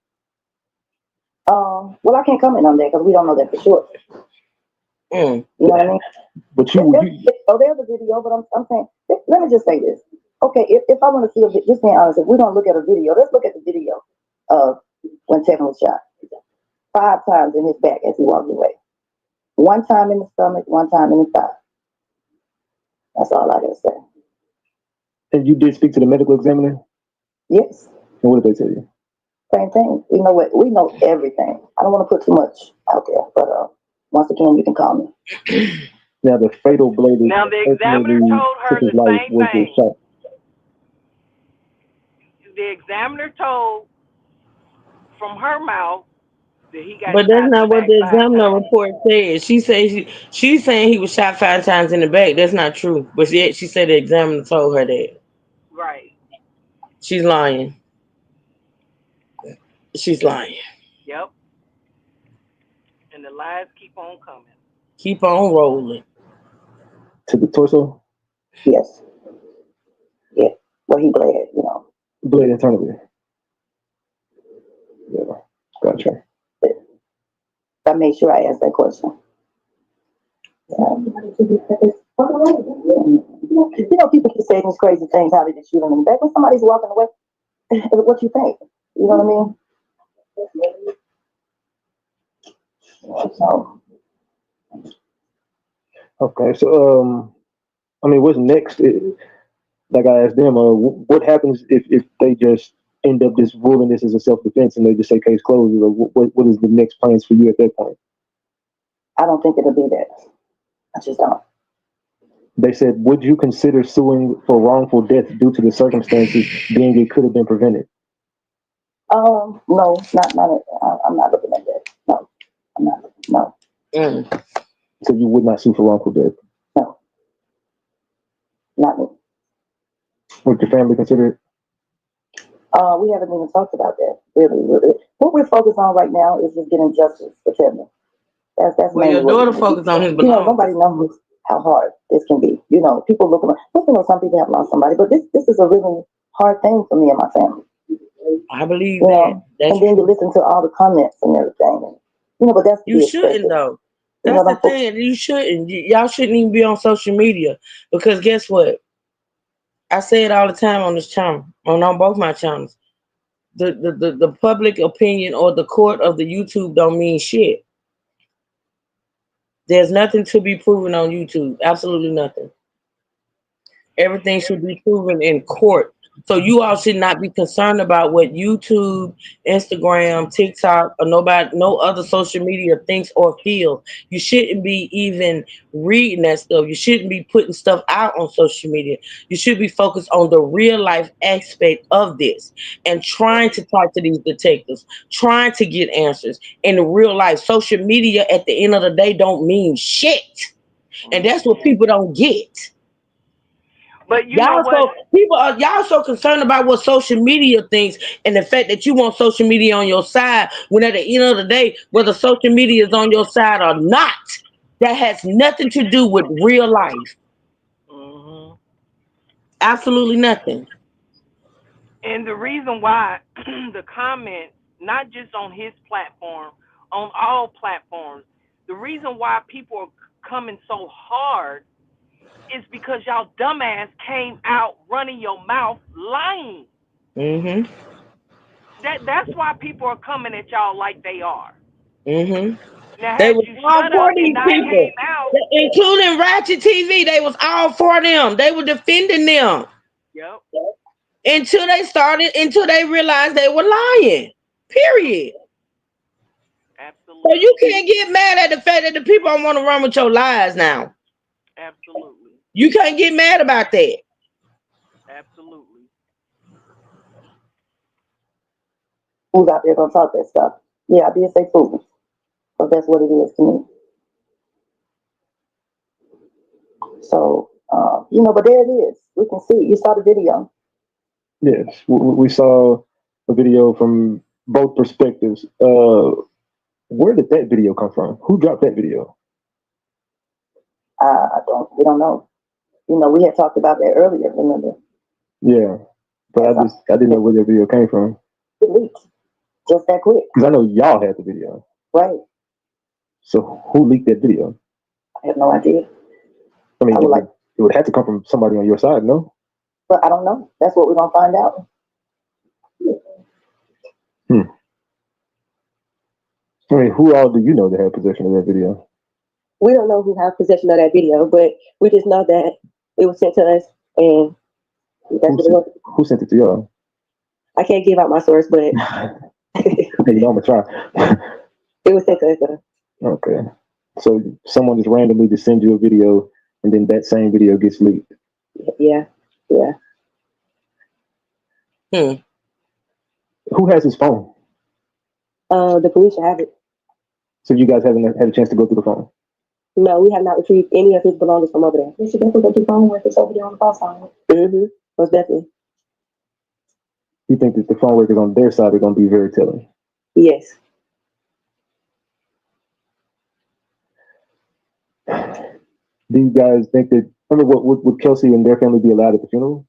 Well, I can't comment on that because we don't know that for sure. You know what I mean? But there's a video, but I'm saying, let me just say this. Okay, if I want to see a video, just being honest, if we don't look at a video, let's look at the video of when Tevin was shot. 5 times in his back as he walked away. 1 time in the stomach, 1 time in the thigh. That's all I gotta say. And you did speak to the medical examiner? Yes. And what did they tell you? Same thing. We know everything. I don't want to put too much out there, but once again, you can call me. Now the fatal blow. Now the examiner told her the same thing. The examiner told from her mouth that he got But shot that's in the not what back the 5 examiner times. report said. She's saying he was shot 5 times in the back. That's not true. But yet she said the examiner told her that. Right. She's lying. She's lying. Yep. And the lies keep on coming. Keep on rolling. To the torso? Yes. Yeah. Well, he bled, Bled internally. Yeah. Gotcha. I made sure I asked that question. People keep saying these crazy things, how they just shoot them in the back when somebody's walking away. What you think? You know what I mean? So. Okay, so what's next? Like I asked them, what happens if they just end up just ruling this as a self-defense and they just say case closed? Or what is the next plans for you at that point? I don't think it'll be that. I just don't. They said, would you consider suing for wrongful death due to the circumstances being it could have been prevented? No, not. I'm not looking at that. No, I'm not. No. So you would not sue for wrongful death? No. Not me. Would your family consider it? We haven't even talked about that. Really. What we're focused on right now is just getting justice for Kevin. That's well, your daughter focused on his belongings. Nobody knows how hard this can be. People look around. Some people have lost somebody, but this is a really hard thing for me and my family. I believe You that. know, That's and then you listen to all the comments and everything. And, you know, but that's to You be shouldn't expected. though. You That's know, the them folks, thing. You shouldn't. Y'all shouldn't even be on social media because guess what? I say it all the time on this channel, on both my channels. The public opinion or the court of the YouTube don't mean shit. There's nothing to be proven on YouTube. Absolutely nothing. Everything should be proven in court. So you all should not be concerned about what YouTube, Instagram, TikTok, or no other social media thinks or feels. You shouldn't be even reading that stuff. You shouldn't be putting stuff out on social media. You should be focused on the real life aspect of this and trying to talk to these detectives, trying to get answers in real life. Social media at the end of the day don't mean shit. And that's what people don't get. But you know what? Y'all so concerned about what social media thinks and the fact that you want social media on your side when at the end of the day, whether social media is on your side or not, that has nothing to do with real life. Hmm. Absolutely nothing. And the reason why the comments, not just on his platform, on all platforms, the reason why people are coming so hard is because y'all dumbass came out running your mouth lying. Mm-hmm. That's why people are coming at y'all like they are. Mm-hmm. Now, They had was you all shut for up and these not people, came out, including Ratchet TV. They was all for them. They were defending them yep, until they realized they were lying. Period. So absolutely, you can't get mad at the fact that the people don't want to run with your lies now. absolutely, You can't get mad about that. absolutely. who's out there gonna talk that stuff? Yeah, I did say fools, but that's what it is to me. So, you know, but there it is. We can see. You saw the video. Yes, we saw a video from both perspectives. Where did that video come from? Who dropped that video? We don't know. You know, we had talked about that earlier. Remember? Yeah, but I didn't know where that video came from. It leaked just that quick. Because I know y'all had the video. Right. So who leaked that video? I have no idea. I mean, it would have to come from somebody on your side, no? But I don't know. That's what we're gonna find out. I mean, who all do you know that had possession of that video? We don't know who has possession of that video, but we just know that it was sent to us, and that's what it was. Who sent it to y'all? I can't give out my source, but You know, I'm gonna try. it was sent to us. Okay. So someone just randomly just sends you a video, and then that same video gets leaked. Yeah. Who has his phone? The police should have it. So you guys haven't had a chance to go through the phone? No, we have not retrieved any of his belongings from over there. We should definitely go through phone with it's over there on the far side. Mm-hmm. Most definitely. You think that the phone records on their side are going to be very telling? Yes. Do you guys think that? I mean, would Kelsey and their family be allowed at the funeral?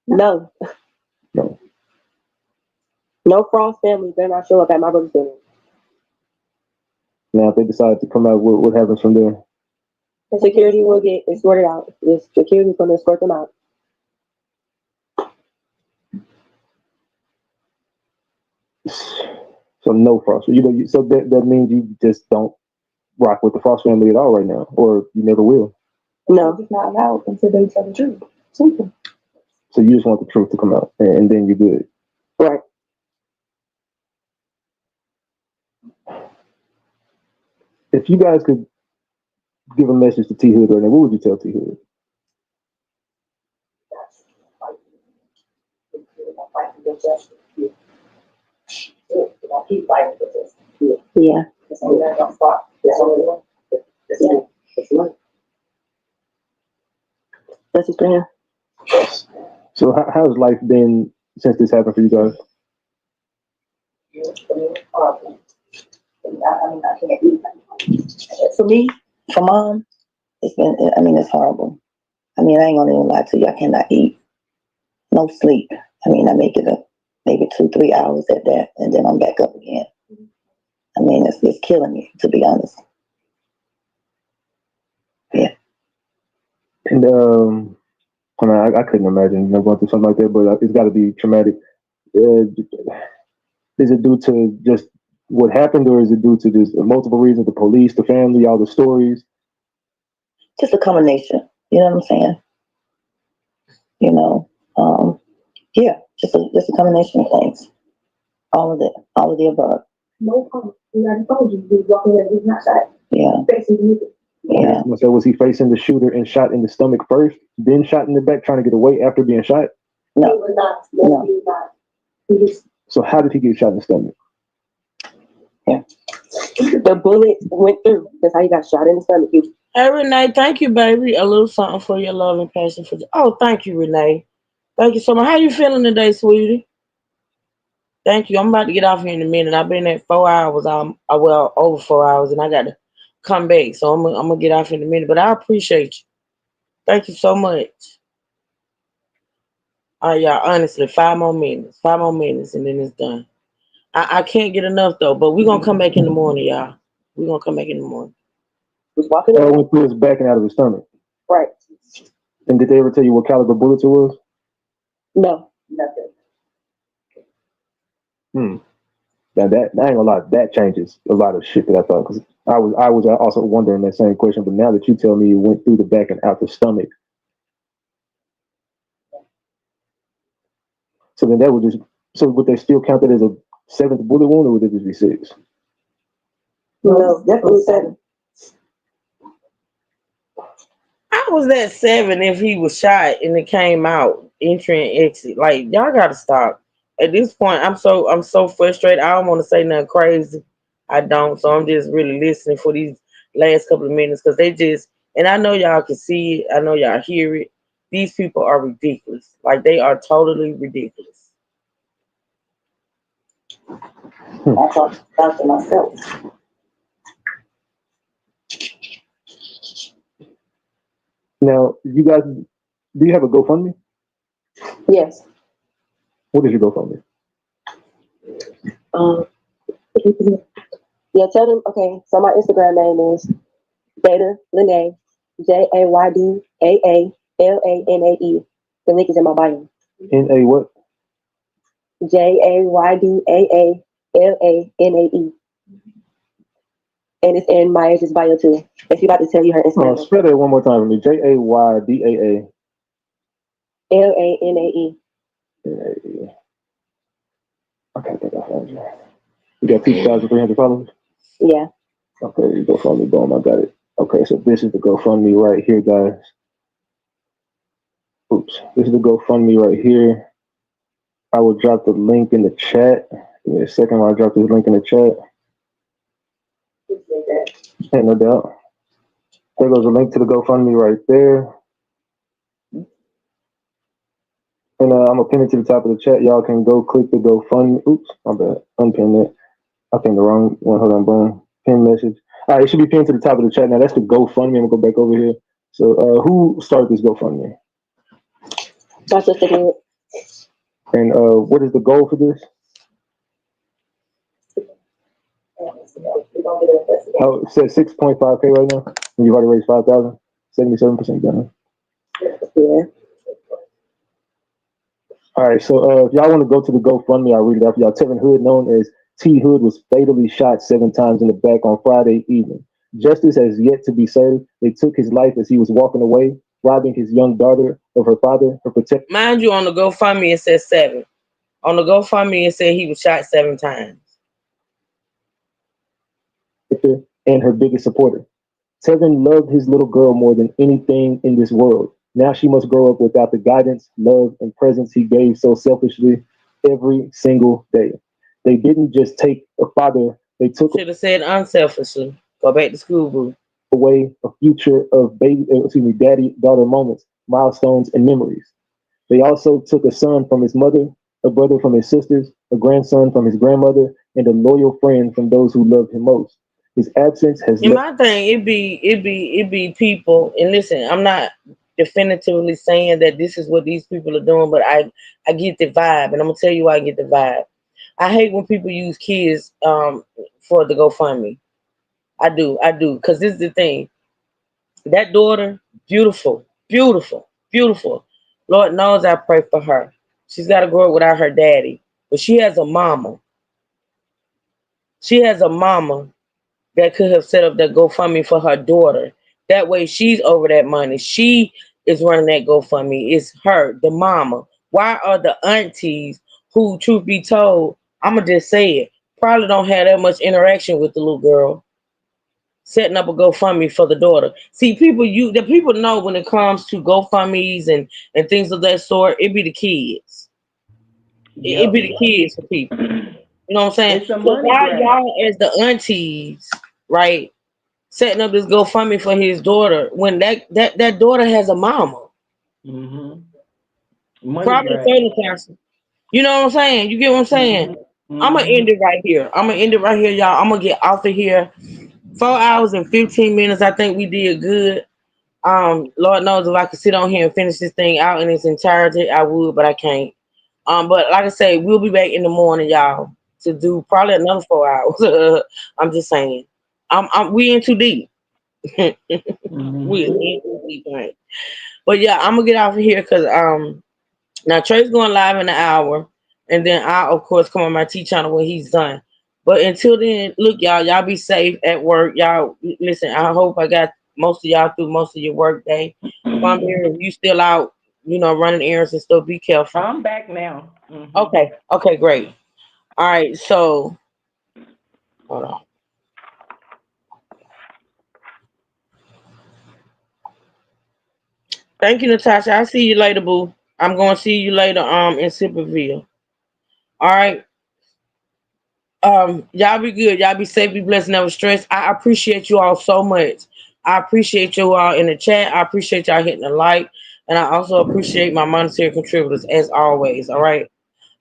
No. No. No Frost family better not show up at my brother's funeral. Now, if they decide to come out, what happens from there? The security will get escorted out. The security is going to escort them out. So no Frost. So that means you just don't rock with the Frost family at all right now, or you never will. No, it's not allowed until they tell the truth. Simple. So you just want the truth to come out, and then you're good. Right. If you guys could give a message to T Hood right now, what would you tell T Hood? Keep fighting for this. Yeah. It's only that don't stop. It's only one. It's money. That's his plan. So how's life been since this happened for you guys? I can't eat. For me, for mom, it's been, it's horrible. I ain't gonna even lie to you. I cannot eat. No sleep. I make it up. maybe 2-3 hours at that, and then I'm back up again. I mean, it's killing me, to be honest. Yeah. And I mean, I couldn't imagine going through something like that, but it's got to be traumatic. Is it due to just what happened, or is it due to just multiple reasons? The police, the family, all the stories. Just a combination. You know what I'm saying? You know, yeah, just a combination of things. All of the above. No problem. You already told you, he was walking away, he's not shot. Yeah. Facing the Yeah. So was he facing the shooter and shot in the stomach first, then shot in the back, trying to get away after being shot? No. He was not. No. He was not. He was. So how did he get shot in the stomach? Yeah. The bullet went through. That's how he got shot in the stomach. Hey, Renee, thank you, baby. A little something for your love and passion for. Oh, thank you, Renee. Thank you so much. How you feeling today, sweetie? Thank you. I'm about to get off here in a minute. I've been at 4 hours. Well, over 4 hours, and I got to come back. So I'm gonna get off in a minute. But I appreciate you. Thank you so much. All right, y'all. Honestly, 5 more minutes. 5 more minutes, and then it's done. I can't get enough though. But we're gonna come back in the morning, y'all. We're gonna come back in the morning. Was walking Oh, went through his back and out of his stomach. Right. And did they ever tell you what caliber bullets it was? No. Nothing. Now that I ain't gonna lie, that changes a lot of shit that I thought, because I was also wondering that same question, but now that you tell me it went through the back and out the stomach, so then that would just, so would they still count that as a 7th bullet wound, or would it just be 6? No, definitely 7. I was at 7 if he was shot and it came out entry and exit. Like, y'all gotta stop. At this point, I'm so frustrated. I don't want to say nothing crazy. I don't. So I'm just really listening for these last couple of minutes, because they just, and I know y'all can see it. I know y'all hear it. These people are ridiculous. Like, they are totally ridiculous. I talked to myself. Now, you guys, do you have a GoFundMe? Yes. What is your GoFundMe? Yeah, tell them. Okay, so my Instagram name is Beta Lene, JAYDAALANAE. The link is in my bio. N-A what? JAYDAALANAE. And it's in Maya's bio too. And she about to tell you her Instagram. Oh, spell that one more time for me. JAYDAA. LANAE. Okay, I think I found you. You got 2,300 followers? Yeah. Okay, you GoFundMe, boom, I got it. Okay, so this is the GoFundMe right here, guys. Oops, this is the GoFundMe right here. I will drop the link in the chat. Give me a second while I drop this link in the chat. Ain't no doubt. There goes a link to the GoFundMe right there. And I'm going to pin it to the top of the chat. Y'all can go click the GoFundMe. Oops, my bad. Unpin it. I pinned the wrong one. Hold on, boom. Pin message. All right, it should be pinned to the top of the chat. Now, that's the GoFundMe. I'm going to go back over here. So, who started this GoFundMe? That's what they did. And what is the goal for this? Oh, it says 6.5K right now. And you've already raised 5,000. 77% done. Yeah. All right, so if y'all want to go to the GoFundMe, I'll read it out for y'all. Tevin Hood, known as T Hood, was fatally shot 7 times in the back on Friday evening. Justice has yet to be served. They took his life as he was walking away, robbing his young daughter of her father, her protector. Mind you, on the GoFundMe, it says 7. On the GoFundMe, it said he was shot 7 times. And her biggest supporter. Tevin loved his little girl more than anything in this world. Now she must grow up without the guidance, love, and presence he gave so selfishly every single day. They didn't just take a father, they took Should have said unselfishly. Go back to school, boo. away a future of daddy-daughter moments, milestones, and memories. They also took a son from his mother, a brother from his sisters, a grandson from his grandmother, and a loyal friend from those who loved him most. His absence has In my thing, it be people, and listen, I'm not definitively saying that this is what these people are doing, but I get the vibe, and I'm gonna tell you why I get the vibe. I hate when people use kids for the GoFundMe. I do, because this is the thing. That daughter, beautiful, beautiful, beautiful. Lord knows I pray for her. She's got to grow up without her daddy, but she has a mama. She has a mama that could have set up that GoFundMe for her daughter. That way she's over that money. She is running that GoFundMe. It's her, the mama. Why are the aunties who, truth be told, I'ma just say it, probably don't have that much interaction with the little girl, setting up a GoFundMe for the daughter? See, the people know when it comes to GoFundMes and things of that sort, it be the kids. It Yep. be the kids for people. You know what I'm saying? It's a So money why grab. y'all as the aunties, right, setting up this GoFundMe for his daughter when that daughter has a mama? Mm-hmm. Money Probably grab. soda cancer. You know what I'm saying? You get what I'm saying? Mm-hmm. I'm gonna Mm-hmm. end it right here. Y'all. I'm gonna get off of here. 4 hours and 15 minutes. I think we did good. Lord knows if I could sit on here and finish this thing out in its entirety, I would, but I can't. But like I say, we'll be back in the morning, y'all, to do probably another 4 hours. I'm just saying. We in too deep. We Mm-hmm. in too deep, right? But yeah, I'm gonna get off of here because now Trey's going live in an hour, and then I'll of course come on my T channel when he's done. But until then, look, y'all be safe at work. Y'all listen. I hope I got most of y'all through most of your work day. From here, if you still out, running errands and stuff, be careful. I'm back now. Mm-hmm. Okay, great. All right, so hold on. Thank you, Natasha. I'll see you later, boo. I'm gonna see you later in Sipperville. All right. Y'all be good. Y'all be safe, be blessed, never stress. I appreciate you all so much. I appreciate you all in the chat. I appreciate y'all hitting the like. And I also appreciate my monetary contributors as always. All right.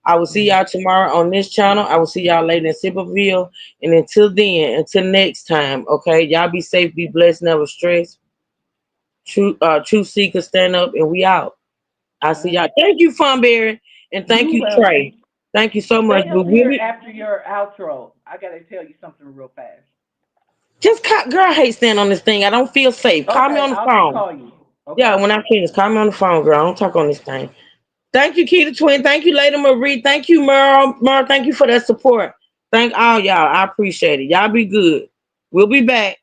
I will see y'all tomorrow on this channel. I will see y'all later in Sipperville. And until then, until next time, okay, y'all be safe, be blessed, never stress. True seeker, stand up, and we out. I'll see y'all. Thank you, Funberry, and thank You you, welcome. Trey. Thank you so much, Stay boo. up here after your outro. I gotta tell you something real fast. Girl, I hate staying on this thing. I don't feel safe. Call me Okay, on the I'll just phone. call you. Yeah, Okay. when I finish, call me on the phone, girl. I don't talk on this thing. Thank you, Keita Twin. Thank you, Lady Marie. Thank you, Merle. Merle, thank you for that support. Thank all y'all. I appreciate it. Y'all be good. We'll be back.